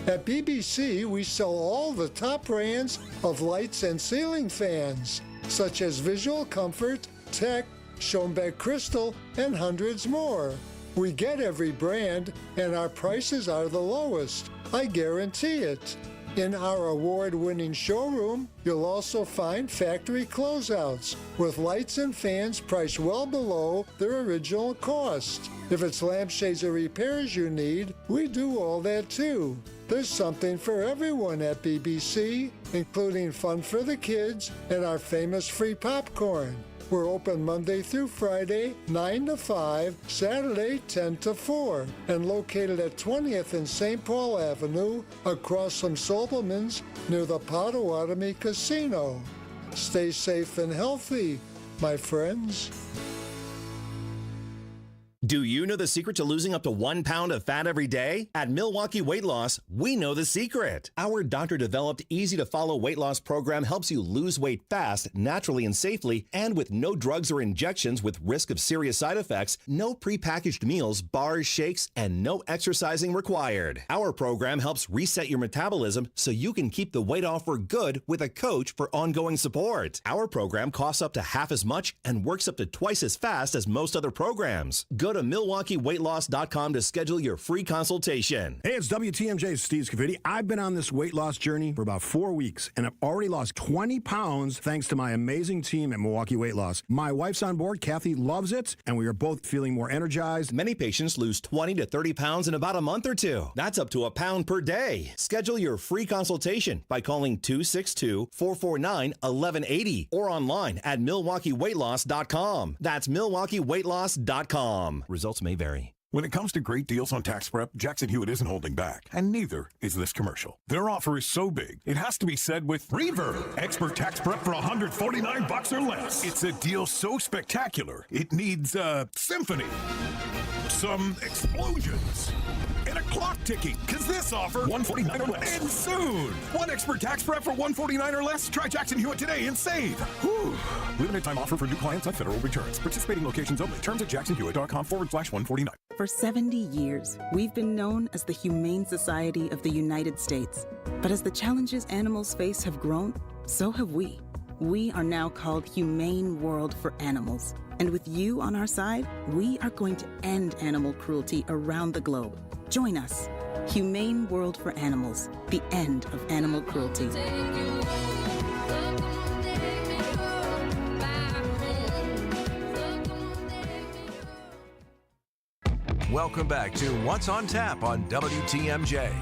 At BBC, we sell all the top brands of lights and ceiling fans, such as Visual Comfort, Tech, Schoenbeck Crystal, and hundreds more. We get every brand, and our prices are the lowest. I guarantee it. In our award-winning showroom, you'll also find factory closeouts with lights and fans priced well below their original cost. If it's lampshades or repairs you need, we do all that too. There's something for everyone at BBC, including fun for the kids and our famous free popcorn. We're open Monday through Friday, 9 to 5, Saturday, 10 to 4, and located at 20th and St. Paul Avenue, across from Sobelman's, near the Potawatomi Casino. Stay safe and healthy, my friends. Do you know the secret to losing up to 1 pound of fat every day? At Milwaukee Weight Loss, we know the secret. Our doctor-developed, easy-to-follow weight loss program helps you lose weight fast, naturally and safely, and with no drugs or injections with risk of serious side effects, no prepackaged meals, bars, shakes, and no exercising required. Our program helps reset your metabolism so you can keep the weight off for good with a coach for ongoing support. Our program costs up to half as much and works up to twice as fast as most other programs. Go to MilwaukeeWeightLoss.com to schedule your free consultation. Hey, it's WTMJ's Steve Scafidi. I've been on this weight loss journey for about 4 weeks, and I've already lost 20 pounds thanks to my amazing team at Milwaukee Weight Loss. My wife's on board. Kathy loves it, and we are both feeling more energized. Many patients lose 20 to 30 pounds in about a month or two. That's up to a pound per day. Schedule your free consultation by calling 262-449-1180 or online at MilwaukeeWeightLoss.com. That's MilwaukeeWeightLoss.com. Results may vary. When it comes to great deals on tax prep, Jackson Hewitt isn't holding back, and neither is this commercial. Their offer is so big, it has to be said with Reverb. Expert tax prep for $149 or less. It's a deal so spectacular, it needs a symphony, some explosions, and a clock ticking, because this offer, $149 or less. And soon, one expert tax prep for $149 or less. Try Jackson Hewitt today and save. Whew. Limited time offer for new clients on federal returns. Participating locations only. Terms at jacksonhewitt.com/149. For 70 years, we've been known as the Humane Society of the United States. But as the challenges animals face have grown, so have we. We are now called Humane World for Animals. And with you on our side, we are going to end animal cruelty around the globe. Join us. Humane World for Animals. The end of animal cruelty. Welcome back to What's on Tap on WTMJ.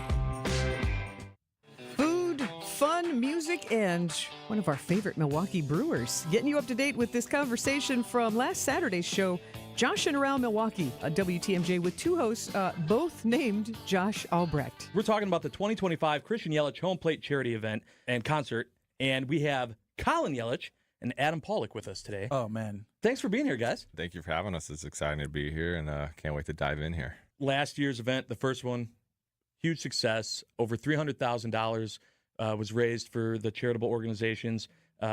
Food, fun, music, and one of our favorite Milwaukee brewers. Getting you up to date with this conversation from last Saturday's show, Josh and Around Milwaukee, WTMJ, with two hosts, both named Josh Albrecht. We're talking about the 2025 Christian Yelich Home Plate Charity Event and Concert, and we have Colin Yelich and Adam Pollock with us today. Oh, man. Thanks for being here, guys. Thank you for having us. It's exciting to be here, and can't wait to dive in here. Last year's event, the first one, huge success. Over $300,000 was raised for the charitable organizations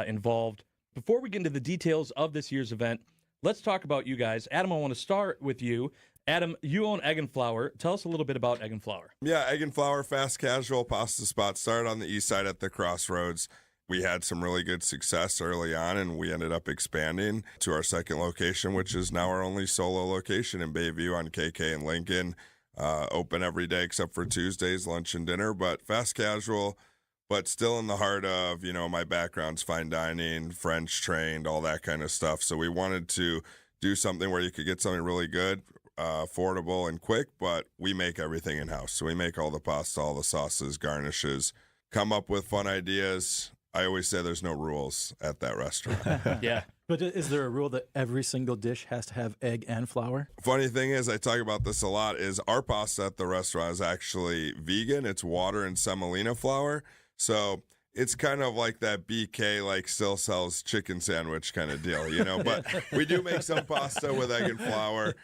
involved. Before we get into the details of this year's event, let's talk about you guys. Adam, I want to start with you. Adam, you own Egg and Flour. Tell us a little bit about Egg and Flour. Yeah, Egg and Flour, fast casual pasta spot. Started on the east side at the Crossroads. We had some really good success early on, and we ended up expanding to our second location, which is now our only solo location in Bayview on KK and Lincoln. Open every day except for Tuesdays, lunch and dinner, but fast casual, but still in the heart of, my background's fine dining, French trained, all that kind of stuff. So we wanted to do something where you could get something really good, affordable and quick, but we make everything in-house. So we make all the pasta, all the sauces, garnishes, come up with fun ideas. I always say there's no rules at that restaurant. Yeah. But is there a rule that every single dish has to have egg and flour? Funny thing is, I talk about this a lot, is our pasta at the restaurant is actually vegan. It's water and semolina flour. So it's kind of like that BK, like still sells chicken sandwich kind of deal, But we do make some pasta with egg and flour.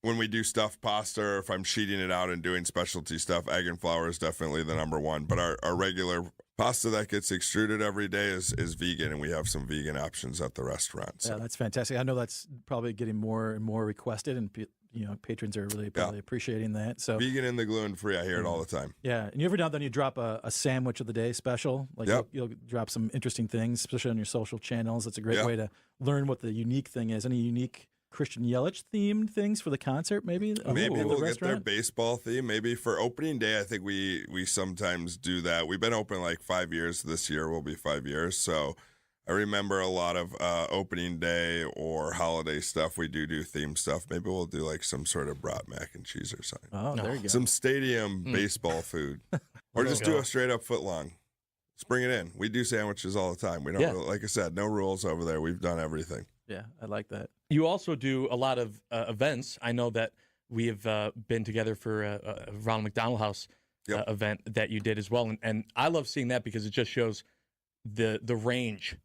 When we do stuffed pasta, or if I'm sheeting it out and doing specialty stuff, egg and flour is definitely the number one. But our regular pasta that gets extruded every day is vegan, and we have some vegan options at the restaurant. So. Yeah, that's fantastic. I know that's probably getting more and more requested, and patrons are really probably appreciating that. So vegan and the gluten-free, I hear it all the time. Yeah, and every now and then you drop a sandwich of the day special. Like you'll drop some interesting things, especially on your social channels. That's a great way to learn what the unique thing is. Any unique Christian Yelich themed things for the concert, maybe? Maybe we'll get their baseball theme. Maybe for opening day, I think we sometimes do that. We've been open like 5 years. This year will be 5 years. So I remember a lot of opening day or holiday stuff. We do theme stuff. Maybe we'll do like some sort of brat mac and cheese or something. Oh, there you go. Some stadium baseball food. Or just do a straight up foot long. Let's bring it in. We do sandwiches all the time. We don't, really, like I said, no rules over there. We've done everything. Yeah, I like that. You also do a lot of events. I know that we have been together for a Ronald McDonald House event that you did as well. And I love seeing that because it just shows the range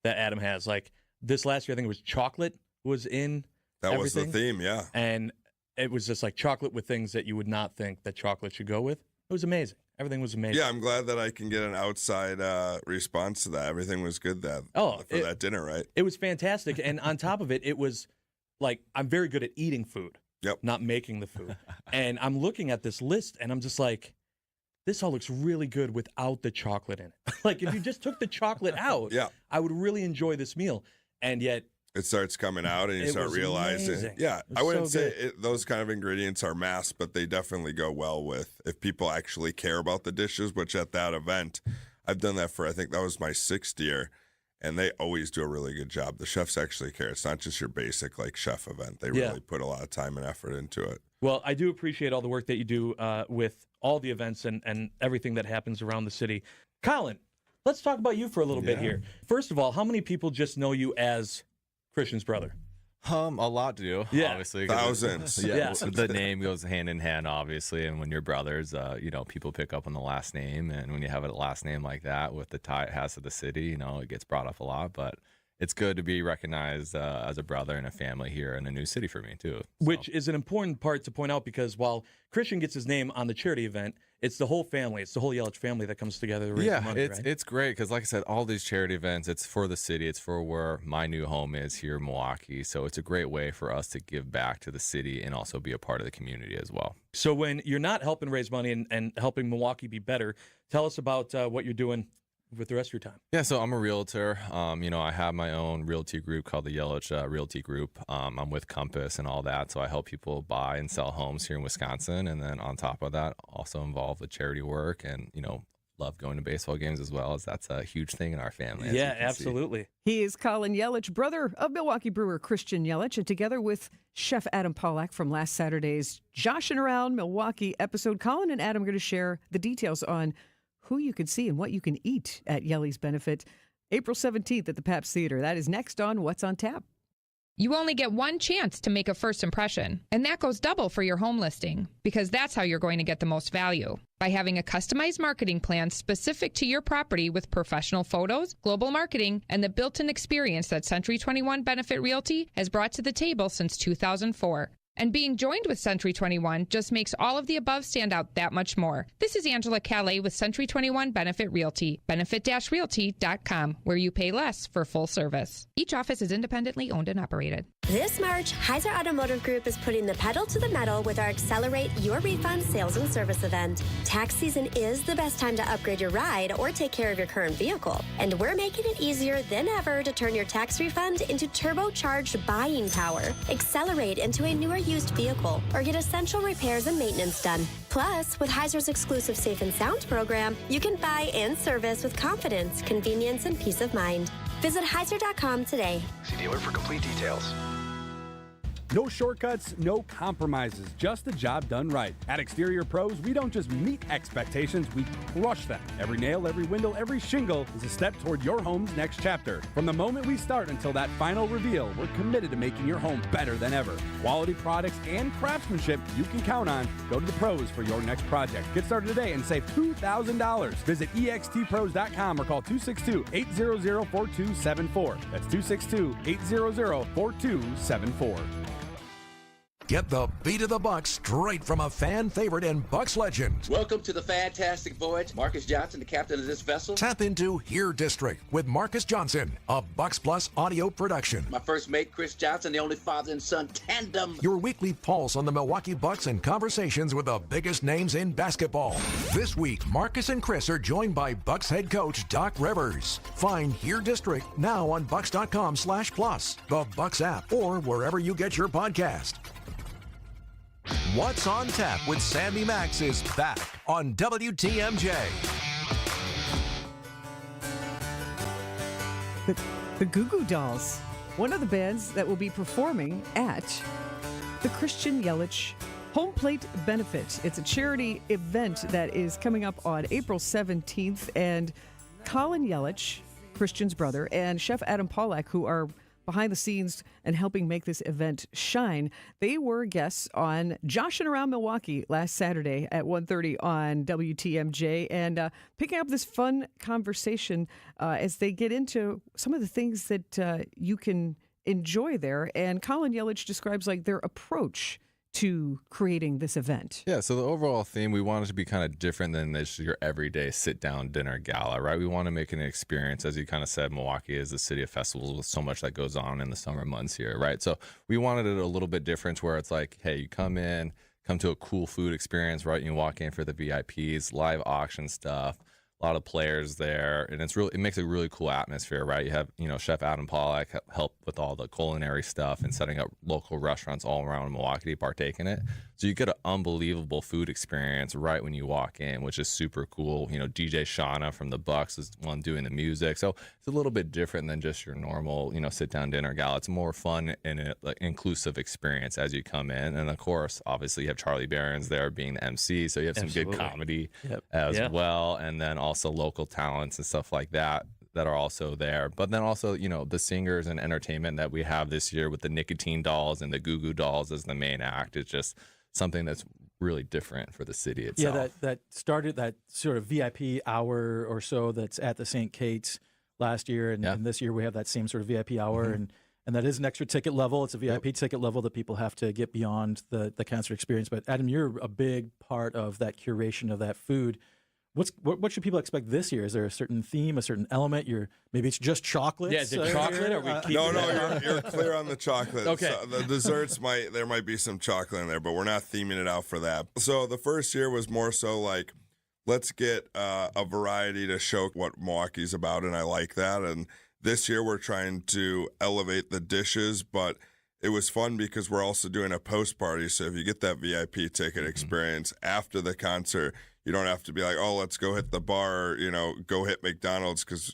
that Adam has. Like this last year, I think it was chocolate was in That was the everything. theme, yeah. And it was just like chocolate with things that you would not think that chocolate should go with. It was amazing. Everything was amazing. Yeah, I'm glad that I can get an outside response to that. Everything was good for that dinner, right? It was fantastic. And on top of it, it was like, I'm very good at eating food, not making the food. And I'm looking at this list and I'm just like, this all looks really good without the chocolate in it. Like, if you just took the chocolate out, I would really enjoy this meal. And yet, it starts coming out and you it start was realizing. amazing. Yeah, It was I wouldn't so say those kind of ingredients are masked, but they definitely go well with if people actually care about the dishes, which at that event, I've done that for, I think that was my 6th year, and they always do a really good job. The chefs actually care. It's not just your basic like chef event. They really put a lot of time and effort into it. well, I do appreciate all the work that you do with all the events and everything that happens around the city. Colin, let's talk about you for a little bit here. First of all, how many people just know you as Christian's brother? A lot do, obviously. Thousands. The name goes hand in hand, obviously, and when you're brothers, people pick up on the last name, and when you have a last name like that with the tie it has to the city, it gets brought up a lot, but it's good to be recognized as a brother and a family here in a new city for me, too. Which is an important part to point out because while Christian gets his name on the charity event, it's the whole family. It's the whole Yelich family that comes together to raise the money, right? It's great because, like I said, all these charity events, it's for the city. It's for where my new home is here in Milwaukee. So it's a great way for us to give back to the city and also be a part of the community as well. So when you're not helping raise money and helping Milwaukee be better, tell us about what you're doing with the rest of your time. Yeah, so I'm a realtor. I have my own realty group called the Yelich Realty Group. I'm with Compass and all that, so I help people buy and sell homes here in Wisconsin. And then on top of that, also involved with charity work and, love going to baseball games as well, as that's a huge thing in our family. Yeah, absolutely. He is Colin Yelich, brother of Milwaukee brewer Christian Yelich, and together with Chef Adam Pollack from last Saturday's Joshin' Around Milwaukee episode, Colin and Adam are going to share the details on who you can see and what you can eat at Yelly's benefit April 17th at the Pabst Theater. That is next on What's on Tap. You only get one chance to make a first impression, and that goes double for your home listing, because that's how you're going to get the most value. By having a customized marketing plan specific to your property with professional photos, global marketing, and the built-in experience that Century 21 Benefit Realty has brought to the table since 2004. And being joined with Century 21 just makes all of the above stand out that much more. This is Angela Calais with Century 21 Benefit Realty, benefit-realty.com, where you pay less for full service. Each office is independently owned and operated. This March, Heiser Automotive Group is putting the pedal to the metal with our Accelerate Your Refund sales and service event. Tax season is the best time to upgrade your ride or take care of your current vehicle. And we're making it easier than ever to turn your tax refund into turbocharged buying power. Accelerate into a newer used vehicle or get essential repairs and maintenance done. Plus, with Heiser's exclusive Safe and Sound program, you can buy and service with confidence, convenience, and peace of mind. Visit Heiser.com today. See dealer for complete details. No shortcuts, no compromises, just the job done right. At Exterior Pros, we don't just meet expectations, we crush them. Every nail, every window, every shingle is a step toward your home's next chapter. From the moment we start until that final reveal, we're committed to making your home better than ever. Quality products and craftsmanship you can count on. Go to the pros for your next project. Get started today and save $2,000. Visit extpros.com or call 262-800-4274. That's 262-800-4274. Get the beat of the Bucks straight from a fan favorite and Bucks legend. Welcome to the fantastic voyage. Marcus Johnson, the captain of this vessel. Tap into Here District with Marcus Johnson, a Bucks Plus audio production. My first mate, Chris Johnson, the only father and son tandem. Your weekly pulse on the Milwaukee Bucks and conversations with the biggest names in basketball. This week, Marcus and Chris are joined by Bucks head coach Doc Rivers. Find Here District now on bucks.com/plus, the Bucks app, or wherever you get your podcast. What's on Tap with Sandy Maxx is back on WTMJ. The Goo Goo Dolls, one of the bands that will be performing at the Christian Yelich Home Plate Benefit. It's a charity event that is coming up on April 17th, and Colin Yelich, Christian's brother, and Chef Adam Pollack, who are behind the scenes and helping make this event shine. They were guests on Joshin' Around Milwaukee last Saturday at 1:30 on WTMJ, and picking up this fun conversation as they get into some of the things that you can enjoy there. And Colin Yelich describes like their approach to creating this event. Yeah, so the overall theme, we want it to be kind of different than just your everyday sit-down dinner gala, right? We want to make it an experience. As you kind of said, Milwaukee is the city of festivals with so much that goes on in the summer months here, right? So we wanted it a little bit different where it's like, hey, you come to a cool food experience, right? You walk in for the VIPs, live auction stuff, a lot of players there, and it makes a really cool atmosphere, right? You have, Chef Adam Pollack help with all the culinary stuff and setting up local restaurants all around Milwaukee to partake in it. So you get an unbelievable food experience right when you walk in, which is super cool. DJ Shauna from the Bucks is one doing the music. So it's a little bit different than just your normal, sit-down dinner gala. It's more fun and inclusive experience as you come in. And of course, obviously you have Charlie Barron's there being the MC. So you have some good comedy as well. And then also local talents and stuff like that are also there. But then also, the singers and entertainment that we have this year with the Nicotine Dolls and the Goo Goo Dolls as the main act is just something that's really different for the city itself. Yeah, that started that sort of VIP hour or so that's at the St. Kate's last year. And this year we have that same sort of VIP hour. And that is an extra ticket level. It's a VIP ticket level that people have to get beyond the concert experience. But Adam, you're a big part of that curation of that food. What should people expect this year? Is there a certain theme, a certain element? Maybe it's just chocolate. Yeah, is it chocolate? Or you're clear on the chocolate. Okay. So the desserts there might be some chocolate in there, but we're not theming it out for that. So the first year was more so like, let's get a variety to show what Milwaukee's about, and I like that. And this year we're trying to elevate the dishes, but it was fun because we're also doing a post party. So if you get that VIP ticket experience after the concert, you don't have to be like, oh, let's go hit the bar, or, go hit McDonald's because,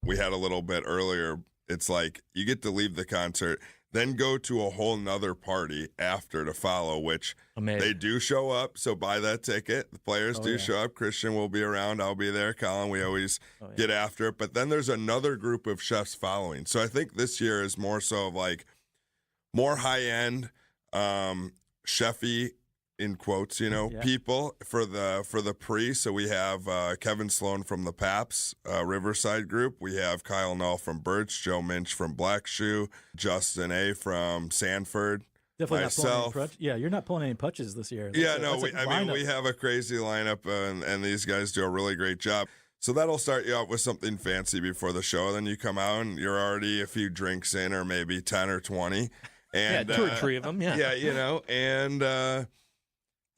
we had a little bit earlier. It's like you get to leave the concert, then go to a whole nother party after to follow, which they do show up. So buy that ticket. The players do show up. Christian will be around. I'll be there. Colin, we always get after it. But then there's another group of chefs following. So I think this year is more so of like more high-end, chefy, in quotes, people for the pre. So we have Kevin Sloan from the Paps Riverside group. We have Kyle Null from Birch, Joe Minch from Black Shoe, Justin A. from Sanford. Definitely myself. You're not pulling any punches this year. We have a crazy lineup, and these guys do a really great job. So that'll start you out with something fancy before the show. Then you come out and you're already a few drinks in, or maybe 10 or 20. And, 2 or 3 of them, and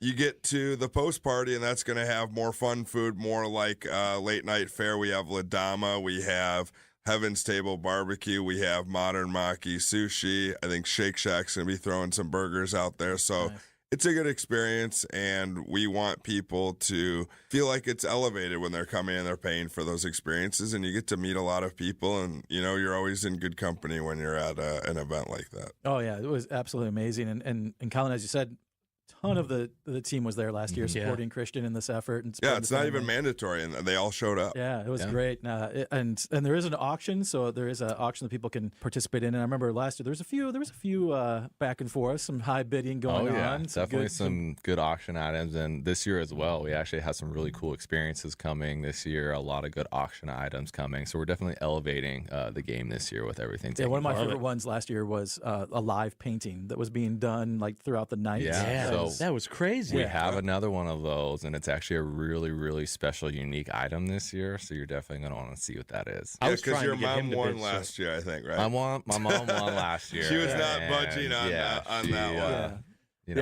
you get to the post party, and that's going to have more fun food, more like late night fare. We have La Dama, we have Heaven's Table Barbecue, we have Modern Maki Sushi. I think Shake Shack's going to be throwing some burgers out there. So it's a good experience, and we want people to feel like it's elevated when they're coming and they're paying for those experiences, and you get to meet a lot of people, and you're always in good company when you're at an event like that. Oh yeah, it was absolutely amazing, and Colin, as you said, ton of the team was there last year supporting Christian in this effort. And it's not even mandatory, and they all showed up. Yeah, it was great. And there is an auction, so there is an auction that people can participate in. And I remember last year there was a few back and forth, some high bidding going on. Definitely some good auction items. And this year as well, we actually have some really cool experiences coming this year. A lot of good auction items coming. So we're definitely elevating the game this year with everything. Yeah, one of my favorite ones last year was a live painting that was being done like throughout the night. Yeah. That was crazy. We have another one of those, and it's actually a really, really special, unique item this year. So you're definitely going to want to see what that is. Yeah, because your mom won last year, I think, right? My mom won last year. She was not budging on that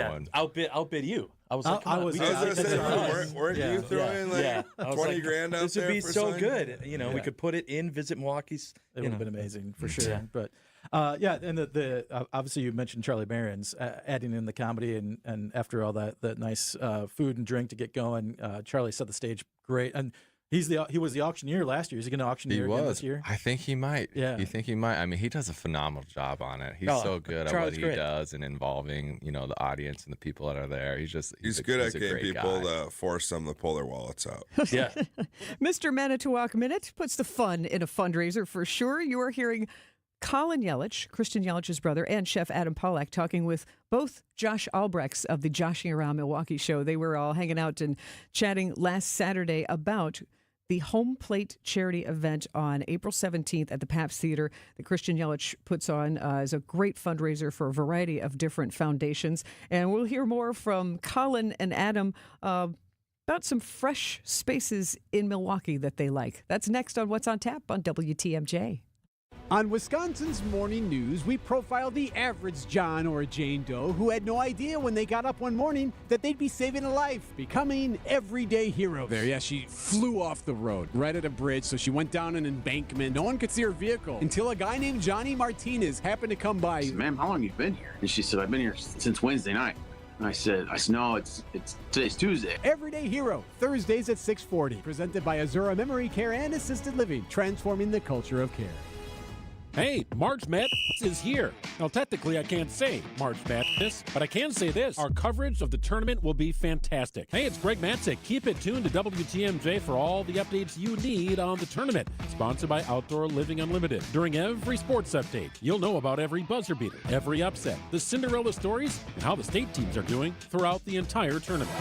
one. Outbid you. I was like, weren't you throwing like 20 grand out there? This would be so good. We could put it in Visit Milwaukee's. It would have been amazing for sure. Yeah. But and the obviously you mentioned Charlie Barron's adding in the comedy, and after all that nice food and drink to get going, Charlie set the stage great. And he was the auctioneer last year. Is he going to auctioneer again this year? I think he might. Yeah. You think he might? I mean, he does a phenomenal job on it. He's so good at what he does and involving, the audience and the people that are there. He's good at getting people to force them to pull their wallets out. Yeah. Mr. Manitowoc Minute puts the fun in a fundraiser for sure. You are hearing Colin Yelich, Christian Yelich's brother, and Chef Adam Pollack talking with both Josh Albrechts of the Joshing Around Milwaukee show. They were all hanging out and chatting last Saturday about the Home Plate charity event on April 17th at the Pabst Theater that Christian Yelich puts on is a great fundraiser for a variety of different foundations. And we'll hear more from Colin and Adam about some fresh spaces in Milwaukee that they like. That's next on What's on Tap on WTMJ. On Wisconsin's Morning News, we profile the average John or Jane Doe who had no idea when they got up one morning that they'd be saving a life, becoming everyday heroes. There, yeah, she flew off the road right at a bridge, so she went down an embankment. No one could see her vehicle until a guy named Johnny Martinez happened to come by. I said, "Ma'am, how long have you been here?" And she said, "I've been here since Wednesday night." And I said, no, it's today's Tuesday. Everyday Hero, Thursdays at 6:40. Presented by Azura Memory Care and Assisted Living, transforming the culture of care. Hey, March Madness is here. Now, technically, I can't say March Madness, but I can say this. Our coverage of the tournament will be fantastic. Hey, it's Greg Matzik. Keep it tuned to WTMJ for all the updates you need on the tournament. Sponsored by Outdoor Living Unlimited. During every sports update, you'll know about every buzzer beater, every upset, the Cinderella stories, and how the state teams are doing throughout the entire tournament.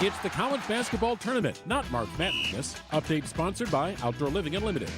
It's the college basketball tournament, not March Madness. Update sponsored by Outdoor Living Unlimited.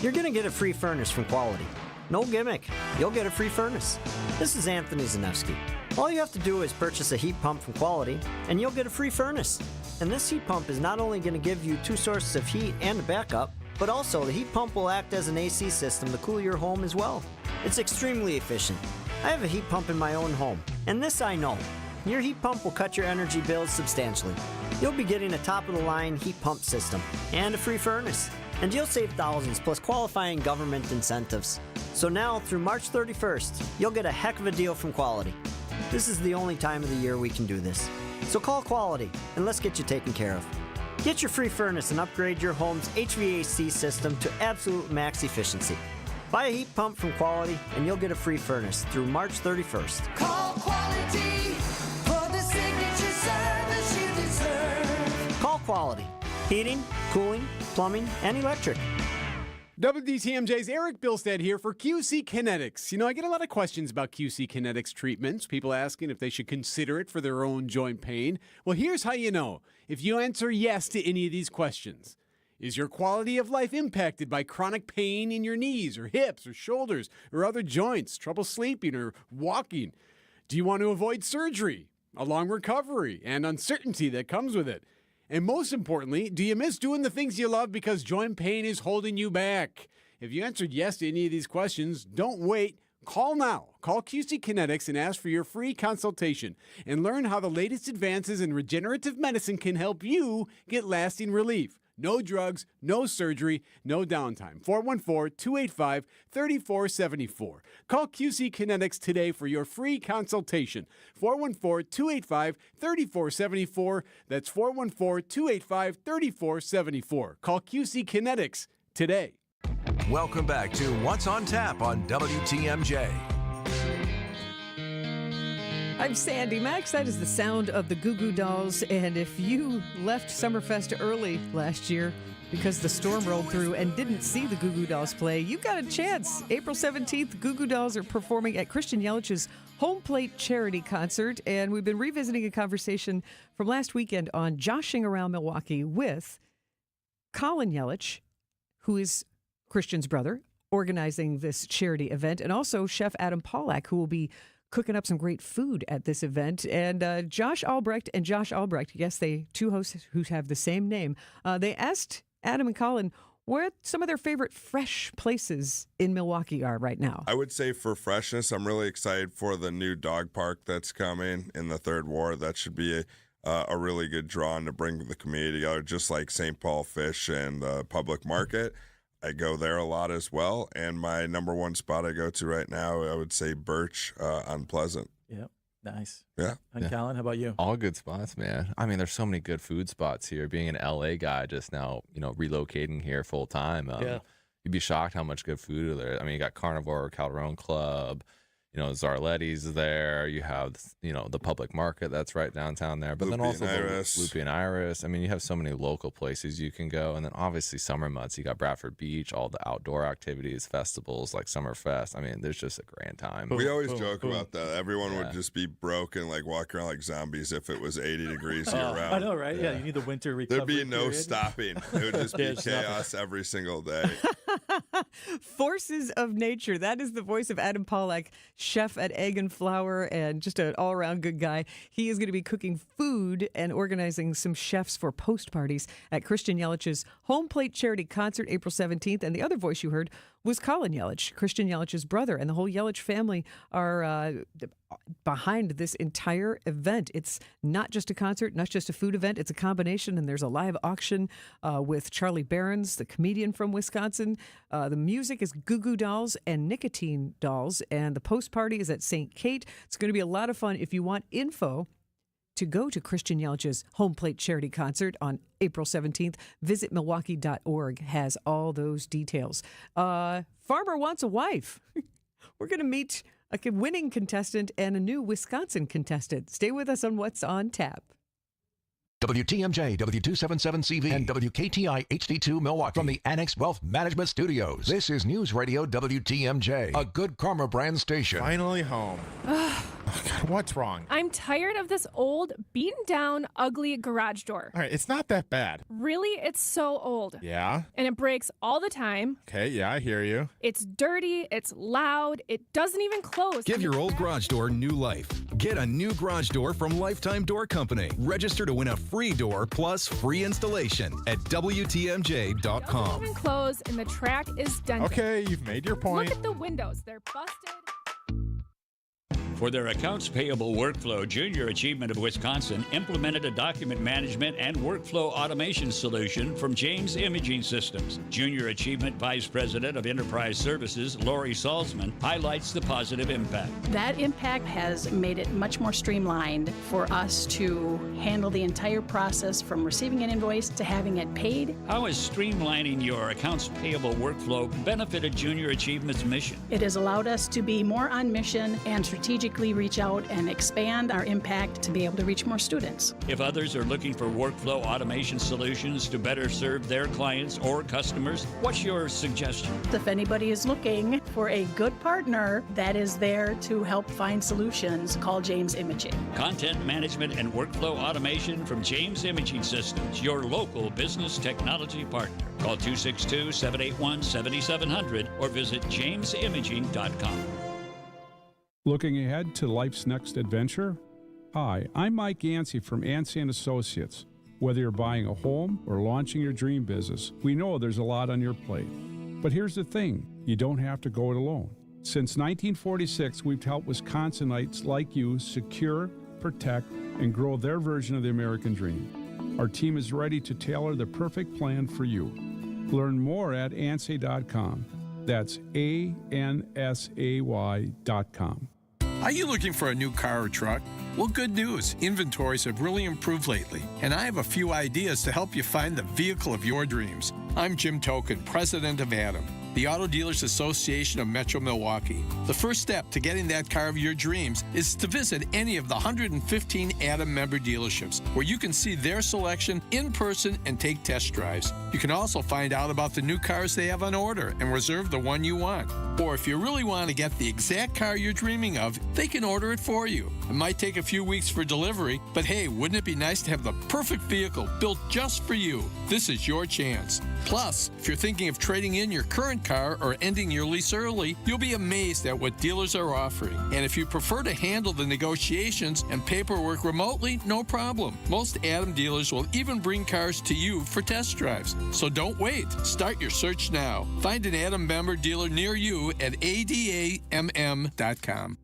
You're going to get a free furnace from Quality. No gimmick. You'll get a free furnace. This is Anthony Zanevsky. All you have to do is purchase a heat pump from Quality, and you'll get a free furnace. And this heat pump is not only going to give you 2 sources of heat and a backup, but also the heat pump will act as an AC system to cool your home as well. It's extremely efficient. I have a heat pump in my own home, and this I know. Your heat pump will cut your energy bills substantially. You'll be getting a top-of-the-line heat pump system and a free furnace. And you'll save thousands plus qualifying government incentives. So now, through March 31st, you'll get a heck of a deal from Quality. This is the only time of the year we can do this. So call Quality, and let's get you taken care of. Get your free furnace and upgrade your home's HVAC system to absolute max efficiency. Buy a heat pump from Quality, and you'll get a free furnace through March 31st. Call Quality for the signature service you deserve. Call Quality. Heating, cooling, plumbing, and electric. WTMJ's Eric Bilstead here for QC Kinetics. You know, I get a lot of questions about QC Kinetics treatments, people asking if they should consider it for their own joint pain. Well, here's how you know. If you answer yes to any of these questions. Is your quality of life impacted by chronic pain in your knees or hips or shoulders or other joints, trouble sleeping or walking? Do you want to avoid surgery, a long recovery, and uncertainty that comes with it? And most importantly, do you miss doing the things you love because joint pain is holding you back? If you answered yes to any of these questions, don't wait. Call now. Call QC Kinetics and ask for your free consultation and learn how the latest advances in regenerative medicine can help you get lasting relief. No drugs, no surgery, no downtime. 414-285-3474. Call QC Kinetics today for your free consultation. 414-285-3474. That's 414-285-3474. Call QC Kinetics today. Welcome back to What's on Tap on WTMJ. I'm Sandy Maxx. That is the sound of the Goo Goo Dolls. And if you left Summerfest early last year because the storm rolled through and didn't see the Goo Goo Dolls play, you got a chance. April 17th, Goo Goo Dolls are performing at Christian Yelich's Home Plate charity concert. And we've been revisiting a conversation from last weekend on Joshing Around Milwaukee with Colin Yelich, who is Christian's brother, organizing this charity event, and also Chef Adam Pollack, who will be cooking up some great food at this event. And Josh Albrecht and Josh Albrecht, yes, they two hosts who have the same name, they asked Adam and Colin where some of their favorite fresh places in Milwaukee are right now. I would say for freshness, I'm really excited for the new dog park that's coming in the Third Ward. That should be a really good draw to bring the community together, just like St. Paul Fish and the public market. I go there a lot as well, and my number one spot I go to right now, I would say Birch on Pleasant. Yep, nice. Yeah. And Colin, how about you? All good spots, man. I mean, there's so many good food spots here. Being an LA guy, just now, relocating here full time. You'd be shocked how much good food is there. I mean, you got Carnivore, Calderon Club, Zarletti's there. You have, the public market that's right downtown there. But then also Loopy and Iris. I mean, you have so many local places you can go. And then obviously summer months, you got Bradford Beach, all the outdoor activities, festivals like Summerfest. I mean, there's just a grand time. We always joke about that. Everyone would just be broke and like walk around like zombies if it was 80 degrees year round. I know, right? Yeah, you need the winter recovery. There'd be no stopping. It would just be chaos every single day. Forces of nature. That is the voice of Adam Pollack, chef at Egg and Flour and just an all-around good guy. He is going to be cooking food and organizing some chefs for post parties at Christian Yelich's Home Plate Charity Concert April 17th. And the other voice you heard was Colin Yelich, Christian Yelich's brother, and the whole Yelich family are behind this entire event. It's not just a concert, not just a food event. It's a combination, and there's a live auction with Charlie Behrens, the comedian from Wisconsin. The music is Goo Goo Dolls and Nicotine Dolls, and the post party is at St. Kate. It's going to be a lot of fun. If you want info to go to Christian Yelich's Home Plate Charity Concert on April 17th, visit Milwaukee.org, has all those details. Farmer wants a wife. We're going to meet a winning contestant and a new Wisconsin contestant. Stay with us on What's on Tap. WTMJ, W277CV, and WKTI HD2 Milwaukee from the Annex Wealth Management Studios. This is News Radio WTMJ, a Good Karma brand station. Finally home. Oh, God, what's wrong? I'm tired of this old, beaten down, ugly garage door. All right, it's not that bad. Really? It's so old. Yeah? And it breaks all the time. Okay, yeah, I hear you. It's dirty, it's loud, it doesn't even close. Give your old garage door new life. Get a new garage door from Lifetime Door Company. Register to win a free door plus free installation at WTMJ.com. It doesn't even close, and the track is dented. Okay, you've made your point. Look at the windows. They're busted. For their accounts payable workflow, Junior Achievement of Wisconsin implemented a document management and workflow automation solution from James Imaging Systems. Junior Achievement Vice President of Enterprise Services, Lori Salzman, highlights the positive impact. That impact has made it much more streamlined for us to handle the entire process from receiving an invoice to having it paid. How has streamlining your accounts payable workflow benefited Junior Achievement's mission? It has allowed us to be more on mission and strategically reach out and expand our impact to be able to reach more students. If others are looking for workflow automation solutions to better serve their clients or customers, what's your suggestion? If anybody is looking for a good partner that is there to help find solutions, call James Imaging. Content management and workflow automation from James Imaging Systems, your local business technology partner. Call 262-781-7700 or visit jamesimaging.com. Looking ahead to life's next adventure? Hi, I'm Mike Yancey from Yancey & Associates. Whether you're buying a home or launching your dream business, we know there's a lot on your plate. But here's the thing, you don't have to go it alone. Since 1946, we've helped Wisconsinites like you secure, protect, and grow their version of the American dream. Our team is ready to tailor the perfect plan for you. Learn more at ANSAY.com. That's ANSAY.com. Are you looking for a new car or truck? Well, good news. Inventories have really improved lately, and I have a few ideas to help you find the vehicle of your dreams. I'm Jim Token, president of Adam, the Auto Dealers Association of Metro Milwaukee. The first step to getting that car of your dreams is to visit any of the 115 Adam member dealerships, where you can see their selection in person and take test drives. You can also find out about the new cars they have on order and reserve the one you want. Or if you really want to get the exact car you're dreaming of, they can order it for you. It might take a few weeks for delivery, but hey, wouldn't it be nice to have the perfect vehicle built just for you? This is your chance. Plus, if you're thinking of trading in your current car or ending your lease early, you'll be amazed at what dealers are offering. And if you prefer to handle the negotiations and paperwork remotely, no problem. Most Adam dealers will even bring cars to you for test drives. So don't wait. Start your search now. Find an Adam member dealer near you at adamm.com.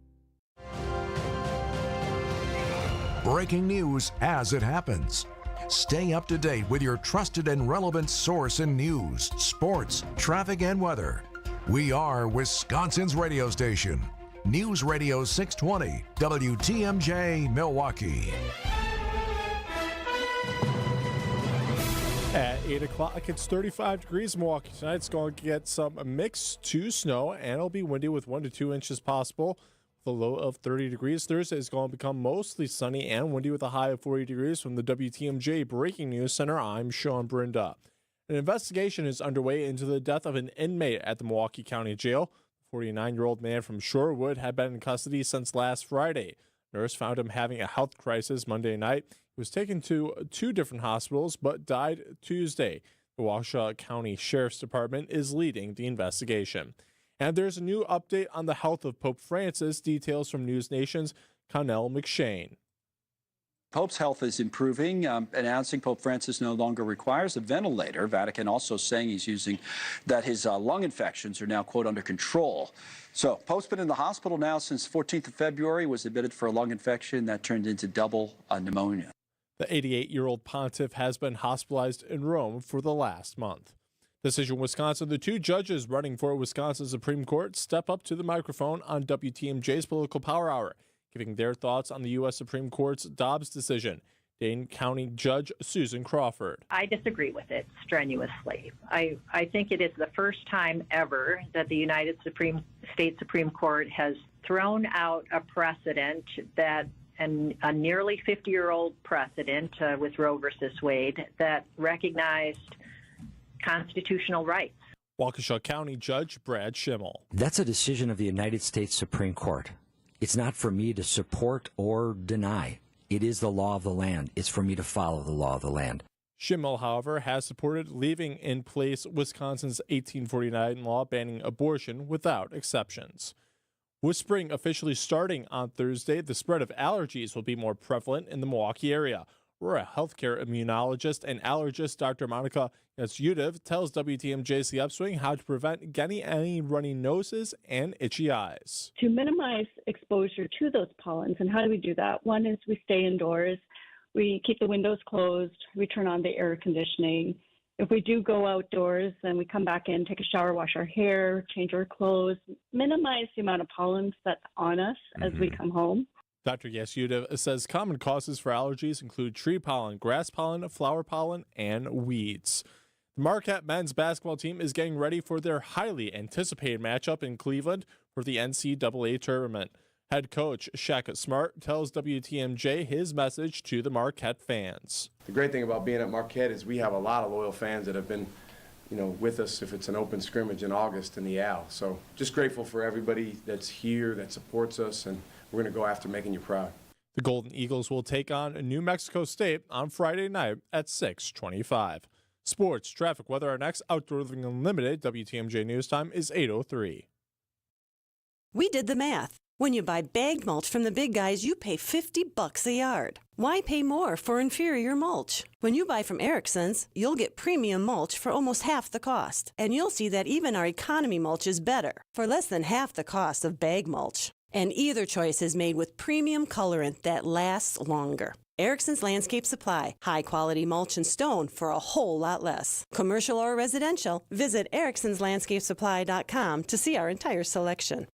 Breaking news as it happens. Stay up to date with your trusted and relevant source in news, sports, traffic, and weather. We are Wisconsin's radio station. News Radio 620, WTMJ, Milwaukee. At 8 o'clock, it's 35 degrees in Milwaukee tonight. It's going to get some mix to snow, and it'll be windy with 1 to 2 inches possible. The low of 30 degrees. Thursday is going to become mostly sunny and windy with a high of 40 degrees. From the WTMJ Breaking News Center, I'm Sean Brinda. An investigation is underway into the death of an inmate at the Milwaukee County Jail. The 49-year-old man from Shorewood had been in custody since last Friday. Nurse found him having a health crisis Monday night. He was taken to 2 different hospitals but died Tuesday. The Waukesha County Sheriff's Department is leading the investigation. And there's a new update on the health of Pope Francis. Details from News Nation's Connell McShane. Pope's health is improving, announcing Pope Francis no longer requires a ventilator. Vatican also saying that his lung infections are now, quote, under control. So Pope's been in the hospital now since 14th of February, was admitted for a lung infection that turned into double pneumonia. The 88-year-old pontiff has been hospitalized in Rome for the last month. Decision Wisconsin, the 2 judges running for Wisconsin Supreme Court step up to the microphone on WTMJ's Political Power Hour, giving their thoughts on the U.S. Supreme Court's Dobbs decision. Dane County Judge Susan Crawford. I disagree with it strenuously. I think it is the first time ever that the United States Supreme Court has thrown out a precedent that a nearly 50-year-old precedent with Roe versus Wade that recognized constitutional rights. Waukesha County Judge Brad Schimmel. That's a decision of the United States Supreme Court. It's not for me to support or deny. It is the law of the land. It's for me to follow the law of the land. Schimmel, however, has supported leaving in place Wisconsin's 1849 law banning abortion without exceptions. With spring officially starting on Thursday, the spread of allergies will be more prevalent in the Milwaukee area. Rural healthcare immunologist and allergist Dr. Monica Yasyudev tells WTMJ's The Upswing how to prevent getting any runny noses and itchy eyes. To minimize exposure to those pollens, and how do we do that? One is we stay indoors, we keep the windows closed, we turn on the air conditioning. If we do go outdoors, then we come back in, take a shower, wash our hair, change our clothes, minimize the amount of pollens that's on us as we come home. Dr. Yasyudev says common causes for allergies include tree pollen, grass pollen, flower pollen, and weeds. The Marquette men's basketball team is getting ready for their highly anticipated matchup in Cleveland for the NCAA tournament. Head coach Shaq Smart tells WTMJ his message to the Marquette fans. The great thing about being at Marquette is we have a lot of loyal fans that have been, with us if it's an open scrimmage in August in the Al. So just grateful for everybody that's here, that supports us, and we're going to go after making you proud. The Golden Eagles will take on New Mexico State on Friday night at 6:25. Sports, traffic, weather are next. Outdoor Living Unlimited, WTMJ News Time is 8:03. We did the math. When you buy bagged mulch from the big guys, you pay $50 a yard. Why pay more for inferior mulch? When you buy from Erickson's, you'll get premium mulch for almost half the cost. And you'll see that even our economy mulch is better, for less than half the cost of bag mulch. And either choice is made with premium colorant that lasts longer. Erickson's Landscape Supply, high-quality mulch and stone for a whole lot less. Commercial or residential, visit ericksonslandscapesupply.com to see our entire selection.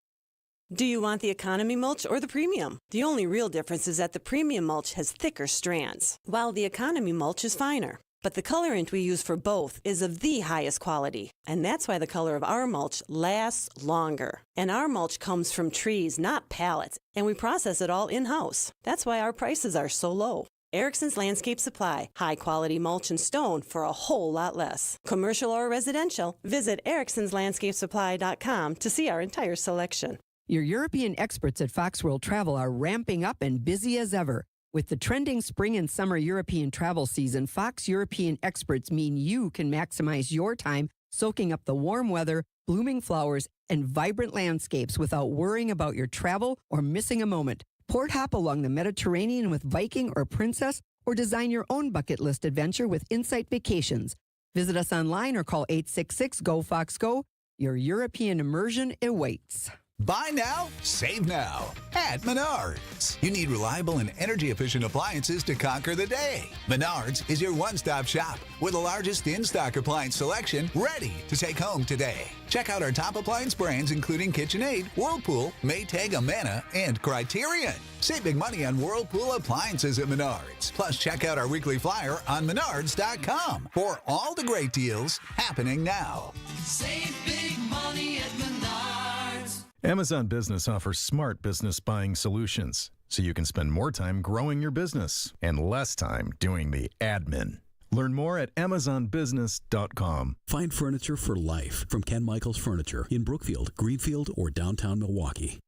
Do you want the economy mulch or the premium? The only real difference is that the premium mulch has thicker strands, while the economy mulch is finer. But the colorant we use for both is of the highest quality, and that's why the color of our mulch lasts longer. And our mulch comes from trees, not pallets, and we process it all in-house. That's why our prices are so low. Erickson's Landscape Supply, high-quality mulch and stone for a whole lot less. Commercial or residential, visit ericksonslandscapesupply.com to see our entire selection. Your European experts at Fox World Travel are ramping up and busy as ever. With the trending spring and summer European travel season, Fox European experts mean you can maximize your time soaking up the warm weather, blooming flowers, and vibrant landscapes without worrying about your travel or missing a moment. Port hop along the Mediterranean with Viking or Princess, or design your own bucket list adventure with Insight Vacations. Visit us online or call 866-GO-FOX-GO. Your European immersion awaits. Buy now, save now at Menards. You need reliable and energy-efficient appliances to conquer the day. Menards is your one-stop shop with the largest in-stock appliance selection ready to take home today. Check out our top appliance brands including KitchenAid, Whirlpool, Maytag, Amana, and Criterion. Save big money on Whirlpool appliances at Menards. Plus, check out our weekly flyer on Menards.com for all the great deals happening now. Save big money at Menards. Amazon Business offers smart business buying solutions so you can spend more time growing your business and less time doing the admin. Learn more at amazonbusiness.com. Find furniture for life from Ken Michaels Furniture in Brookfield, Greenfield, or downtown Milwaukee.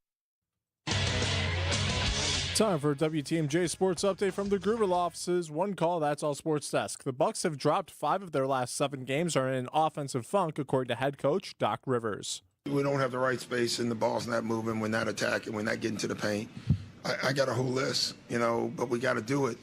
Time for a WTMJ Sports Update from the Groover offices. One call, that's all Sports Desk. The Bucks have dropped 5 of their last 7 games, are in an offensive funk, according to head coach Doc Rivers. We don't have the right space and the ball's not moving. We're not attacking. We're not getting to the paint. I got a whole list, but we got to do it,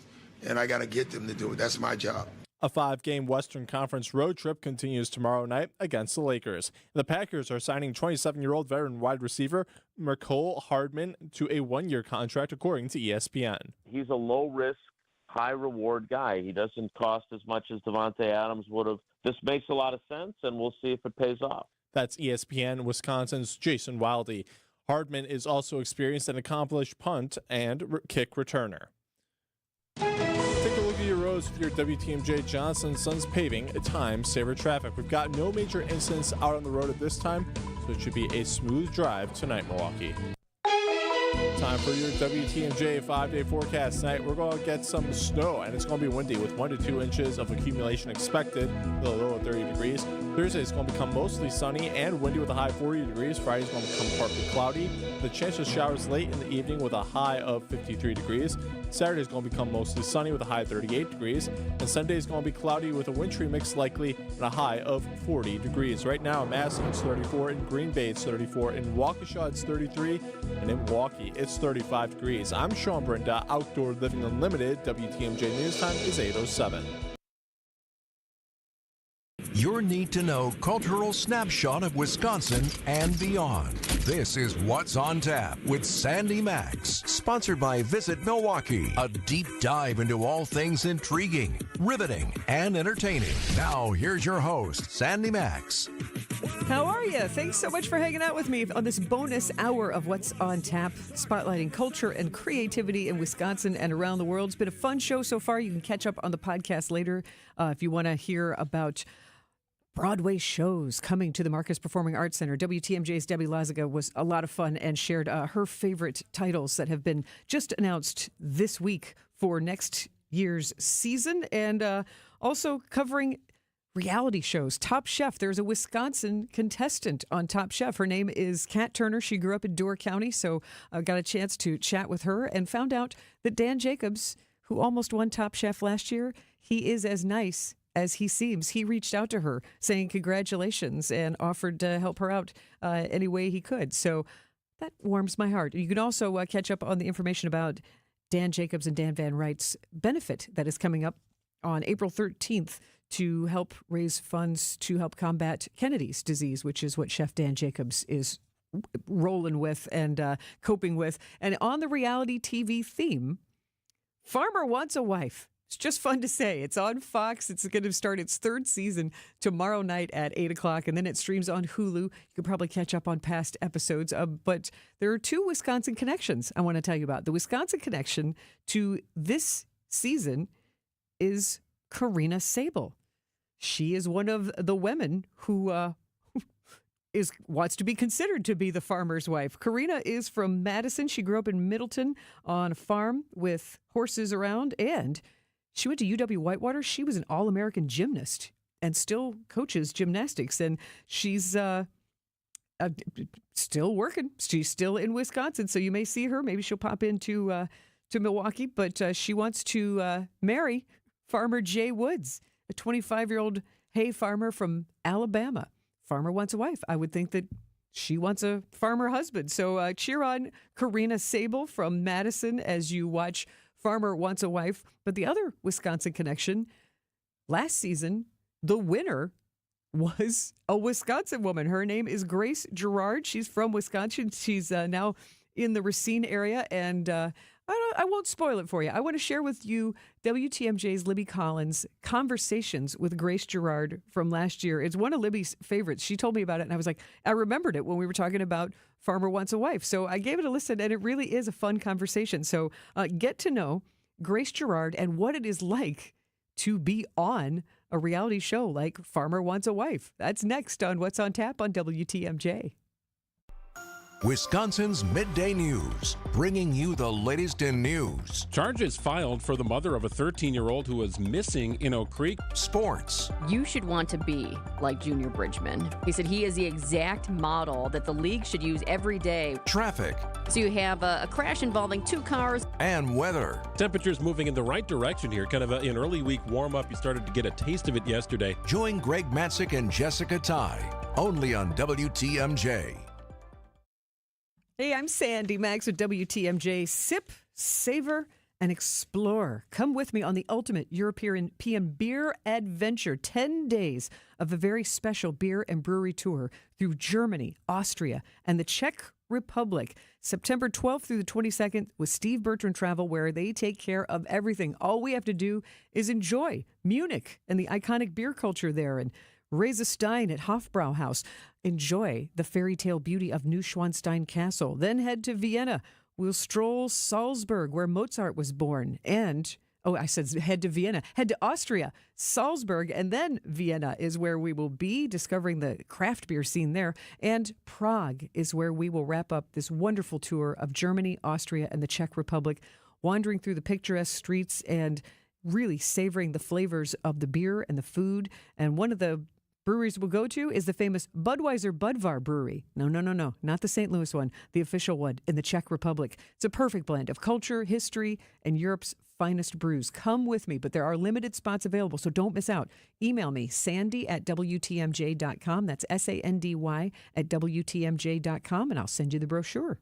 and I got to get them to do it. That's my job. A 5-game Western Conference road trip continues tomorrow night against the Lakers. The Packers are signing 27-year-old veteran wide receiver Mecole Hardman to a 1-year contract, according to ESPN. He's a low-risk, high-reward guy. He doesn't cost as much as Devontae Adams would have. This makes a lot of sense, and we'll see if it pays off. That's ESPN Wisconsin's Jason Wilde. Hardman is also experienced and accomplished punt and kick returner. Take a look at your roads with your WTMJ Johnson Sons Paving Time Saver Traffic. We've got no major incidents out on the road at this time, so it should be a smooth drive tonight, Milwaukee. Time for your WTMJ 5-day forecast. Tonight, we're going to get some snow, and it's going to be windy with 1 to 2 inches of accumulation expected, with a low of 30 degrees. Thursday is going to become mostly sunny and windy with a high of 40 degrees. Friday is going to become partly cloudy. The chance of showers late in the evening with a high of 53 degrees. Saturday is going to become mostly sunny with a high of 38 degrees. And Sunday is going to be cloudy with a wintry mix likely and a high of 40 degrees. Right now in Madison, it's 34. In Green Bay, it's 34. In Waukesha, it's 33. And in Milwaukee, it's 35 degrees. I'm Sean Brenda, Outdoor Living Unlimited. WTMJ News Time is 8:07. Your need-to-know cultural snapshot of Wisconsin and beyond. This is What's on Tap with Sandy Maxx, sponsored by Visit Milwaukee, a deep dive into all things intriguing, riveting, and entertaining. Now, here's your host, Sandy Maxx. How are you? Thanks so much for hanging out with me on this bonus hour of What's on Tap, spotlighting culture and creativity in Wisconsin and around the world. It's been a fun show so far. You can catch up on the podcast later if you want to hear about Broadway shows coming to the Marcus Performing Arts Center. WTMJ's Debbie Lazaga was a lot of fun and shared her favorite titles that have been just announced this week for next year's season, and also covering reality shows. Top Chef. There's a Wisconsin contestant on Top Chef. Her name is Kat Turner. She grew up in Door County, so I got a chance to chat with her and found out that Dan Jacobs, who almost won Top Chef last year, he is as nice as he seems. He reached out to her saying congratulations and offered to help her out any way he could. So that warms my heart. You can also catch up on the information about Dan Jacobs and Dan Van Wright's benefit that is coming up on April 13th to help raise funds to help combat Kennedy's disease, which is what Chef Dan Jacobs is rolling with and coping with. And on the reality TV theme, Farmer Wants a Wife. It's just fun to say. It's on Fox. It's going to start its 3rd season tomorrow night at 8 o'clock, and then it streams on Hulu. You could probably catch up on past episodes. But there are 2 Wisconsin connections I want to tell you about. The Wisconsin connection to this season is Karina Sable. She is one of the women who wants to be considered to be the farmer's wife. Karina is from Madison. She grew up in Middleton on a farm with horses around, and she went to UW Whitewater. She was an All-American gymnast and still coaches gymnastics. And she's still working. She's still in Wisconsin, so you may see her. Maybe she'll pop into to Milwaukee. But she wants to marry Farmer Jay Woods, a 25-year-old hay farmer from Alabama. Farmer wants a wife. I would think that she wants a farmer husband. So cheer on Karina Sable from Madison as you watch Farmer Wants a Wife. But the other Wisconsin connection, last season, the winner was a Wisconsin woman. Her name is Grace Girard. She's from Wisconsin. She's now in the Racine area. And I won't spoil it for you. I want to share with you WTMJ's Libby Collins' conversations with Grace Girard from last year. It's one of Libby's favorites. She told me about it, and I was like, I remembered it when we were talking about Farmer Wants a Wife. So I gave it a listen, and it really is a fun conversation. So get to know Grace Girard and what it is like to be on a reality show like Farmer Wants a Wife. That's next on What's on Tap on WTMJ. Wisconsin's Midday News, bringing you the latest in news. Charges filed for the mother of a 13-year-old who was missing in Oak Creek. Sports. You should want to be like Junior Bridgman. He said he is the exact model that the league should use every day. Traffic. So you have a crash involving 2 cars. And weather. Temperatures moving in the right direction here. Kind of an early week warm-up. You started to get a taste of it yesterday. Join Greg Matzik and Jessica Ty, only on WTMJ. Hey, I'm Sandy Maxx with WTMJ. Sip, savor, and explore. Come with me on the ultimate European beer adventure. 10 days of a very special beer and brewery tour through Germany, Austria, and the Czech Republic. September 12th through the 22nd with Steve Bertrand Travel, where they take care of everything. All we have to do is enjoy Munich and the iconic beer culture there, and raise a stein at Hofbrauhaus. Enjoy the fairy tale beauty of Neuschwanstein Castle. Then head to Vienna. We'll stroll Salzburg, where Mozart was born. And, head to Vienna. Head to Austria, Salzburg, and then Vienna is where we will be, discovering the craft beer scene there. And Prague is where we will wrap up this wonderful tour of Germany, Austria, and the Czech Republic, wandering through the picturesque streets and really savoring the flavors of the beer and the food. And one of the breweries we'll go to is the famous Budweiser Budvar Brewery. No, not the St. Louis one, the official one in the Czech Republic. It's a perfect blend of culture, history, and Europe's finest brews. Come with me, but there are limited spots available, so don't miss out. Email me, sandy@WTMJ.com. That's SANDY @WTMJ.com, and I'll send you the brochure.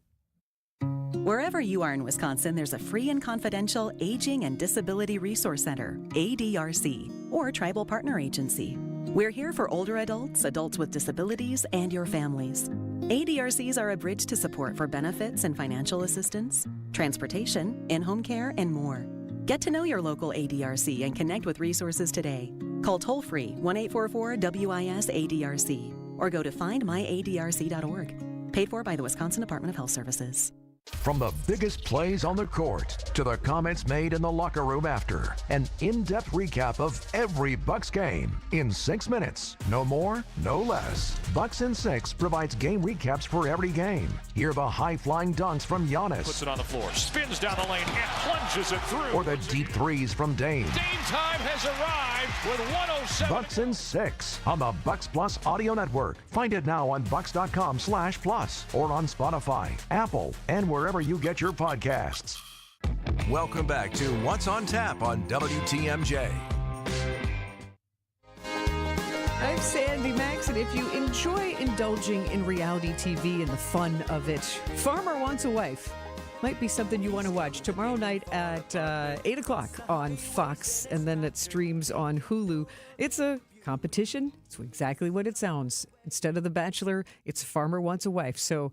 Wherever you are in Wisconsin, there's a free and confidential Aging and Disability Resource Center, ADRC, or Tribal Partner Agency. We're here for older adults, adults with disabilities, and your families. ADRCs are a bridge to support for benefits and financial assistance, transportation, in-home care, and more. Get to know your local ADRC and connect with resources today. Call toll-free 1-844-WIS-ADRC or go to findmyadrc.org. Paid for by the Wisconsin Department of Health Services. From the biggest plays on the court to the comments made in the locker room after, an in-depth recap of every Bucks game in 6 minutes. No more, no less. Bucks in 6 provides game recaps for every game. Hear the high-flying dunks from Giannis. Puts it on the floor, spins down the lane, and plunges it through. Or the deep threes from Dame. Dame time has arrived with 107. Bucks in 6 on the Bucks Plus Audio Network. Find it now on bucks.com/plus or on Spotify, Apple, and wherever you get your podcasts. Welcome back to What's on Tap on WTMJ. I'm Sandy Maxx, and if you enjoy indulging in reality TV and the fun of it, Farmer Wants a Wife might be something you want to watch tomorrow night at 8 o'clock on Fox, and then it streams on Hulu. It's a competition. It's exactly what it sounds. Instead of The Bachelor, it's Farmer Wants a Wife. So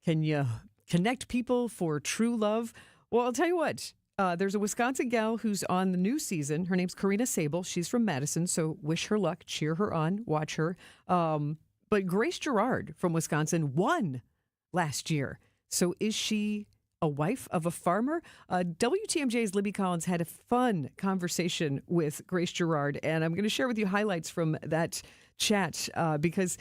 can you connect people for true love? Well, I'll tell you what. There's a Wisconsin gal who's on the new season. Her name's Karina Sable. She's from Madison, so wish her luck. Cheer her on. Watch her. But Grace Gerard from Wisconsin won last year. So is she a wife of a farmer? WTMJ's Libby Collins had a fun conversation with Grace Gerard, and I'm going to share with you highlights from that chat because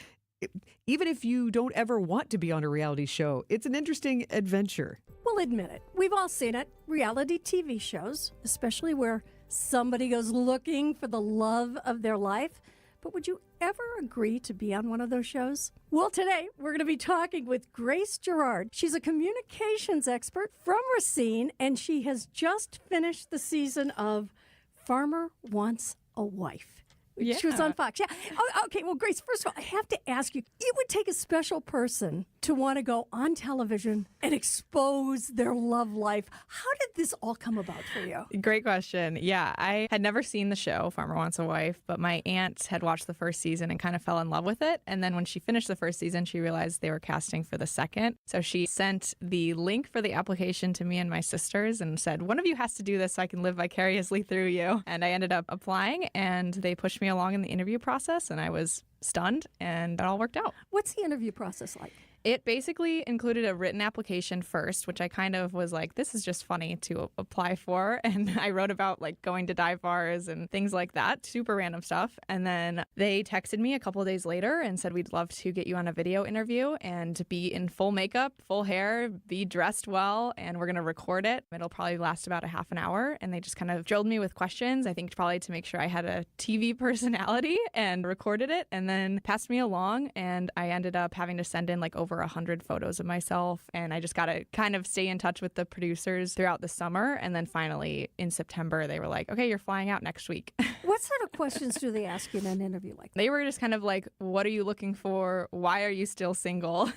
even if you don't ever want to be on a reality show, it's an interesting adventure. We'll admit it. We've all seen it. Reality TV shows, especially where somebody goes looking for the love of their life. But would you ever agree to be on one of those shows? Well, today we're going to be talking with Grace Gerard. She's a communications expert from Racine, and she has just finished the season of Farmer Wants a Wife. She was on Fox. Yeah. Oh, okay. Well, Grace, first of all, I have to ask you, it would take a special person to want to go on television and expose their love life. How did this all come about for you? Great question. Yeah, I had never seen the show, Farmer Wants a Wife, but my aunt had watched the first season and kind of fell in love with it. And then when she finished the first season, she realized they were casting for the second. So she sent the link for the application to me and my sisters and said, one of you has to do this so I can live vicariously through you. And I ended up applying, and they pushed me along in the interview process, and I was stunned, and it all worked out. What's the interview process like? It basically included a written application first, which I kind of was like, this is just funny to apply for. And I wrote about like going to dive bars and things like that, super random stuff. And then they texted me a couple of days later and said, we'd love to get you on a video interview and be in full makeup, full hair, be dressed well, and we're going to record it. It'll probably last about a half an hour. And they just kind of drilled me with questions, I think probably to make sure I had a TV personality, and recorded it and then passed me along. And I ended up having to send in like over 100 photos of myself. And I just got to kind of stay in touch with the producers throughout the summer. And then finally in September, they were like, okay, you're flying out next week. What sort of questions do they ask you in an interview like that? They were just kind of like, what are you looking for? Why are you still single?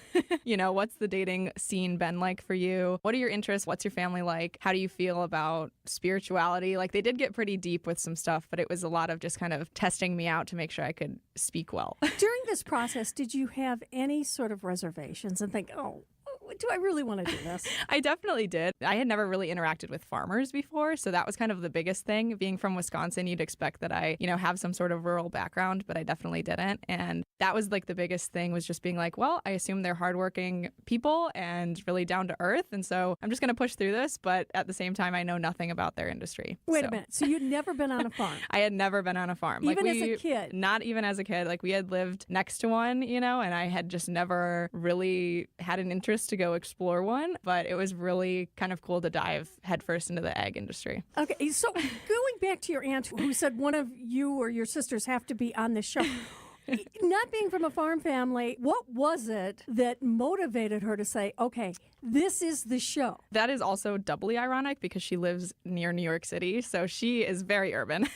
What's the dating scene been like for you? What are your interests? What's your family like? How do you feel about spirituality? Like they did get pretty deep with some stuff, but it was a lot of just kind of testing me out to make sure I could speak well. During this process, did you have any sort of reservations and think, oh, do I really want to do this? I definitely did. I had never really interacted with farmers before, so that was kind of the biggest thing. Being from Wisconsin, you'd expect that I, have some sort of rural background, but I definitely didn't. And that was like the biggest thing, was just being like, well, I assume they're hardworking people and really down to earth. And so I'm just going to push through this. But at the same time, I know nothing about their industry. Wait a minute. So you'd never been on a farm? I had never been on a farm. Even as a kid? Not even as a kid. Like we had lived next to one, and I had just never really had an interest to go explore one. But it was really kind of cool to dive headfirst into the ag industry. Okay. So going back to your aunt who said one of you or your sisters have to be on this show. Not being from a farm family, what was it that motivated her to say, okay, this is the show? That is also doubly ironic because she lives near New York City, so she is very urban.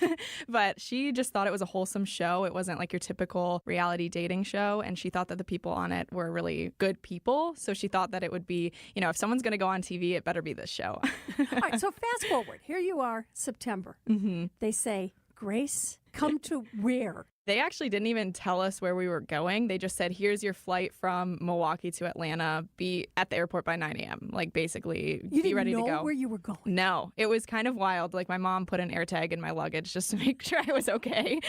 But she just thought it was a wholesome show. It wasn't like your typical reality dating show, and she thought that the people on it were really good people. So she thought that it would be, if someone's going to go on TV, it better be this show. All right, so fast forward. Here you are, September. Mm-hmm. They say, Grace, come to where? They actually didn't even tell us where we were going. They just said, here's your flight from Milwaukee to Atlanta. Be at the airport by 9 a.m. Like, basically, be ready to go. You didn't know where you were going? No. It was kind of wild. Like, my mom put an air tag in my luggage just to make sure I was okay.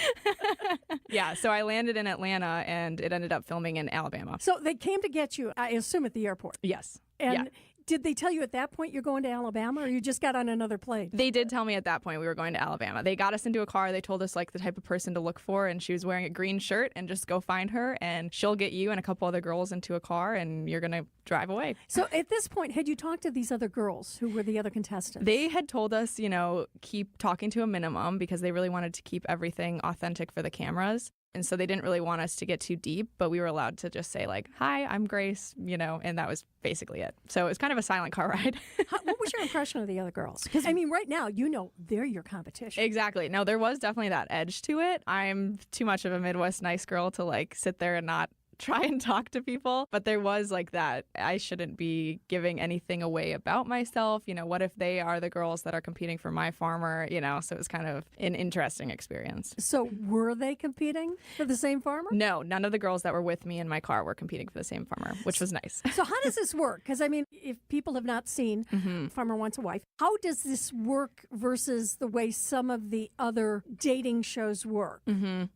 Yeah, so I landed in Atlanta, and it ended up filming in Alabama. So they came to get you, I assume, at the airport? Yes. And did they tell you at that point you're going to Alabama, or you just got on another plane? They did tell me at that point we were going to Alabama. They got us into a car. They told us like the type of person to look for, and she was wearing a green shirt, and just go find her, and she'll get you and a couple other girls into a car, and you're going to drive away. So at this point, had you talked to these other girls who were the other contestants? They had told us, keep talking to a minimum because they really wanted to keep everything authentic for the cameras. And so they didn't really want us to get too deep, but we were allowed to just say like, hi, I'm Grace, and that was basically it. So it was kind of a silent car ride. What was your impression of the other girls? Because, right now, they're your competition. Exactly. No, there was definitely that edge to it. I'm too much of a Midwest nice girl to like sit there and not try and talk to people, but there was like that I shouldn't be giving anything away about myself. What if they are the girls that are competing for my farmer, so it was kind of an interesting experience. So were they competing for the same farmer? No, none of the girls that were with me in my car were competing for the same farmer, which was nice. So how does this work? Because if people have not seen Farmer Wants a Wife, how does this work versus the way some of the other dating shows work?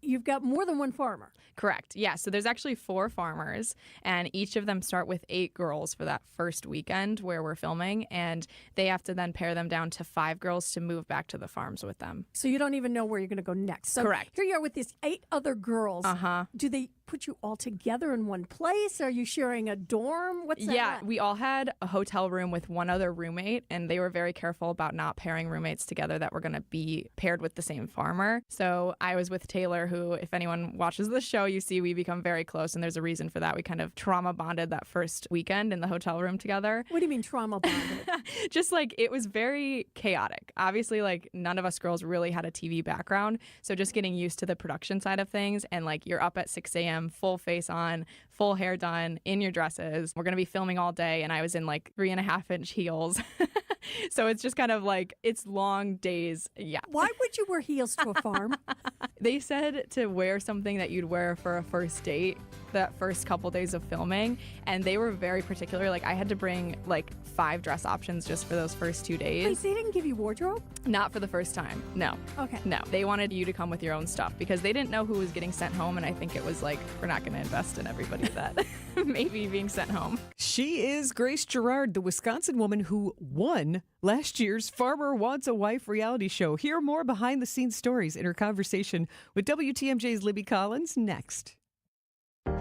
You've got more than one farmer. Correct. Yeah. So there's actually 4 farmers, and each of them start with 8 girls for that first weekend where we're filming, and they have to then pare them down to 5 girls to move back to the farms with them. So you don't even know where you're going to go next. So correct. Here you are with these 8 other girls. Do they put you all together in one place? Are you sharing a dorm? What's that? Yeah, we all had a hotel room with one other roommate, and they were very careful about not pairing roommates together that were going to be paired with the same farmer. So I was with Taylor, who, if anyone watches the show, you see we become very close, and there's a reason for that. We kind of trauma bonded that first weekend in the hotel room together. What do you mean trauma bonded? Just like it was very chaotic. Obviously, like none of us girls really had a TV background, so just getting used to the production side of things, and like you're up at 6 a.m., full face on, full hair done, in your dresses. We're going to be filming all day, and I was in like 3.5-inch heels. So it's just kind of like, it's long days. Yeah. Why would you wear heels to a farm? They said to wear something that you'd wear for a first date that first couple days of filming, and they were very particular. Like, I had to bring like 5 dress options just for those first 2 days. Wait, they didn't give you wardrobe? Not for the first time. No. Okay. No. They wanted you to come with your own stuff because they didn't know who was getting sent home, and I think it was like, we're not going to invest in everybody that maybe being sent home. She is Grace Gerard, the Wisconsin woman who won last year's Farmer Wants a Wife reality show. Hear more behind-the-scenes stories in her conversation with WTMJ's Libby Collins next.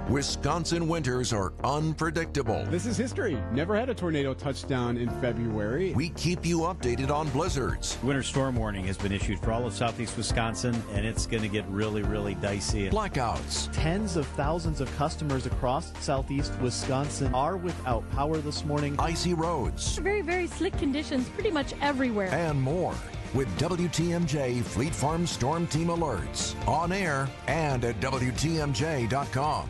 Wisconsin winters are unpredictable. This is history. Never had a tornado touchdown in February. We keep you updated on blizzards. Winter storm warning has been issued for all of southeast Wisconsin, and it's going to get really, really dicey. Blackouts. Tens of thousands of customers across southeast Wisconsin are without power this morning. Icy roads. Very, very slick conditions pretty much everywhere. And more. With WTMJ Fleet Farm Storm Team alerts on air and at WTMJ.com.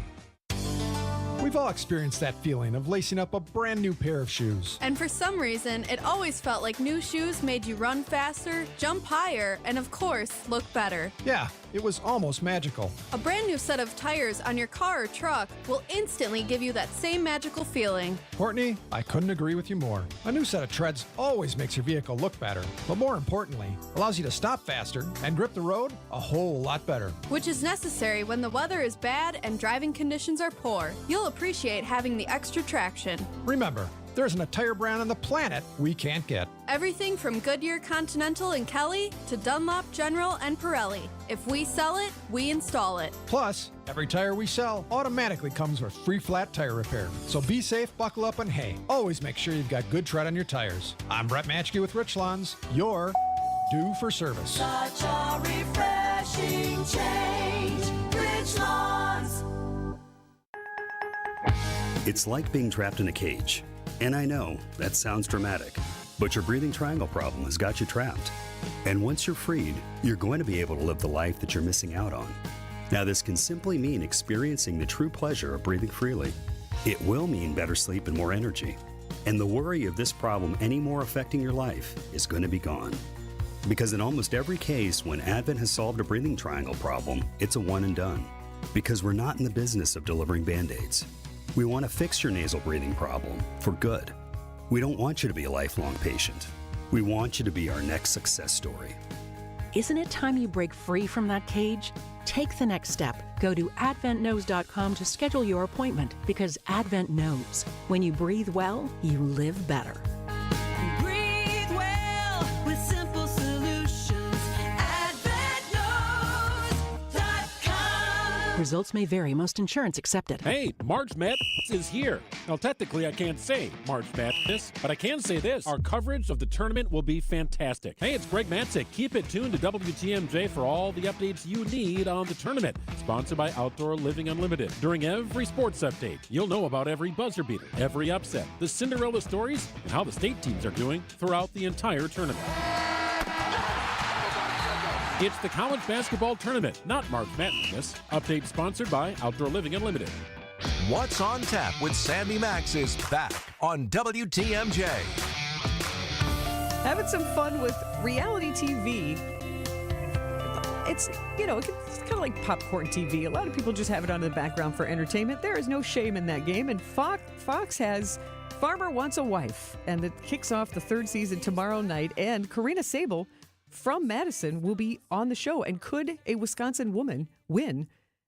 We've all experienced that feeling of lacing up a brand new pair of shoes. And for some reason, it always felt like new shoes made you run faster, jump higher, and of course, look better. Yeah, it was almost magical. A brand new set of tires on your car or truck will instantly give you that same magical feeling. Courtney, I couldn't agree with you more. A new set of treads always makes your vehicle look better, but more importantly, allows you to stop faster and grip the road a whole lot better. Which is necessary when the weather is bad and driving conditions are poor. You'll appreciate having the extra traction. Remember, there isn't a tire brand on the planet we can't get. Everything from Goodyear Continental and Kelly to Dunlop General and Pirelli. If we sell it, we install it. Plus, every tire we sell automatically comes with free flat tire repair. So be safe, buckle up, and hey, always make sure you've got good tread on your tires. I'm Brett Matchke with Rich Lawns. You're due for service. Such a refreshing change. Rich Lawns. It's like being trapped in a cage. And I know that sounds dramatic, but your breathing triangle problem has got you trapped. And once you're freed, you're going to be able to live the life that you're missing out on. Now, this can simply mean experiencing the true pleasure of breathing freely. It will mean better sleep and more energy. And the worry of this problem any more affecting your life is going to be gone. Because in almost every case, when Advent has solved a breathing triangle problem, it's a one and done. Because we're not in the business of delivering Band-Aids. We want to fix your nasal breathing problem for good. We don't want you to be a lifelong patient. We want you to be our next success story. Isn't it time you break free from that cage? Take the next step. Go to adventknows.com to schedule your appointment because Advent knows when you breathe well, you live better. Breathe well with simple solutions. AdventKnows.com. Results may vary. Most insurance accepted. Hey, March Madness is here. Now, technically, I can't say March Madness, but I can say this. Our coverage of the tournament will be fantastic. Hey, it's Greg Matzik. Keep it tuned to WTMJ for all the updates you need on the tournament. Sponsored by Outdoor Living Unlimited. During every sports update, you'll know about every buzzer beater, every upset, the Cinderella stories, and how the state teams are doing throughout the entire tournament. It's the college basketball tournament, not March Madness. Update sponsored by Outdoor Living Unlimited. What's on Tap with Sandy Maxx is back on WTMJ. Having some fun with reality TV. It's, it's kind of like popcorn TV. A lot of people just have it on in the background for entertainment. There is no shame in that game. And Fox has Farmer Wants a Wife, and it kicks off the 3rd season tomorrow night. And Karina Sable from Madison will be on the show. And could a Wisconsin woman win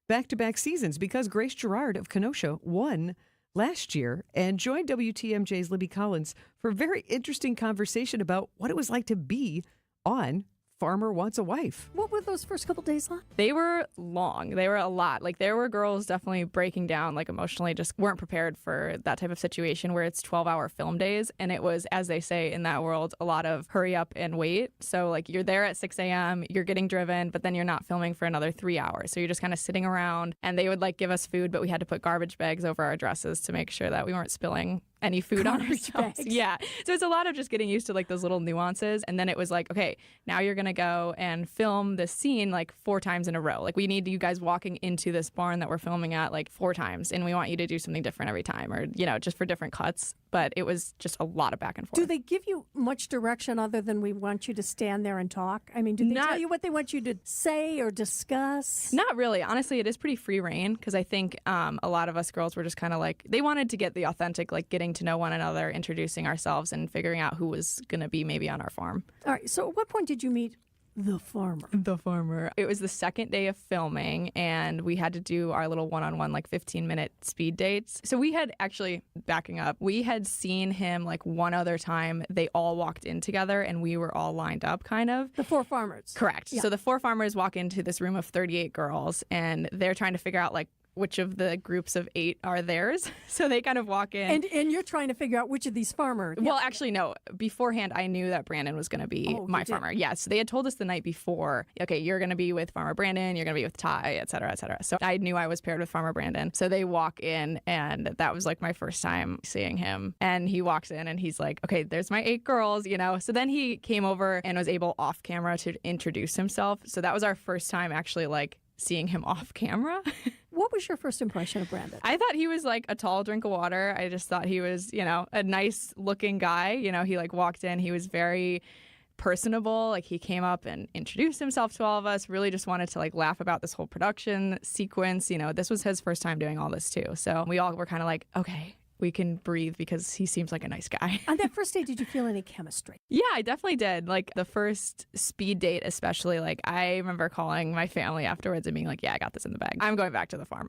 back-to-back seasons? Because Grace Gerard of Kenosha won last year and joined WTMJ's Libby Collins for a very interesting conversation about what it was like to be on Farmer Wants a Wife. What were those first couple days like? They were long. They were a lot. Like, there were girls definitely breaking down, like, emotionally, just weren't prepared for that type of situation where it's 12-hour film days. And it was, as they say in that world, a lot of hurry up and wait. So, like, you're there at 6 a.m., you're getting driven, but then you're not filming for another 3 hours. So you're just kind of sitting around, and they would, like, give us food, but we had to put garbage bags over our dresses to make sure that we weren't spilling any food on ourselves. Bags. Yeah. So it's a lot of just getting used to, like, those little nuances. And then it was like, okay, now you're going to go and film this scene like 4 times in a row. Like, we need you guys walking into this barn that we're filming at like 4 times. And we want you to do something different every time, or, just for different cuts. but it was just a lot of back and forth. Do they give you much direction other than we want you to stand there and talk? I mean, do they tell you what they want you to say or discuss? Not really. Honestly, it is pretty free reign because I think a lot of us girls were just kind of like, they wanted to get the authentic, like getting to know one another, introducing ourselves, and figuring out who was going to be maybe on our farm. All right. So at what point did you meet the farmer? The farmer. It was the second day of filming, and we had to do our little one-on-one, like 15-minute speed dates. So we had actually, backing up, we had seen him like one other time. They all walked in together, and we were all lined up, kind of. The 4 farmers. Correct. Yeah. So the 4 farmers walk into this room of 38 girls, and they're trying to figure out like which of the groups of 8 are theirs. So they kind of walk in. And you're trying to figure out which of these farmers. Well, actually, no. Beforehand, I knew that Brandon was going to be my farmer. Yeah, so they had told us the night before, okay, you're going to be with Farmer Brandon, you're going to be with Ty, et cetera, et cetera. So I knew I was paired with Farmer Brandon. So they walk in, and that was like my first time seeing him. And he walks in, and he's like, okay, there's my 8 girls, you know. So then he came over and was able off camera to introduce himself. So that was our first time actually like seeing him off camera. What was your first impression of Brandon? I thought he was like a tall drink of water. I just thought he was, you know, a nice looking guy. You know, he like walked in, he was very personable. Like he came up and introduced himself to all of us, really just wanted to like laugh about this whole production sequence. You know, this was his first time doing all this too. So we all were kind of like, okay, we can breathe because he seems like a nice guy. On that first date, did you feel any chemistry? Yeah, I definitely did. Like the first speed date, especially, like I remember calling my family afterwards and being like, yeah, I got this in the bag. I'm going back to the farm.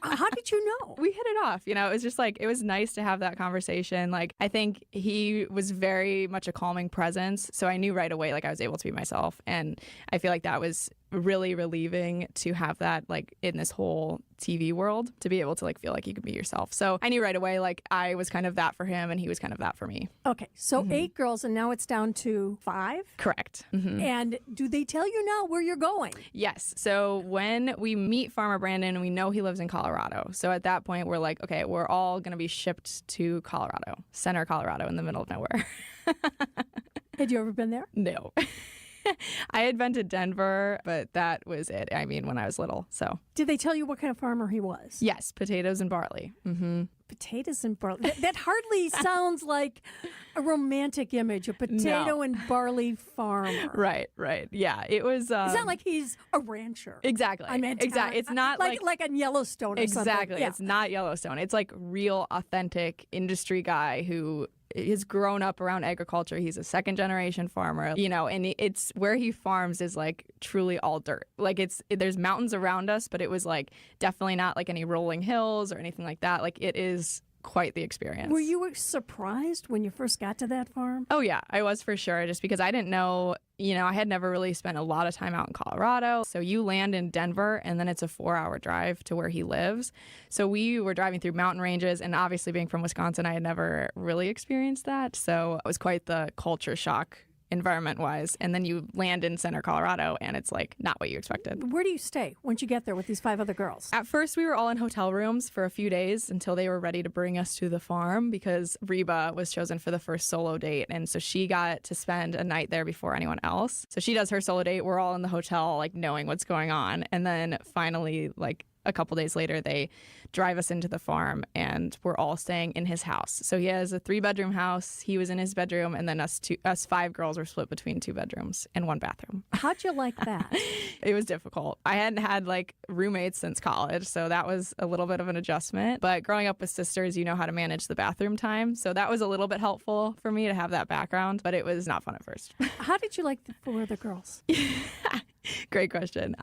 How did you know? We hit it off. You know, it was just like, it was nice to have that conversation. Like, I think he was very much a calming presence. So I knew right away, like, I was able to be myself. And I feel like that was really relieving to have that, like, in this whole TV world, to be able to, like, feel like you could be yourself. So I knew right away, like, I was kind of that for him and he was kind of that for me. Okay. So 8 girls, and now it's down to 5? Correct. And do they tell you now where you're going? Yes. So when we meet Farmer Brandon, we know he lives in Colorado. So at that point, we're like, okay, we're all going to be shipped to Colorado, center Colorado, in the middle of nowhere. Had you ever been there? No. I had been to Denver, but that was it. I mean, when I was little. So did they tell you what kind of farmer he was? Yes, potatoes and barley. Potatoes and barley. That hardly sounds like a romantic image, a potato and barley farmer. Right. Yeah, it was. It's not like he's a rancher. Exactly. I meant exactly. It's not like on Yellowstone or something. Exactly. Yeah. It's not Yellowstone. It's like real, authentic industry guy who has grown up around agriculture. He's a second generation farmer, you know, and it's where he farms is like truly all dirt. Like there's mountains around us, but it was like definitely not like any rolling hills or anything like that. Like it is quite the experience. Were you surprised when you first got to that farm? Oh yeah, I was for sure, just because I didn't know, you know, I had never really spent a lot of time out in Colorado. So you land in Denver and then it's a 4-hour drive to where he lives. So we were driving through mountain ranges, and obviously being from Wisconsin, I had never really experienced that. So it was quite the culture shock environment-wise, and then you land in center Colorado and it's like not what you expected. Where do you stay once you get there with these 5 other girls? At first we were all in hotel rooms for a few days until they were ready to bring us to the farm, because Reba was chosen for the first solo date, and so she got to spend a night there before anyone else. So she does her solo date, we're all in the hotel like knowing what's going on, and then finally like a couple days later, they drive us into the farm and we're all staying in his house. So he has a 3-bedroom house. He was in his bedroom, and then us 5 girls were split between 2 bedrooms and 1 bathroom. How'd you like that? It was difficult. I hadn't had like roommates since college, so that was a little bit of an adjustment. But growing up with sisters, you know how to manage the bathroom time. So that was a little bit helpful for me to have that background, but it was not fun at first. How did you like the 4 other girls? Great question.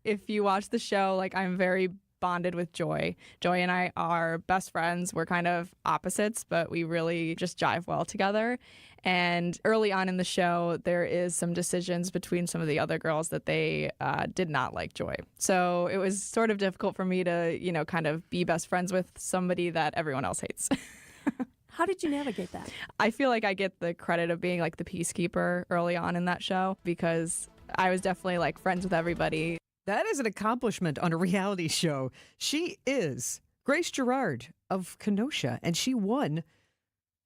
If you watch the show, like I'm very bonded with Joy. Joy and I are best friends. We're kind of opposites, but we really just jive well together. And early on in the show, there is some decisions between some of the other girls that they did not like Joy. So it was sort of difficult for me to, you know, kind of be best friends with somebody that everyone else hates. How did you navigate that? I feel like I get the credit of being like the peacekeeper early on in that show, because I was definitely like friends with everybody. That is an accomplishment on a reality show. She is Grace Gerard of Kenosha, and she won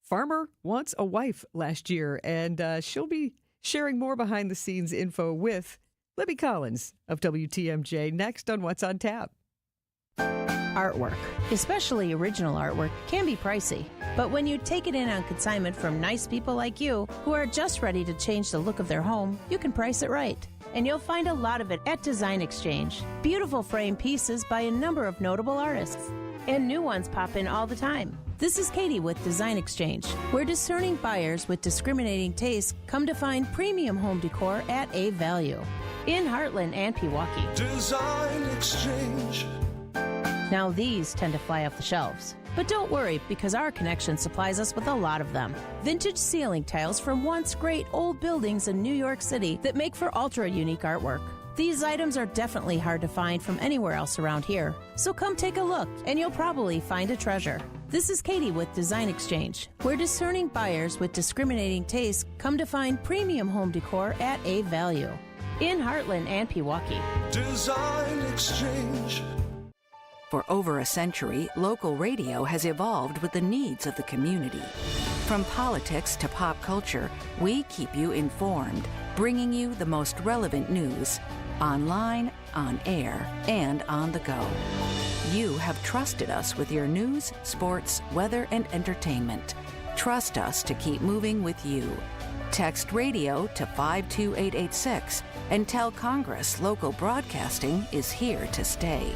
Farmer Wants a Wife last year. And she'll be sharing more behind-the-scenes info with Libby Collins of WTMJ next on What's on Tap. Artwork, especially original artwork, can be pricey. But when you take it in on consignment from nice people like you who are just ready to change the look of their home, you can price it right. And you'll find a lot of it at Design Exchange. Beautiful frame pieces by a number of notable artists. And new ones pop in all the time. This is Katie with Design Exchange, where discerning buyers with discriminating tastes come to find premium home decor at a value. In Heartland and Pewaukee. Design Exchange. Now these tend to fly off the shelves. But don't worry, because our connection supplies us with a lot of them. Vintage ceiling tiles from once great old buildings in New York City that make for ultra-unique artwork. These items are definitely hard to find from anywhere else around here. So come take a look, and you'll probably find a treasure. This is Katie with Design Exchange, where discerning buyers with discriminating tastes come to find premium home decor at a value. In Heartland and Pewaukee. Design Exchange. For over a century, local radio has evolved with the needs of the community. From politics to pop culture, we keep you informed, bringing you the most relevant news, online, on air, and on the go. You have trusted us with your news, sports, weather, and entertainment. Trust us to keep moving with you. Text radio to 52886 and tell Congress local broadcasting is here to stay.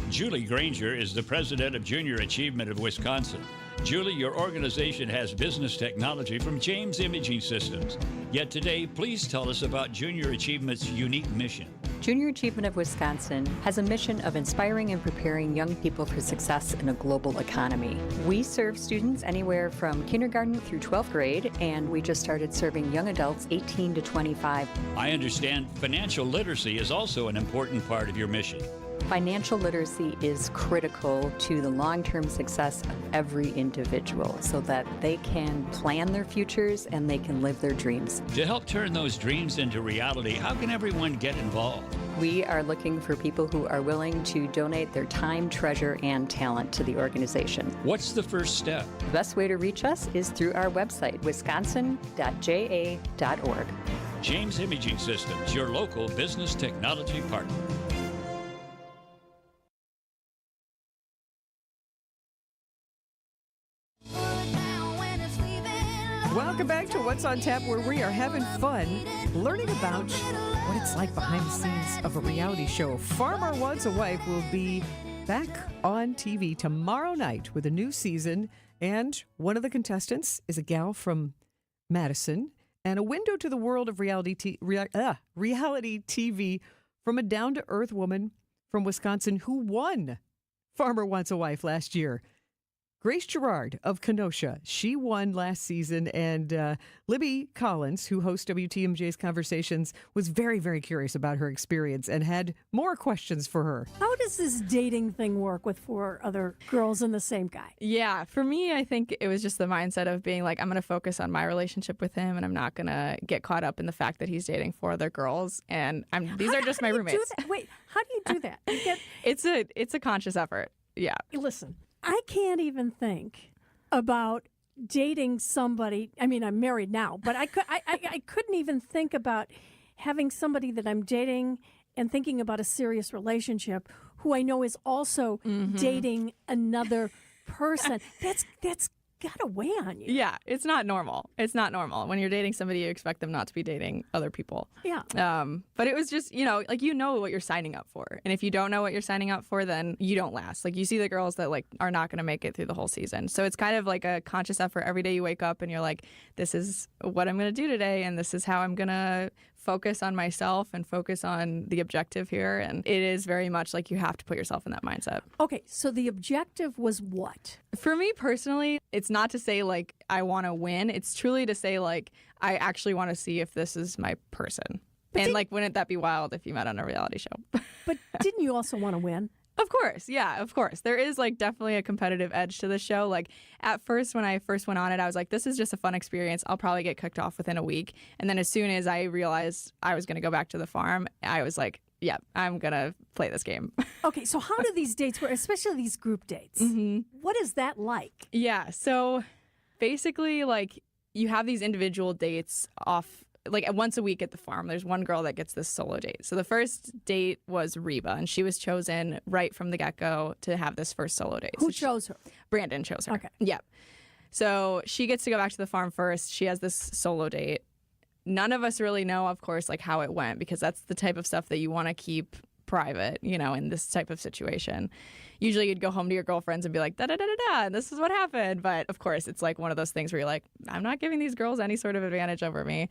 Julie Granger is the president of Junior Achievement of Wisconsin. Julie, your organization has business technology from James Imaging Systems. Yet today, please tell us about Junior Achievement's unique mission. Junior Achievement of Wisconsin has a mission of inspiring and preparing young people for success in a global economy. We serve students anywhere from kindergarten through 12th grade, and we just started serving young adults 18 to 25. I understand financial literacy is also an important part of your mission. Financial literacy is critical to the long-term success of every individual so that they can plan their futures and they can live their dreams. To help turn those dreams into reality, how can everyone get involved? We are looking for people who are willing to donate their time, treasure, and talent to the organization. What's the first step? The best way to reach us is through our website, wisconsin.ja.org. James Imaging Systems, your local business technology partner. Welcome back to What's on Tap, where we are having fun learning about what it's like behind the scenes of a reality show. Farmer Wants a Wife will be back on TV tomorrow night with a new season, and one of the contestants is a gal from Madison, and a window to the world of reality TV from a down-to-earth woman from Wisconsin who won Farmer Wants a Wife last year. Grace Gerard of Kenosha. She won last season, and Libby Collins, who hosts WTMJ's Conversations, was very, very curious about her experience and had more questions for her. How does this dating thing work with 4 other girls and the same guy? Yeah, for me, I think it was just the mindset of being like, I'm going to focus on my relationship with him, and I'm not going to get caught up in the fact that he's dating 4 other girls, and these are just my roommates. Wait, how do you do that? It's a conscious effort. Yeah. Listen, I can't even think about dating somebody. I mean, I'm married now, but I couldn't even think about having somebody that I'm dating and thinking about a serious relationship who I know is also dating another person. That's got to weigh on you. Yeah, it's not normal. It's not normal. When you're dating somebody, you expect them not to be dating other people. Yeah. But it was just, what you're signing up for. And if you don't know what you're signing up for, then you don't last. Like, you see the girls that, are not going to make it through the whole season. So it's kind of like a conscious effort. Every day you wake up and you're like, this is what I'm going to do today, and this is how I'm going to focus on myself and focus on the objective here. And it is very much like you have to put yourself in that mindset. Okay, so the objective was what? For me personally, it's not to say I want to win. It's truly to say I actually want to see if this is my person. But wouldn't that be wild if you met on a reality show? But didn't you also want to win? Of course. Yeah, of course. There is definitely a competitive edge to the show. At first, when I first went on it, I was like, this is just a fun experience. I'll probably get kicked off within a week. And then as soon as I realized I was going to go back to the farm, I was like, yeah, I'm going to play this game. Okay, so how do these dates work, especially these group dates? Mm-hmm. What is that like? Yeah, so basically, you have these individual dates off like once a week at the farm, there's one girl that gets this solo date. So the first date was Reba, and she was chosen right from the get-go to have this first solo date. Who chose her? Brandon chose her. Okay. Yep. So she gets to go back to the farm first. She has this solo date. None of us really know, of course, like how it went, because that's the type of stuff that you want to keep private, you know, in this type of situation. Usually you'd go home to your girlfriends and be like, da-da-da-da-da, and this is what happened. But of course, it's like one of those things where you're like, I'm not giving these girls any sort of advantage over me.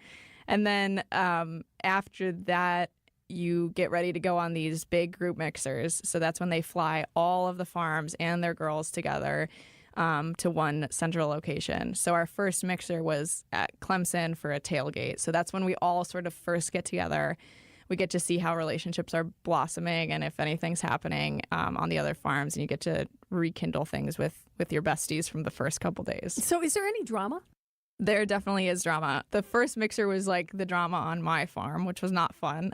And then after that, you get ready to go on these big group mixers. So that's when they fly all of the farms and their girls together to one central location. So our first mixer was at Clemson for a tailgate. So that's when we all sort of first get together. We get to see how relationships are blossoming and if anything's happening on the other farms, and you get to rekindle things with your besties from the first couple days. So is there any drama? There definitely is drama. The first mixer was like the drama on my farm, which was not fun.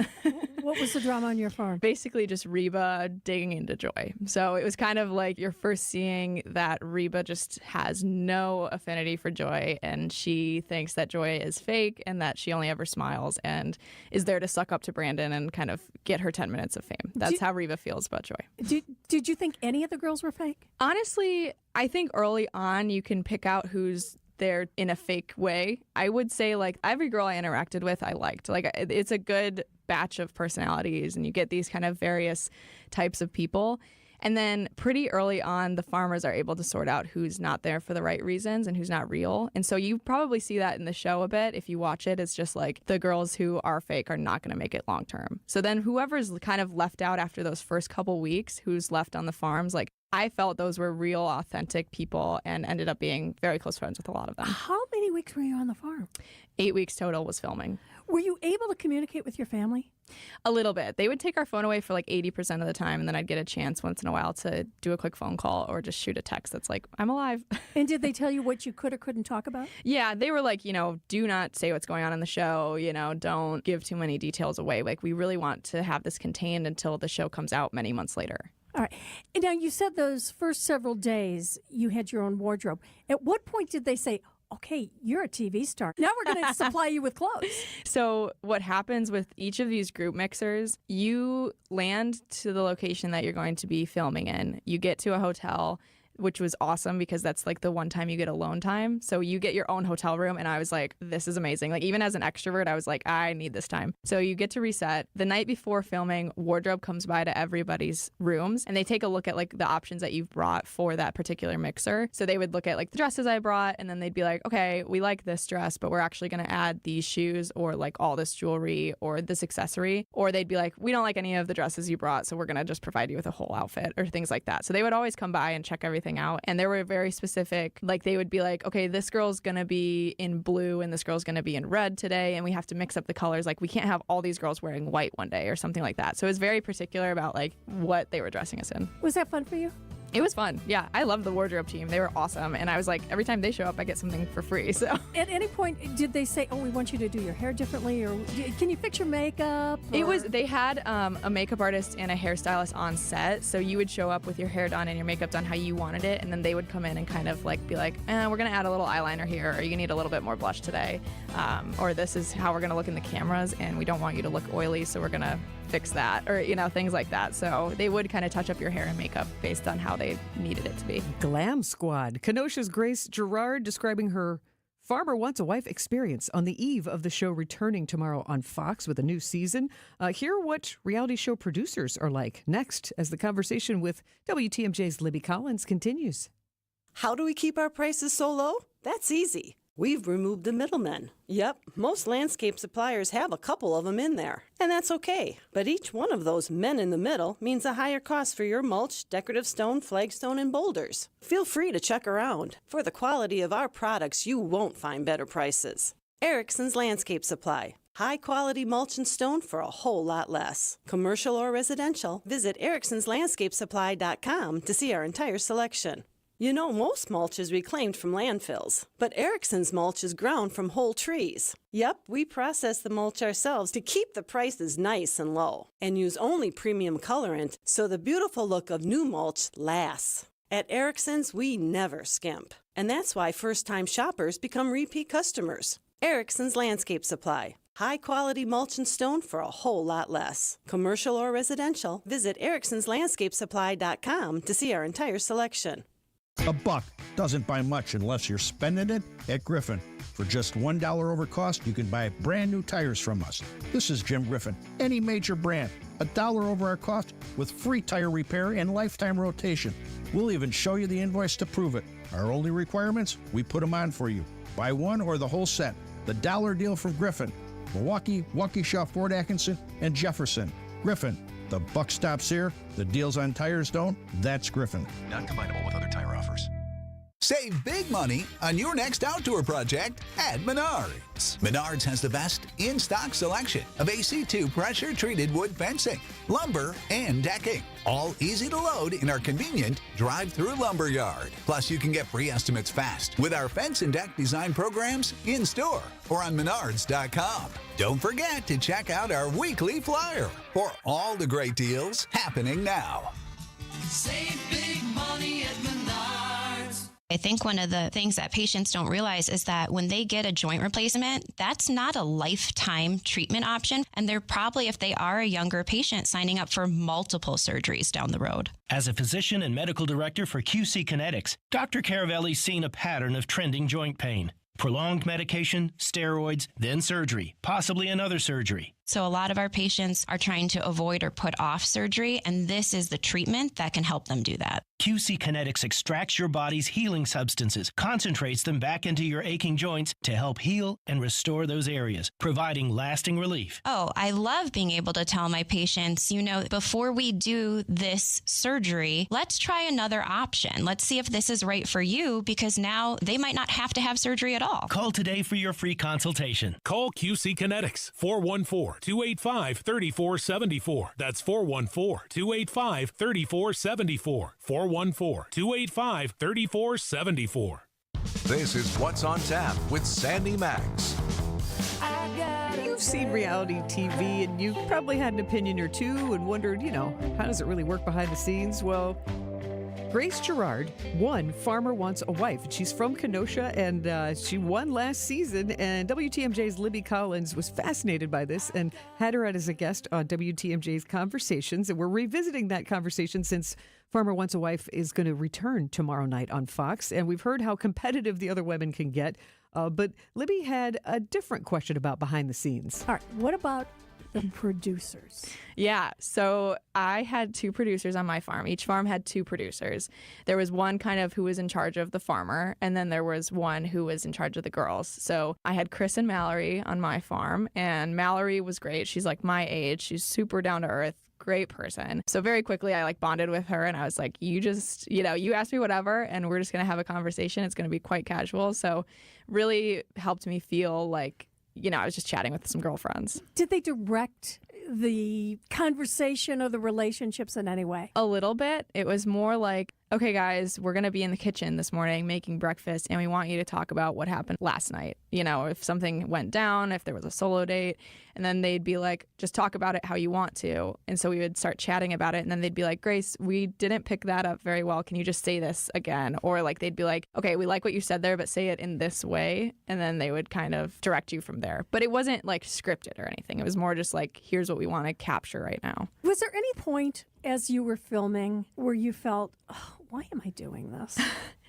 What was the drama on your farm? Basically just Reba digging into Joy. So it was kind of like you're first seeing that Reba just has no affinity for Joy, and she thinks that Joy is fake and that she only ever smiles and is there to suck up to Brandon and kind of get her 10 minutes of fame. That's how Reba feels about Joy. Did you think any of the girls were fake? Honestly, I think early on you can pick out who's there in a fake way. I would say like every girl I interacted with I liked. Like it's a good batch of personalities, and you get these kind of various types of people. And then pretty early on, the farmers are able to sort out who's not there for the right reasons and who's not real. And so you probably see that in the show a bit. If you watch it, it's just like the girls who are fake are not going to make it long term. So then whoever's kind of left out after those first couple weeks, who's left on the farms, like I felt those were real, authentic people and ended up being very close friends with a lot of them. How many weeks were you on the farm? 8 weeks total was filming. Were you able to communicate with your family? A little bit. They would take our phone away for like 80% of the time, and then I'd get a chance once in a while to do a quick phone call or just shoot a text that's like, I'm alive. And did they tell you what you could or couldn't talk about? Yeah, they were like, do not say what's going on in the show, don't give too many details away. Like, we really want to have this contained until the show comes out many months later. All right. And now you said those first several days you had your own wardrobe. At what point did they say, okay, you're a TV star, now we're going to supply you with clothes? So what happens with each of these group mixers, you land to the location that you're going to be filming in. You get to a hotel, which was awesome because that's like the one time you get alone time. So you get your own hotel room, and I was like, this is amazing. Like, even as an extrovert, I was like, I need this time. So you get to reset. The night before filming, wardrobe comes by to everybody's rooms, and they take a look at like the options that you've brought for that particular mixer. So they would look at like the dresses I brought, and then they'd be like, okay, we like this dress, but we're actually going to add these shoes or like all this jewelry or this accessory. Or they'd be like, we don't like any of the dresses you brought, so we're going to just provide you with a whole outfit or things like that. So they would always come by and check everything out, and they were very specific. Like, they would be like, okay, this girl's gonna be in blue and this girl's gonna be in red today, and we have to mix up the colors. Like, we can't have all these girls wearing white one day or something like that. So it was very particular about like what they were dressing us in. Was that fun for you? It was fun. Yeah, I loved the wardrobe team. They were awesome. And I was like, every time they show up, I get something for free. So at any point, did they say, oh, we want you to do your hair differently, or can you fix your makeup? Or? They had a makeup artist and a hairstylist on set. So you would show up with your hair done and your makeup done how you wanted it. And then they would come in and kind of like be like, we're going to add a little eyeliner here, or you need a little bit more blush today. Or this is how we're going to look in the cameras, and we don't want you to look oily, so we're going to fix that, or things like that. So they would kind of touch up your hair and makeup based on how they needed it to be. Glam Squad. Kenosha's Grace Gerard describing her Farmer Wants a Wife experience on the eve of the show returning tomorrow on Fox with a new season. Hear what reality show producers are like next as the conversation with WTMJ's Libby Collins continues. How do we keep our prices so low? That's easy. We've removed the middlemen. Yep, most landscape suppliers have a couple of them in there, and that's okay. But each one of those men in the middle means a higher cost for your mulch, decorative stone, flagstone, and boulders. Feel free to check around. For the quality of our products, you won't find better prices. Erickson's Landscape Supply. High-quality mulch and stone for a whole lot less. Commercial or residential, visit ericksonslandscapesupply.com to see our entire selection. You know, most mulch is reclaimed from landfills, but Erickson's mulch is ground from whole trees. Yep, we process the mulch ourselves to keep the prices nice and low, and use only premium colorant so the beautiful look of new mulch lasts. At Erickson's, we never skimp, and that's why first-time shoppers become repeat customers. Erickson's Landscape Supply. High-quality mulch and stone for a whole lot less. Commercial or residential, visit ericksonslandscapesupply.com to see our entire selection. $1 doesn't buy much unless you're spending it at Griffin. For just $1 over cost, you can buy brand new tires from us. This is Jim Griffin. Any major brand, $1 over our cost with free tire repair and lifetime rotation. We'll even show you the invoice to prove it. Our only requirements, we put them on for you. Buy one or the whole set. The dollar deal from Griffin. Milwaukee, Waukesha, Fort Atkinson, and Jefferson. Griffin. The buck stops here. The deals on tires don't. That's Griffin. Not combinable with other tire offers. Save big money on your next outdoor project at Menards. Menards has the best in-stock selection of AC2 pressure-treated wood fencing, lumber, and decking. All easy to load in our convenient drive-through lumber yard. Plus, you can get free estimates fast with our fence and deck design programs in-store or on Menards.com. Don't forget to check out our weekly flyer for all the great deals happening now. Save big money at Menards. I think one of the things that patients don't realize is that when they get a joint replacement, that's not a lifetime treatment option. And they're probably, if they are a younger patient, signing up for multiple surgeries down the road. As a physician and medical director for QC Kinetics, Dr. Caravelli's seen a pattern of trending joint pain. Prolonged medication, steroids, then surgery, possibly another surgery. So a lot of our patients are trying to avoid or put off surgery, and this is the treatment that can help them do that. QC Kinetics extracts your body's healing substances, concentrates them back into your aching joints to help heal and restore those areas, providing lasting relief. Oh, I love being able to tell my patients, before we do this surgery, let's try another option. Let's see if this is right for you, because now they might not have to have surgery at all. Call today for your free consultation. Call QC Kinetics, 414-285-3474. That's 414-285-3474. 414-285-3474. This is What's on Tap with Sandy Maxx. You've seen reality TV and you've probably had an opinion or two and wondered, how does it really work behind the scenes? Well, Grace Gerard won Farmer Wants a Wife. She's from Kenosha, and she won last season. And WTMJ's Libby Collins was fascinated by this and had her as a guest on WTMJ's Conversations. And we're revisiting that conversation since Farmer Wants a Wife is going to return tomorrow night on Fox. And we've heard how competitive the other women can get. But Libby had a different question about behind the scenes. All right, what about the producers? Yeah, so I had 2 producers on my farm. Each farm had 2 producers. There was one kind of who was in charge of the farmer, and then there was one who was in charge of the girls. So I had Chris and Mallory on my farm, and Mallory was great. She's like my age. She's super down to earth. Great person. So very quickly I bonded with her, and I was like, you just, you ask me whatever and we're just going to have a conversation. It's going to be quite casual. So really helped me feel like, I was just chatting with some girlfriends. Did they direct the conversation or the relationships in any way? A little bit. It was more like, okay, guys, we're going to be in the kitchen this morning making breakfast, and we want you to talk about what happened last night. If something went down, if there was a solo date. And then they'd be like, just talk about it how you want to. And so we would start chatting about it. And then they'd be like, Grace, we didn't pick that up very well. Can you just say this again? Or they'd be like, okay, we like what you said there, but say it in this way. And then they would kind of direct you from there. But it wasn't scripted or anything. It was more just here's what we want to capture right now. Was there any point as you were filming where you felt, why am I doing this?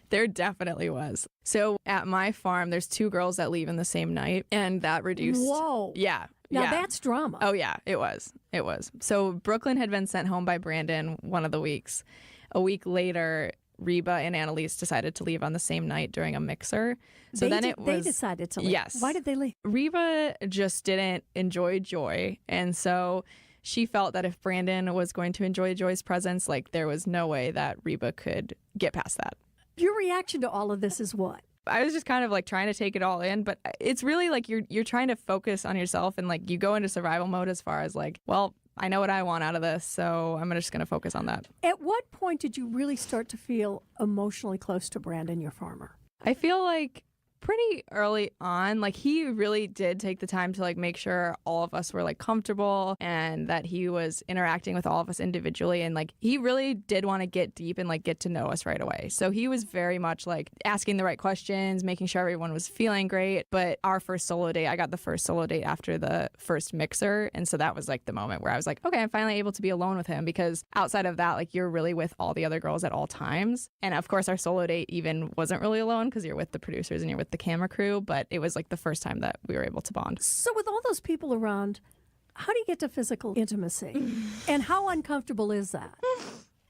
There definitely was. So at my farm, there's 2 girls that leave in the same night, and that reduced. Whoa. Yeah. Now that's drama. Oh, yeah, it was. It was. So Brooklyn had been sent home by Brandon one of the weeks. A week later, Reba and Annalise decided to leave on the same night during a mixer. So they decided to leave. Yes. Why did they leave? Reba just didn't enjoy Joy. And so she felt that if Brandon was going to enjoy Joy's presence, there was no way that Reba could get past that. Your reaction to all of this is what? I was just kind of trying to take it all in, but it's really you're trying to focus on yourself, and you go into survival mode as far as well, I know what I want out of this, so I'm just going to focus on that. At what point did you really start to feel emotionally close to Brandon, your farmer? I feel like pretty early on. Like, he really did take the time to like make sure all of us were like comfortable and that he was interacting with all of us individually, and like he really did want to get deep and like get to know us right away. So he was very much like asking the right questions, making sure everyone was feeling great. But our first solo date, I got the first solo date after the first mixer, and so that was like the moment where I was like, okay, I'm finally able to be alone with him, because outside of that, like, you're really with all the other girls at all times. And of course our solo date even wasn't really alone because you're with the producers and you're with the camera crew, but it was like the first time that we were able to bond. So with all those people around, how do you get to physical intimacy? And how uncomfortable is that?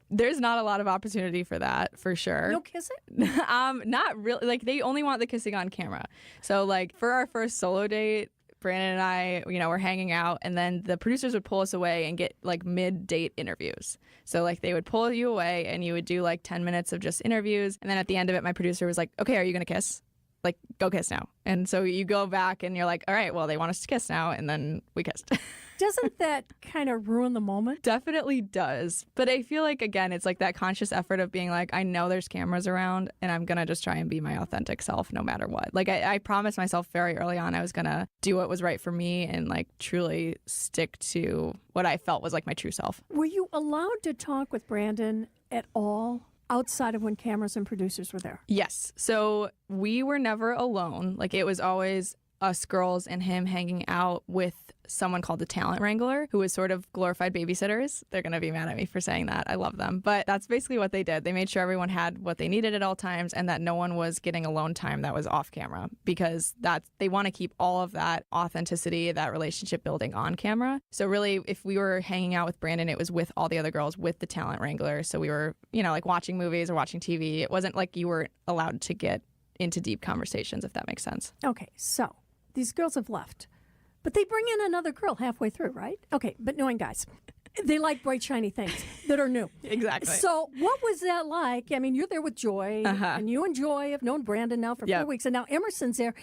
There's not a lot of opportunity for that, for sure. No kissing? Not really. Like, they only want the kissing on camera. So like for our first solo date, Brandon and I, were hanging out, and then the producers would pull us away and get like mid-date interviews. So like they would pull you away and you would do like 10 minutes of just interviews. And then at the end of it, my producer was like, okay, are you going to kiss? Like, go kiss now. And so you go back and you're like, all right, well, they want us to kiss now. And then we kissed. Doesn't that kind of ruin the moment? Definitely does. But I feel like, again, it's like that conscious effort of being like, I know there's cameras around and I'm going to just try and be my authentic self no matter what. Like, I promised myself very early on I was going to do what was right for me and like truly stick to what I felt was like my true self. Were you allowed to talk with Brandon at all outside of when cameras and producers were there? Yes. So we were never alone. Like, it was always us girls and him hanging out with someone called the talent wrangler, who was sort of glorified babysitters. They're going to be mad at me for saying that. I love them. But that's basically what they did. They made sure everyone had what they needed at all times and that no one was getting alone time that was off camera, because they want to keep all of that authenticity, that relationship building on camera. So really, if we were hanging out with Brandon, it was with all the other girls with the talent wrangler. So we were, like watching movies or watching TV. It wasn't like you were allowed to get into deep conversations, if that makes sense. Okay, so these girls have left. But they bring in another girl halfway through, right? Okay, but knowing guys, they like bright, shiny things that are new. Exactly. So what was that like? I mean, you're there with Joy, and you and Joy have known Brandon now for 4 weeks, and now Emerson's there,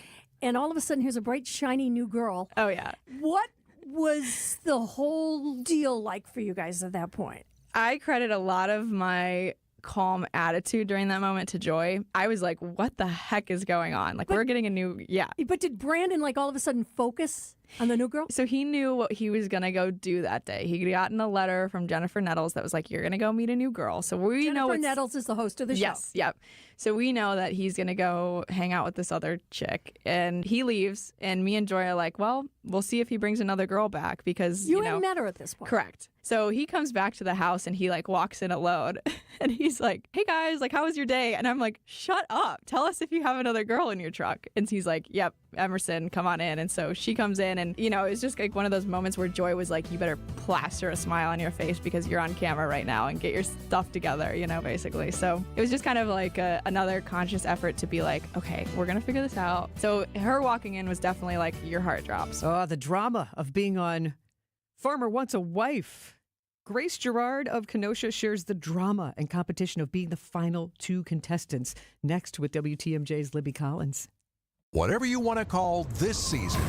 and all of a sudden here's a bright, shiny new girl. Oh, yeah. What was the whole deal like for you guys at that point? I credit a lot of my calm attitude during that moment to Joy. I was like, what the heck is going on? Like, we're getting a new, But did Brandon, like, all of a sudden focus on the new girl? So he knew what he was going to go do that day. He got gotten a letter from Jennifer Nettles that was like, you're going to go meet a new girl. So we know Jennifer Nettles is the host of the show. Yes, yep. So we know that he's going to go hang out with this other chick. And he leaves, and me and Joy are like, well, we'll see if he brings another girl back, because, you ain't met her at this point. Correct. So he comes back to the house and he like walks in alone and he's like, hey guys, like, how was your day? And I'm like, shut up. Tell us if you have another girl in your truck. And he's like, yep, Emerson, come on in. And so she comes in, and, it's just like one of those moments where Joy was like, you better plaster a smile on your face because you're on camera right now and get your stuff together, basically. So it was just kind of like another conscious effort to be like, okay, we're going to figure this out. So her walking in was definitely like, your heart drops. Oh, the drama of being on Farmer Wants a Wife. Grace Gerard of Kenosha shares the drama and competition of being the final two contestants. Next with WTMJ's Libby Collins. Whatever you want to call this season,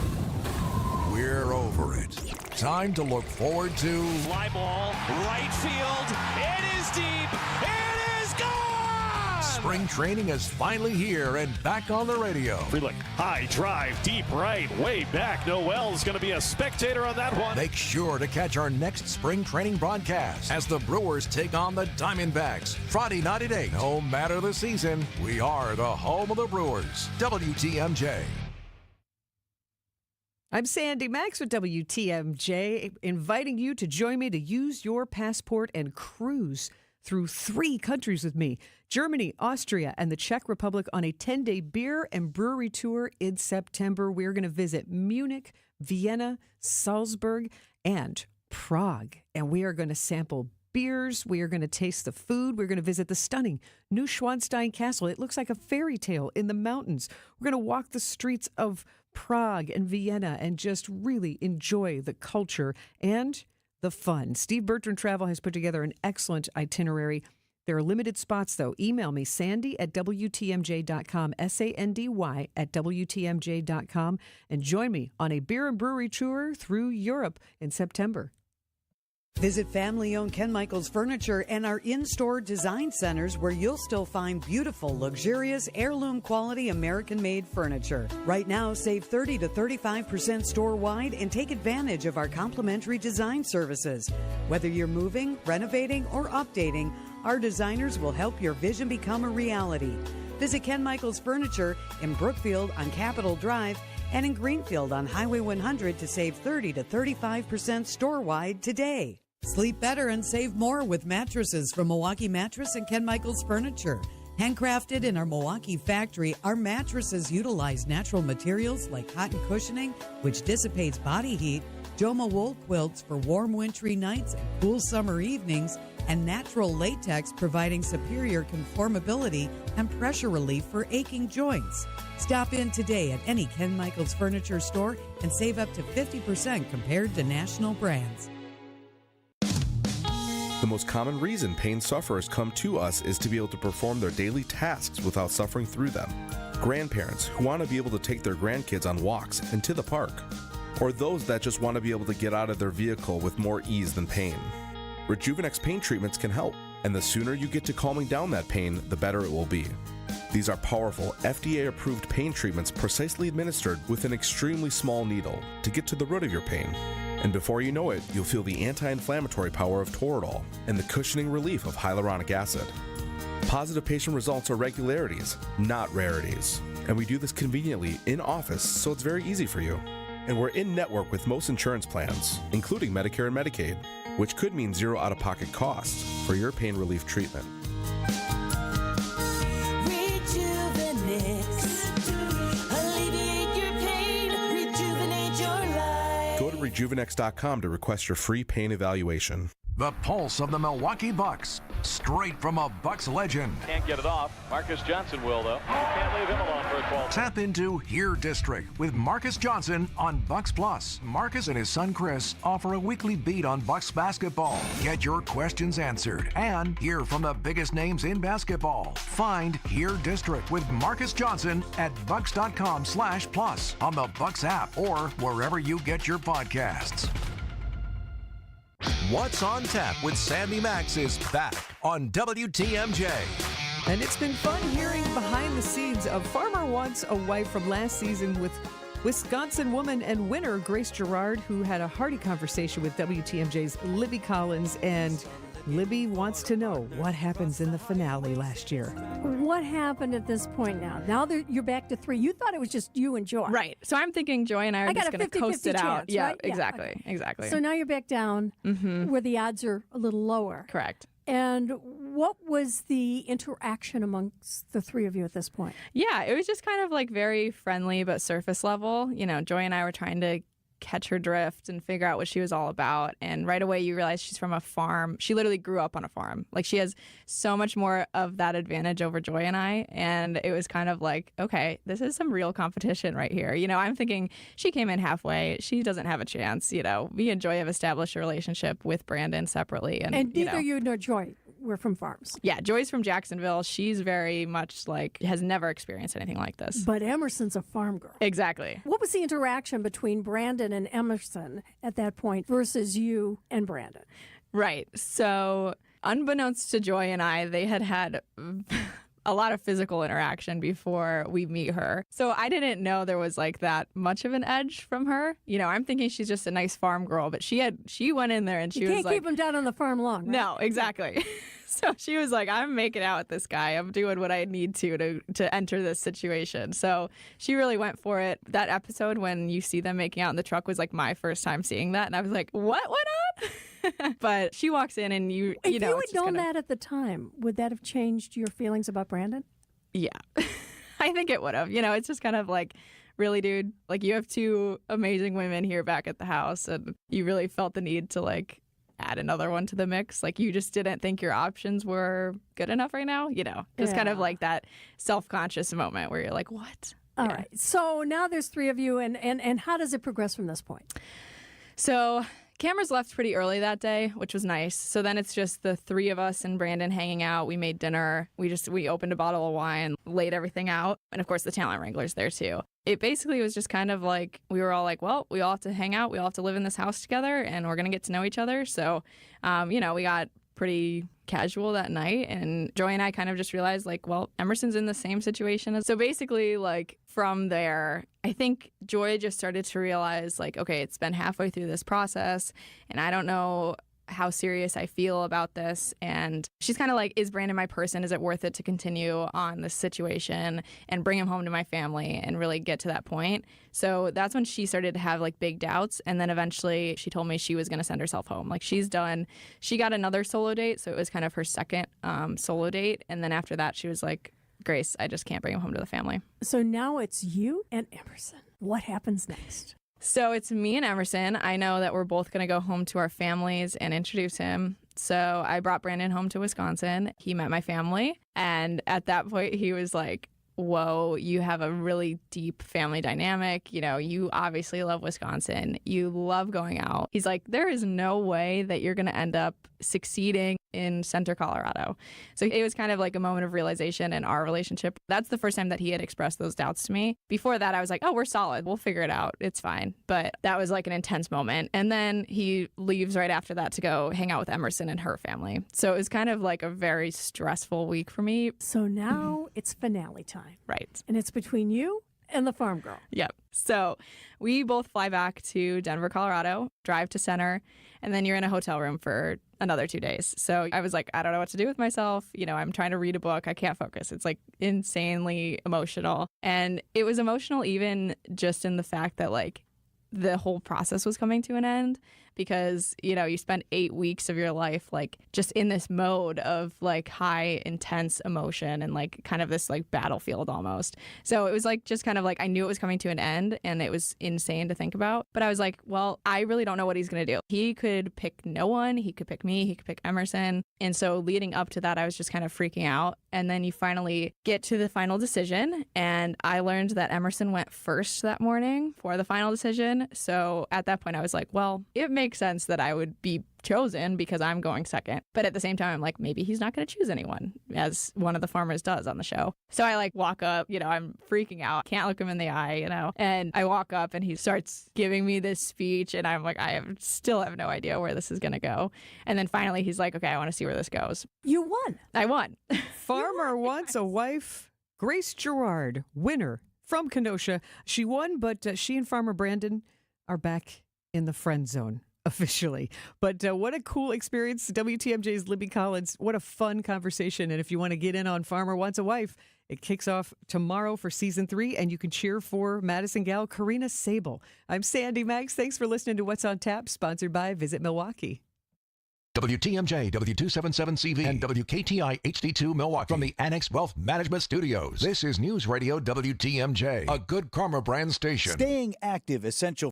we're over it. Time to look forward to... Fly ball, right field, it is deep, it is gone! Spring training is finally here and back on the radio. Freelick, high drive, deep right, way back. Noel's going to be a spectator on that one. Make sure to catch our next spring training broadcast as the Brewers take on the Diamondbacks Friday night at 8. No matter the season, we are the home of the Brewers. WTMJ. I'm Sandy Maxx with WTMJ, inviting you to join me to use your passport and cruise through 3 countries with me: Germany, Austria, and the Czech Republic on a 10-day beer and brewery tour in September. We're going to visit Munich, Vienna, Salzburg, and Prague. And we are going to sample beers. We are going to taste the food. We're going to visit the stunning Neuschwanstein Castle. It looks like a fairy tale in the mountains. We're going to walk the streets of Prague and Vienna and just really enjoy the culture and the fun. Steve Bertrand Travel has put together an excellent itinerary. There are limited spots, though. Email me, sandy@WTMJ.com, SANDY@WTMJ.com, and join me on a beer and brewery tour through Europe in September. Visit family-owned Ken Michaels Furniture and our in-store design centers where you'll still find beautiful, luxurious, heirloom-quality American-made furniture. Right now, save 30 to 35% store-wide and take advantage of our complimentary design services. Whether you're moving, renovating, or updating, our designers will help your vision become a reality. Visit Ken Michaels Furniture in Brookfield on Capitol Drive and in Greenfield on Highway 100 to save 30 to 35% store-wide today. Sleep better and save more with mattresses from Milwaukee Mattress and Ken Michaels Furniture. Handcrafted in our Milwaukee factory, our mattresses utilize natural materials like cotton cushioning, which dissipates body heat, Joma wool quilts for warm wintry nights and cool summer evenings, and natural latex providing superior conformability and pressure relief for aching joints. Stop in today at any Ken Michaels Furniture store and save up to 50% compared to national brands. The most common reason pain sufferers come to us is to be able to perform their daily tasks without suffering through them. Grandparents who want to be able to take their grandkids on walks and to the park. Or those that just want to be able to get out of their vehicle with more ease than pain. Rejuvenex pain treatments can help, and the sooner you get to calming down that pain, the better it will be. These are powerful, FDA-approved pain treatments precisely administered with an extremely small needle to get to the root of your pain. And before you know it, you'll feel the anti-inflammatory power of Toradol and the cushioning relief of hyaluronic acid. Positive patient results are regularities, not rarities. And we do this conveniently in office, so it's very easy for you. And we're in network with most insurance plans, including Medicare and Medicaid, which could mean zero out-of-pocket costs for your pain relief treatment. Alleviate your pain, rejuvenate your life. Go to rejuvenex.com to request your free pain evaluation. The pulse of the Milwaukee Bucks, straight from a Bucks legend. Can't get it off. Marcus Johnson will, though. Can't leave him alone for a 12. Tap into Here District with Marcus Johnson on Bucks Plus. Marcus and his son Chris offer a weekly beat on Bucks basketball. Get your questions answered and hear from the biggest names in basketball. Find Here District with Marcus Johnson at bucks.com/plus on the Bucks app or wherever you get your podcasts. What's on Tap with Sandy Maxx is back on WTMJ. And it's been fun hearing behind the scenes of Farmer Wants a Wife from last season with Wisconsin woman and winner Grace Gerard, who had a hearty conversation with WTMJ's Libby Collins. And Libby wants to know what happens in the finale last year. What happened at this point now? Now that you're back to 3. You thought it was just you and Joy. Right. So I'm thinking Joy and I are just going to coast it out. Chance, Yeah, right? exactly. Okay. Exactly. So now you're back down where the odds are a little lower. Correct. And what was the interaction amongst the 3 of you at this point? Yeah, it was just kind of like very friendly but surface level. You know, Joy and I were trying to catch her drift and figure out what she was all about. And right away you realize she's from a farm. She literally grew up on a farm. Like, she has so much more of that advantage over Joy and I. And it was kind of like, okay, this is some real competition right here. You know, I'm thinking she came in halfway. She doesn't have a chance. You know, me and Joy have established a relationship with Brandon separately. And neither you nor Joy were from farms. Yeah, Joy's from Jacksonville. She's very much like, has never experienced anything like this. But Emerson's a farm girl. Exactly. What was the interaction between Brandon and Emerson at that point versus you and Brandon? Right. So unbeknownst to Joy and I, they had a lot of physical interaction before we meet her. So I didn't know there was like that much of an edge from her. You know, I'm thinking she's just a nice farm girl, but she went in there and she was like... You can't keep him down on the farm long, right? No, exactly. So she was like, I'm making out with this guy. I'm doing what I need to enter this situation. So she really went for it. That episode when you see them making out in the truck was like my first time seeing that. And I was like, what went on? But she walks in and you know. If you had known that at the time, would that have changed your feelings about Brandon? Yeah, I think it would have. You know, it's just kind of like, really, dude, like, you have 2 amazing women here back at the house and you really felt the need to like add another one to the mix. Like, you just didn't think your options were good enough right now. You know, just kind of like that self-conscious moment where you're like, what? All right. So now there's 3 of you, and how does it progress from this point? So cameras left pretty early that day, which was nice. So then it's just the 3 of us and Brandon hanging out. We made dinner. We opened a bottle of wine, laid everything out. And of course the talent wrangler's there too. it basically was just kind of like, we were all like, well, we all have to hang out. We all have to live in this house together and we're going to get to know each other. So, we got pretty casual that night. And Joy and I kind of just realized like, well, Emerson's in the same situation. So basically like from there, I think Joy just started to realize like, okay, it's been halfway through this process and I don't know how serious I feel about this. And she's kind of like, is Brandon my person? Is it worth it to continue on this situation and bring him home to my family and really get to that point? So that's when she started to have like big doubts. And then eventually she told me she was going to send herself home. Like she's done. She got another solo date. So it was kind of her second solo date. And then after that, she was like, Grace, I just can't bring him home to the family. So now it's you and Emerson. What happens next? So it's me and Emerson. I know that we're both going to go home to our families and introduce him. So I brought Brandon home to Wisconsin. He met my family. And at that point, he was like, whoa, you have a really deep family dynamic. You obviously love Wisconsin. You love going out. He's like, there is no way that you're going to end up succeeding in Center, Colorado. So it was kind of like a moment of realization in our relationship. That's the first time that he had expressed those doubts to me. Before that, I was like, oh, we're solid. We'll figure it out. It's fine. But that was like an intense moment. And then he leaves right after that to go hang out with Emerson and her family. So it was kind of like a very stressful week for me. So now it's finale time. Right. And it's between you and the farm girl. Yep. So we both fly back to Denver, Colorado, drive to Center, and then you're in a hotel room for another 2 days. So I was like, I don't know what to do with myself. I'm trying to read a book. I can't focus. It's like insanely emotional. And it was emotional even just in the fact that like the whole process was coming to an end because, you spend 8 weeks of your life like just in this mode of like high intense emotion and like kind of this like battlefield almost. So it was like just kind of like I knew it was coming to an end and it was insane to think about. But I was like, well, I really don't know what he's going to do. He could pick no one. He could pick me. He could pick Emerson. And so leading up to that, I was just kind of freaking out. And then you finally get to the final decision. And I learned that Emerson went first that morning for the final decision. So at that point, I was like, well, it makes sense that I would be chosen because I'm going second. But at the same time, I'm like, maybe he's not going to choose anyone, as one of the farmers does on the show. So I like walk up, I'm freaking out, can't look him in the eye, and I walk up and he starts giving me this speech and I'm like, still have no idea where this is going to go. And then finally he's like, okay, I want to see where this goes. You won. I won. Farmer Wants a Wife, Grace Gerard, winner from Kenosha. She won, but she and Farmer Brandon are back in the friend zone officially. But what a cool experience. WTMJ's Libby Collins. What a fun conversation. And if you want to get in on Farmer Wants a Wife, it kicks off tomorrow for season 3, and you can cheer for Madison gal Karina Sable. I'm Sandy Maxx. Thanks for listening to What's on Tap, sponsored by Visit Milwaukee. WTMJ, W277CV, and WKTI HD2 Milwaukee from the Annex Wealth Management Studios. This is News Radio WTMJ, a Good Karma brand station. Staying active, essential